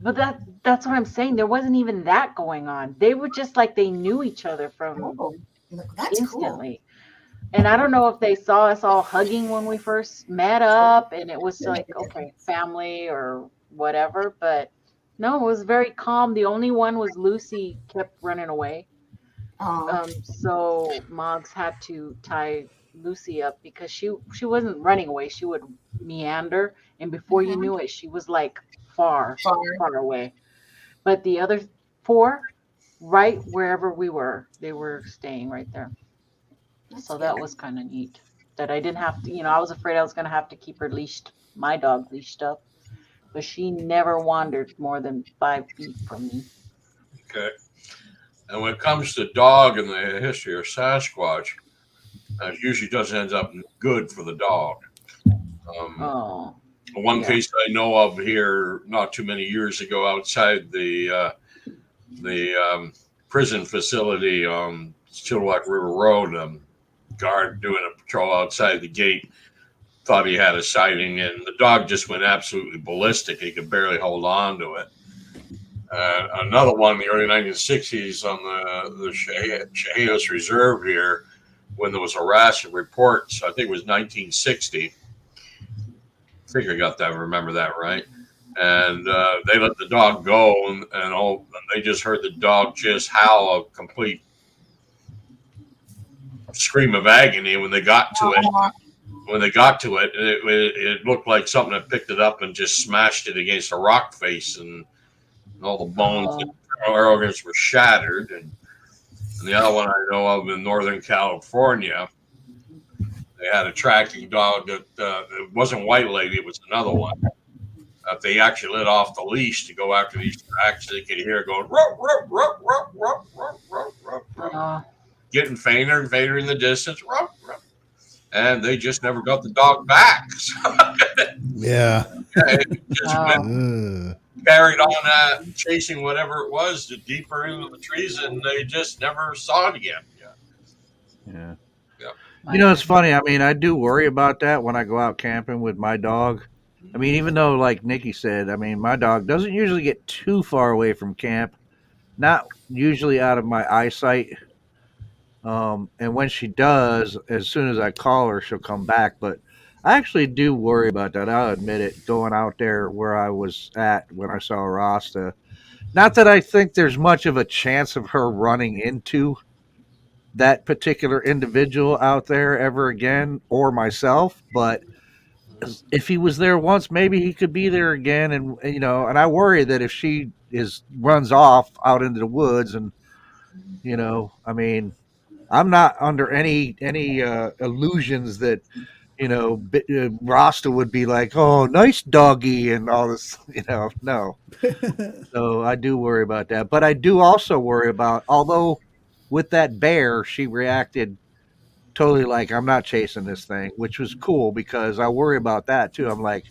but that's what I'm saying. There wasn't even that going on. They were just like they knew each other from Oh, that's instantly. And I don't know if they saw us all hugging when we first met up and it was like, okay, family or whatever. But no, it was very calm. The only one was Lucy kept running away. cool. So Moggs had to tie Lucy up because she wasn't running away. She would meander, and before you knew it, she was like far, Far. far away. But the other 4, right wherever we were, they were staying right there. So that was kind of neat. That I didn't have to, I was afraid I was going to have to keep her leashed, my dog leashed up, but she never wandered more than 5 feet from me. Okay. And when it comes to dog and the history of Sasquatch, it usually doesn't end up good for the dog. One case I know of here, not too many years ago, outside the prison facility on Chilliwack River Road, guard doing a patrol outside the gate thought he had a sighting, and the dog just went absolutely ballistic. He could barely hold on to it. Another one in the early 1960s on the Chehalis Reserve here, when there was a rash of reports. I think it was 1960. I think I got that. Remember that right? And they let the dog go, and they just heard the dog just howl a complete scream of agony when they got to it. When they got to it, it looked like something that picked it up and just smashed it against a rock face, and all the bones and organs were shattered. And the other one I know of in Northern California, they had a tracking dog that it wasn't White Lady, it was another one. They actually let off the leash to go after these tracks. They could hear it going, ruff, ruff, ruff, ruff, ruff, ruff, ruff, ruff, ruff. Getting fainter and fainter in the distance. Ruff, ruff. And they just never got the dog back. Yeah. It just went, carried on chasing whatever it was to deeper into the trees, and they just never saw it again. Yeah. Yeah. It's funny. I mean, I do worry about that when I go out camping with my dog. I mean, even though, like Nikki said, I mean, my dog doesn't usually get too far away from camp, not usually out of my eyesight. And when she does, as soon as I call her, she'll come back. But I actually do worry about that. I'll admit it, going out there where I was at when I saw Rasta. Not that I think there's much of a chance of her running into that particular individual out there ever again, or myself, but if he was there once, maybe he could be there again. And and I worry that if she runs off out into the woods, and I mean, I'm not under any illusions that Rasta would be like, oh, nice doggy and all this, no. So I do worry about that, but I do also worry about, although with that bear, she reacted totally like, I'm not chasing this thing, which was cool because I worry about that too. I'm like,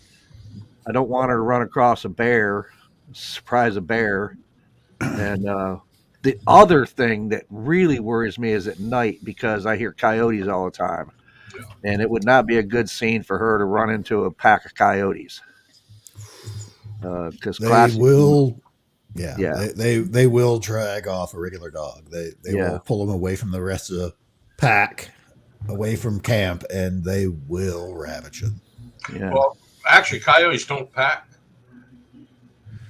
I don't want her to run across a bear, surprise a bear. And the other thing that really worries me is at night, because I hear coyotes all the time, and it would not be a good scene for her to run into a pack of coyotes. Because they will, yeah, they will drag off a regular dog. They will pull them away from the rest of the pack, away from camp, and they will ravage them. Yeah. Well, actually, coyotes don't pack.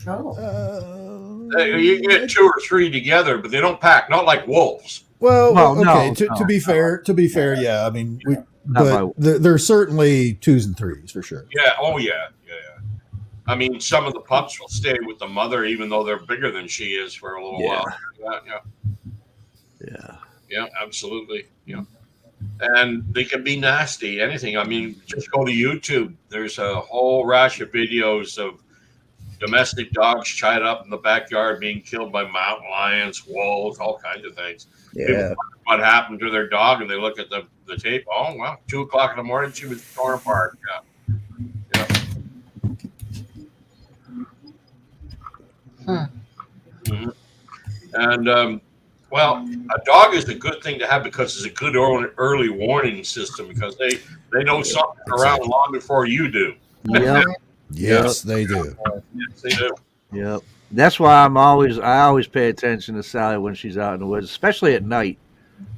You can get 2 or 3 together, but they don't pack. Not like wolves. Well, okay. No, to be fair, yeah. I mean, but they're certainly 2s and 3s for sure. Yeah. Oh, yeah. I mean, some of the pups will stay with the mother, even though they're bigger than she is for a little Yeah. while. Yeah. Yeah, absolutely. Yeah. And they can be nasty, anything. I mean, just go to YouTube. There's a whole rash of videos of domestic dogs tied up in the backyard being killed by mountain lions, wolves, all kinds of things. People Yeah. wonder what happened to their dog, and they look at the tape. Oh, well, 2 o'clock in the morning, she was torn apart. Yeah. Mhm. And well, a dog is a good thing to have because it's a good early warning system because they know something's around long before you do. Yep. Yes, they do. Yes, they do. Yep. That's why I always pay attention to Sally when she's out in the woods, especially at night.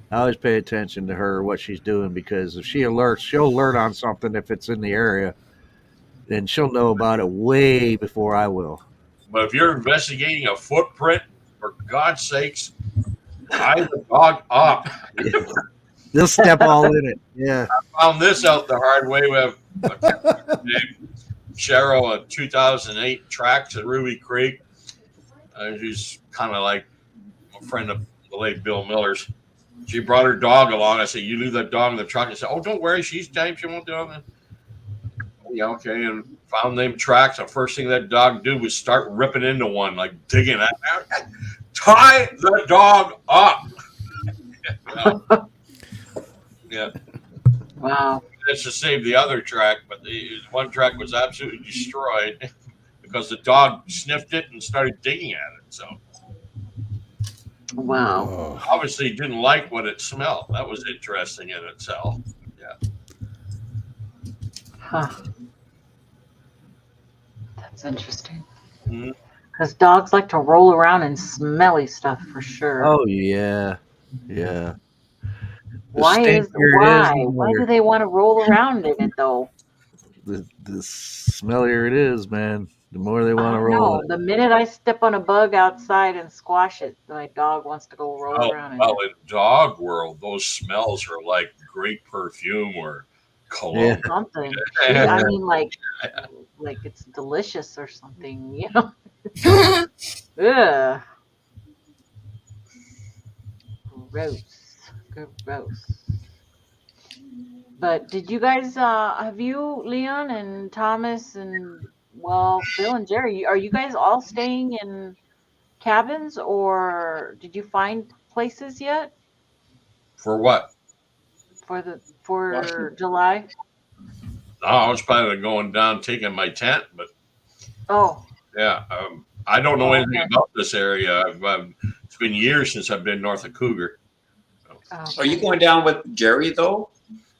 I always pay attention to her, what she's doing, because if she'll alert on something if it's in the area, then she'll know about it way before I will. But if you're investigating a footprint, for God's sakes, tie the dog up. They'll step all in it. Yeah. I found this out the hard way. We have a cat named Cheryl, a 2008 tracks at Ruby Creek. She's kind of like a friend of the late Bill Miller's. She brought her dog along. I said, "You leave that dog in the truck." And said, "Oh, don't worry, she's tame. She won't do anything." Oh, yeah, okay. And found them tracks. The first thing that dog did was start ripping into one, like digging at it. Tie the dog up. Yeah. Wow. That's to save the other track, but the one track was absolutely destroyed because the dog sniffed it and started digging at it. So Wow. Oh, obviously didn't like what it smelled. That was interesting in itself. Yeah. Huh. That's interesting. Mhm. Because dogs like to roll around in smelly stuff for sure. Oh yeah. Yeah. Why stinkier it is, why do they want to roll around in it though? the smellier it is, man, the more they want to roll No, it. the minute I step on a bug outside and squash it, my dog wants to go roll Oh, around in well, it. in dog world, those smells are like great perfume or cologne. Something. Yeah. I mean, like it's delicious or something, you know? Ugh. Gross. Gross. But did you guys have you, Leon and Thomas and Bill and Jerry, are you guys all staying in cabins or did you find places yet For what? for July? No, I was planning on going down, taking my tent, but Oh, yeah, I don't know anything okay. about this area. It's been years since I've been north of Cougar. Are you going down with Jerry though?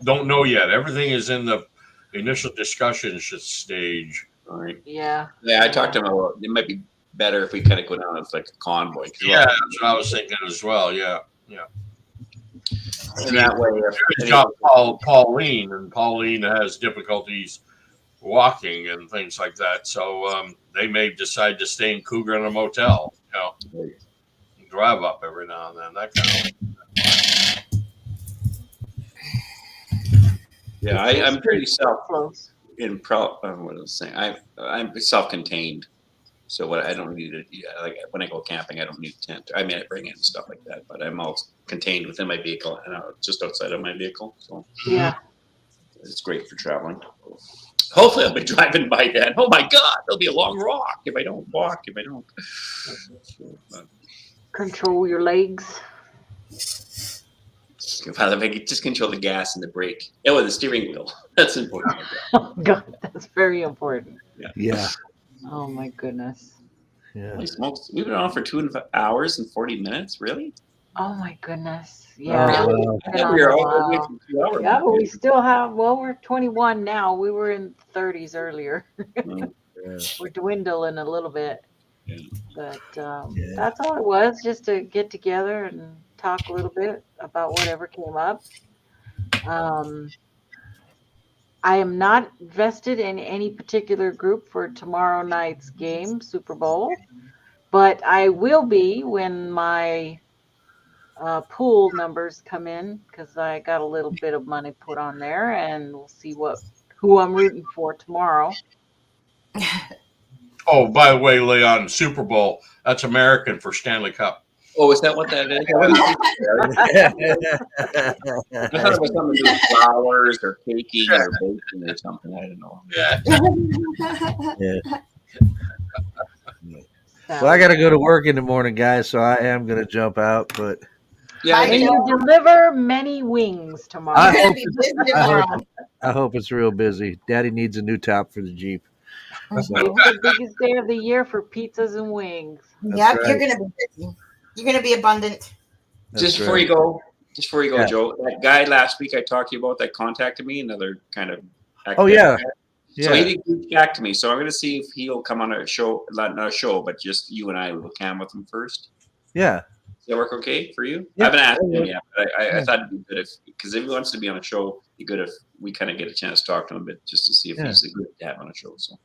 Don't know yet. Everything is in the initial discussions stage. All right. Yeah. Yeah, I talked to him about it might be better if we kind of go down as like a convoy. 'Cause Yeah, that's what I was thinking as well. Yeah. And that way, Jerry's got Pauline, and Pauline has difficulties walking and things like that. So they may decide to stay in Cougar in a motel. You know, drive up every now and then. That kind of. yeah, I'm pretty Close. what I was saying. I'm self-contained, so what I don't need it. Yeah, like when I go camping, I don't need a tent. I mean, I bring in stuff like that, but I'm all contained within my vehicle and just outside of my vehicle. So Yeah. it's great for traveling. Hopefully, I'll be driving by then. Oh my God, there'll be a long walk if I don't walk. If I don't. Control your legs. If I could just control the gas and the brake. Oh, the steering wheel. That's important. Oh God, that's very important. Yeah. Oh my goodness. Yeah. Holy smokes. We've been on for 2 hours and 40 minutes. Really? Oh my goodness. Yeah. wow. We've I been thought on we were a all the way while. through 2 hours. Yeah, but we still have, we're 21 now. We were in 30s earlier. Mm. Yeah. We're dwindling a little bit. Yeah. But Yeah. that's all it was, just to get together and talk a little bit about whatever came up. I am not vested in any particular group for tomorrow night's game, Super Bowl, but I will be when my pool numbers come in because I got a little bit of money put on there, and we'll see who I'm rooting for tomorrow. Oh, by the way, Leon, Super Bowl, that's American for Stanley Cup. Oh, is that what that is? I thought it was something to do with flowers or caking or baking or something. I don't know. Yeah. Well, I got to go to work in the morning, guys, so I am going to jump out. But Yeah, May you deliver many wings tomorrow. I You're hope, gonna be busy tomorrow. I hope it's real busy. Daddy needs a new top for the Jeep. It's the biggest day of the year for pizzas and wings. Yep, you're right. gonna be busy. You're gonna be abundant. just before right. you go, Yeah. Joe, that guy last week I talked to you about that contacted me, another kind of. Oh, yeah. So he Yeah. didn't reach back to me. So I'm going to see if he'll come on a show, not a show, but just you and I will cam with him first. Yeah. Does that work okay for you? Yeah. I haven't asked him yet, but I thought it'd be good because if he wants to be on a show, it'd be good if we kind of get a chance to talk to him a bit just to see if he's a good to have on a show. So.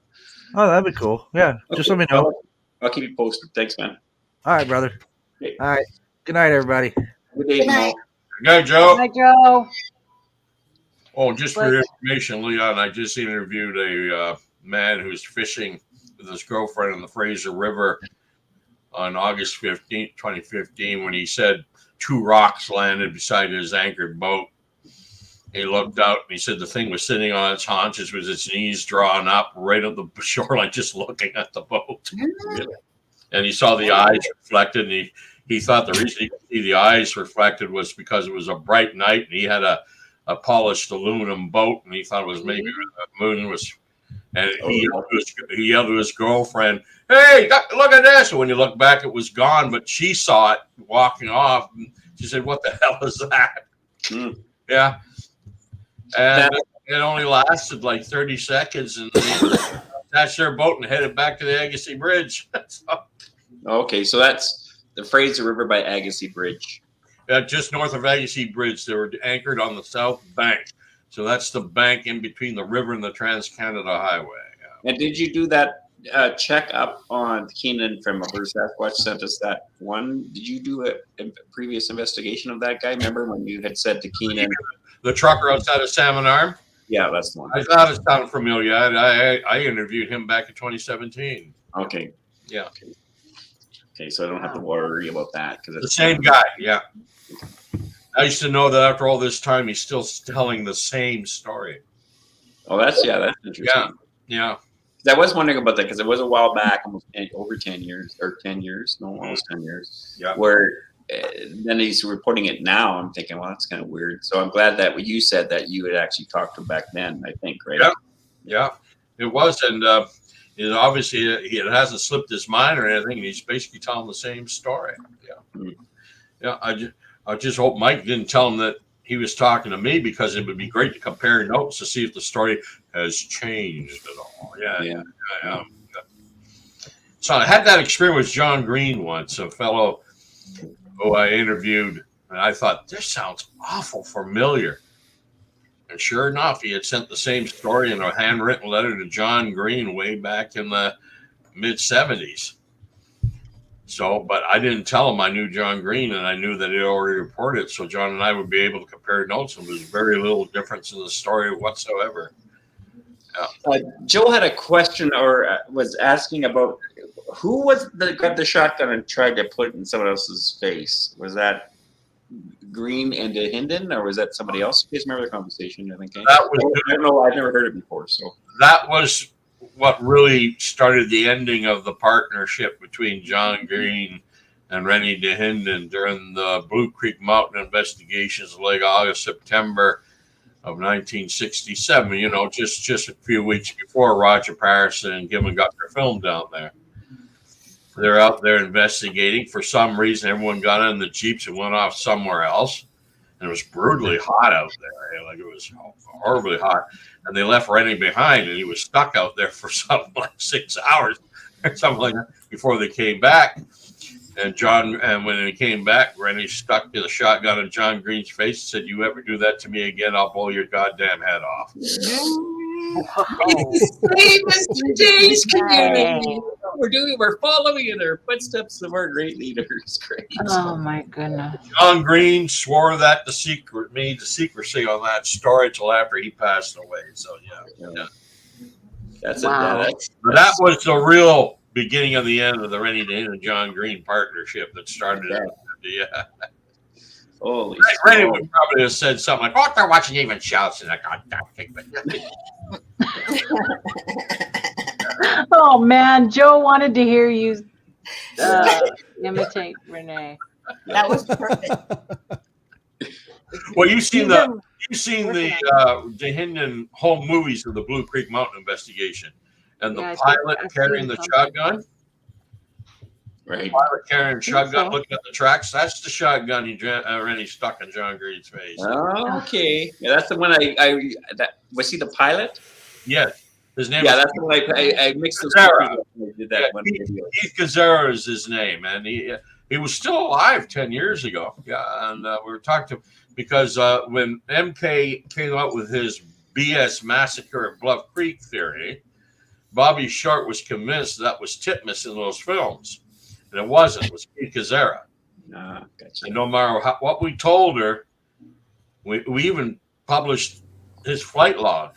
Oh, that'd be cool. Yeah. Just let me know. I'll keep you posted. Thanks, man. All right, brother. Okay. All right. Good night, everybody. Good day, Good night. Good night, Joe. Hi, Joe. Oh, just for your information, Leon, I just interviewed a man who's fishing with his girlfriend in the Fraser River on August 15th, 2015, when he said 2 rocks landed beside his anchored boat. He looked out and he said the thing was sitting on its haunches with its knees drawn up right at the shoreline, just looking at the boat. And he saw the eyes reflected, and he thought the reason he could see the eyes reflected was because it was a bright night and he had a polished aluminum boat, and he thought it was maybe the moon was. And he yelled to his girlfriend, "Hey, look at this!" And when you look back, it was gone, but she saw it walking off. And she said, "What the hell is that?" Yeah, and it only lasted like 30 seconds, and they attached their boat and headed back to the Agassiz Bridge. Okay, so that's the Fraser River by Agassiz Bridge. Just north of Agassiz Bridge. They were anchored on the south bank. So that's the bank in between the river and the Trans-Canada Highway. Yeah. And did you do that check up on Keenan from Alberta Sasquatch sent us that one? Did you do a previous investigation of that guy? Remember when you had said to Keenan? The trucker outside of Salmon Arm? Yeah, that's the one. I thought it sounded familiar. I interviewed him back in 2017. Okay. Yeah. Okay, so I don't have to worry about that. Because The same guy, yeah. I used to know that after all this time, he's still telling the same story. Oh, that's interesting. Yeah. I was wondering about that because it was a while back, almost over 10 years, or 10 years, no, almost 10 years. Yeah. Where then he's reporting it now. I'm thinking, well, that's kind of weird. So I'm glad that what you said that you had actually talked to him back then, I think, right? Yeah, it was. And obviously, it hasn't slipped his mind or anything. And he's basically telling the same story. Yeah. Yeah, I just hope Mike didn't tell him that he was talking to me, because it would be great to compare notes to see if the story has changed at all. Yeah. So I had that experience with John Green once, a fellow who I interviewed, and I thought, this sounds awful familiar. And sure enough, he had sent the same story in a handwritten letter to John Green way back in the mid-'70s. So, but I didn't tell him I knew John Green, and I knew that he already reported. So John and I would be able to compare notes, and there's very little difference in the story whatsoever. Joe had a question, or was asking about who was got the shotgun and tried to put it in someone else's face. Was that Green and Hinden, or was that somebody else? You guys remember the conversation? I think. That was, I don't know. I've never heard it before. So that was what really started the ending of the partnership between John Green and Rennie DeHinden during the Blue Creek Mountain investigations, late August, September of 1967. You know, just a few weeks before Roger Patterson and Gibbon got their film down there. They're out there investigating. For some reason, everyone got in the Jeeps and went off somewhere else. And it was brutally hot out there. Like, it was horribly hot. And they left Rennie behind, and he was stuck out there for something like 6 hours or something like that before they came back. And when they came back, Rennie stuck to the shotgun in John Green's face and said, "You ever do that to me again, I'll blow your goddamn head off." Save us today's community. We're following in the footsteps of our great leaders. Great. Oh my goodness. John Green swore that the secrecy on that story till after he passed away. So yeah. That's Wow. But that was the real beginning of the end of the Rennie Dane and John Green partnership that started it. Yeah. Holy Rennie smokes. would probably have said something like, "Oh, they're watching even shouts," and I got that thing. Oh man, Joe wanted to hear you imitate Renee. That was perfect. Well, you've seen He's been the Hinton home movies of the Blue Creek Mountain investigation, and the Yeah, I think pilot I've carrying seen the something. shotgun. Right. Pilot carrying shotgun, so. looking at the tracks. That's the shotgun Rennie stuck in John Green's face. Okay. Yeah, that's the one that was he the pilot? Yes, his name. Yeah, is that's the one I mixed those Gazzara. two up when I did that Yeah, one video. Keith Gazzara is his name, and he was still alive 10 years ago. Yeah, and we were talking to him because when MK came out with his BS massacre at Bluff Creek theory, Bobby Short was convinced that was Titmus in those films, and it wasn't. It was Keith Gazzara. Gotcha. And no matter what we told her, we even published his flight log,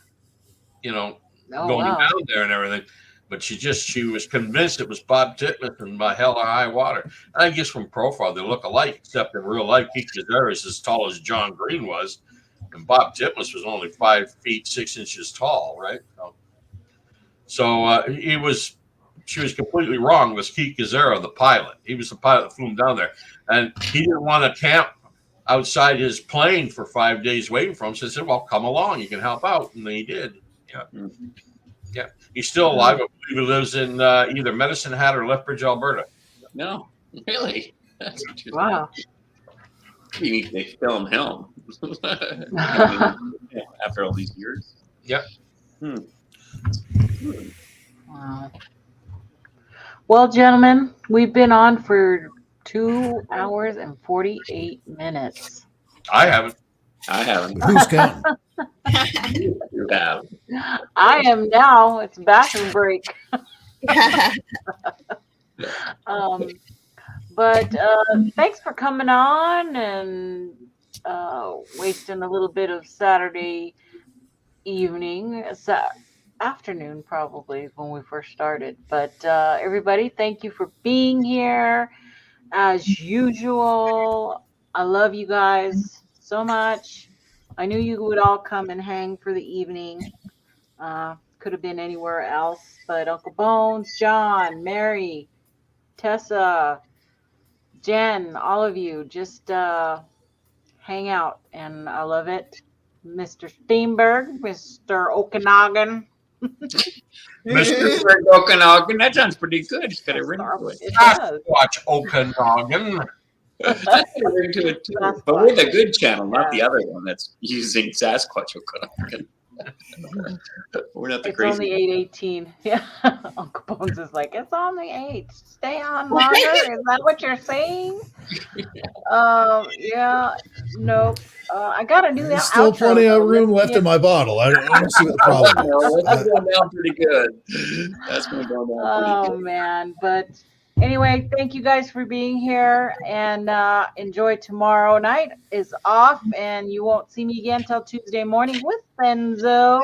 Oh, going wow. down there and everything. But she was convinced it was Bob Titmus, and by hell or high water. And I guess from profile they look alike, except in real life, Keith Gazzara is as tall as John Green was, and Bob Titmus was only 5 feet 6 inches tall, right? So she was completely wrong. It was Keith Gazzara, the pilot. He was the pilot that flew him down there, and he didn't want to camp outside his plane for 5 days waiting for him. So I said, "Well, come along, you can help out," and he did. Yeah. Mhm. Yeah, he's still alive. I believe he lives in either Medicine Hat or Lethbridge, Alberta. No, really. That's interesting. Wow. You need to film him after all these years. Yeah. Wow. Well, gentlemen, we've been on for 2 hours and 48 minutes. I haven't. I haven't. Who's counting? You have. I am now. It's bathroom break. But thanks for coming on and wasting a little bit of Saturday evening, afternoon probably when we first started. But everybody, thank you for being here. As usual, I love you guys so much. I knew you would all come and hang for the evening. Could have been anywhere else, but Uncle Bones, John, Mary, Tessa, Jen, all of you, just hang out, and I love it. Mr. Steenberg, Mr. Okanagan. Mr. Okanagan, that sounds pretty good. It's got a ring to it. It does. Watch Okanagan. That's got a ring to it too. But we're the good channel, not the other one that's using Sasquatch Okanagan. We're not the It's crazy. only 8:18. Yeah, Uncle Bones is like, it's only 8. Stay on longer. Is that what you're saying? Yeah. Nope. I got to do that. There's still outro, plenty of though. room Let's left in my bottle. I don't see what the problem is. That's going down pretty good. That's going down pretty Oh good. man, but anyway, thank you guys for being here, and enjoy tomorrow night is off, and you won't see me again till Tuesday morning with Benzo.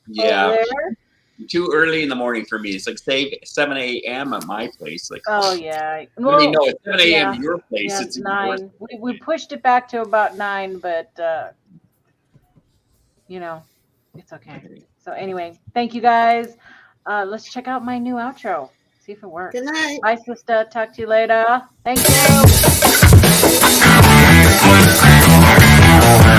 Yeah. Over there. Too early in the morning for me. It's like say 7 a.m. at my place. Like, Oh yeah. I mean, no, it's 7 a.m. yeah. at your place. Yeah, It's 9. We pushed it back to about 9, but it's okay. So anyway, thank you guys. Let's check out my new outro. See if it works. Good night. Bye, sister. Talk to you later. Thank you.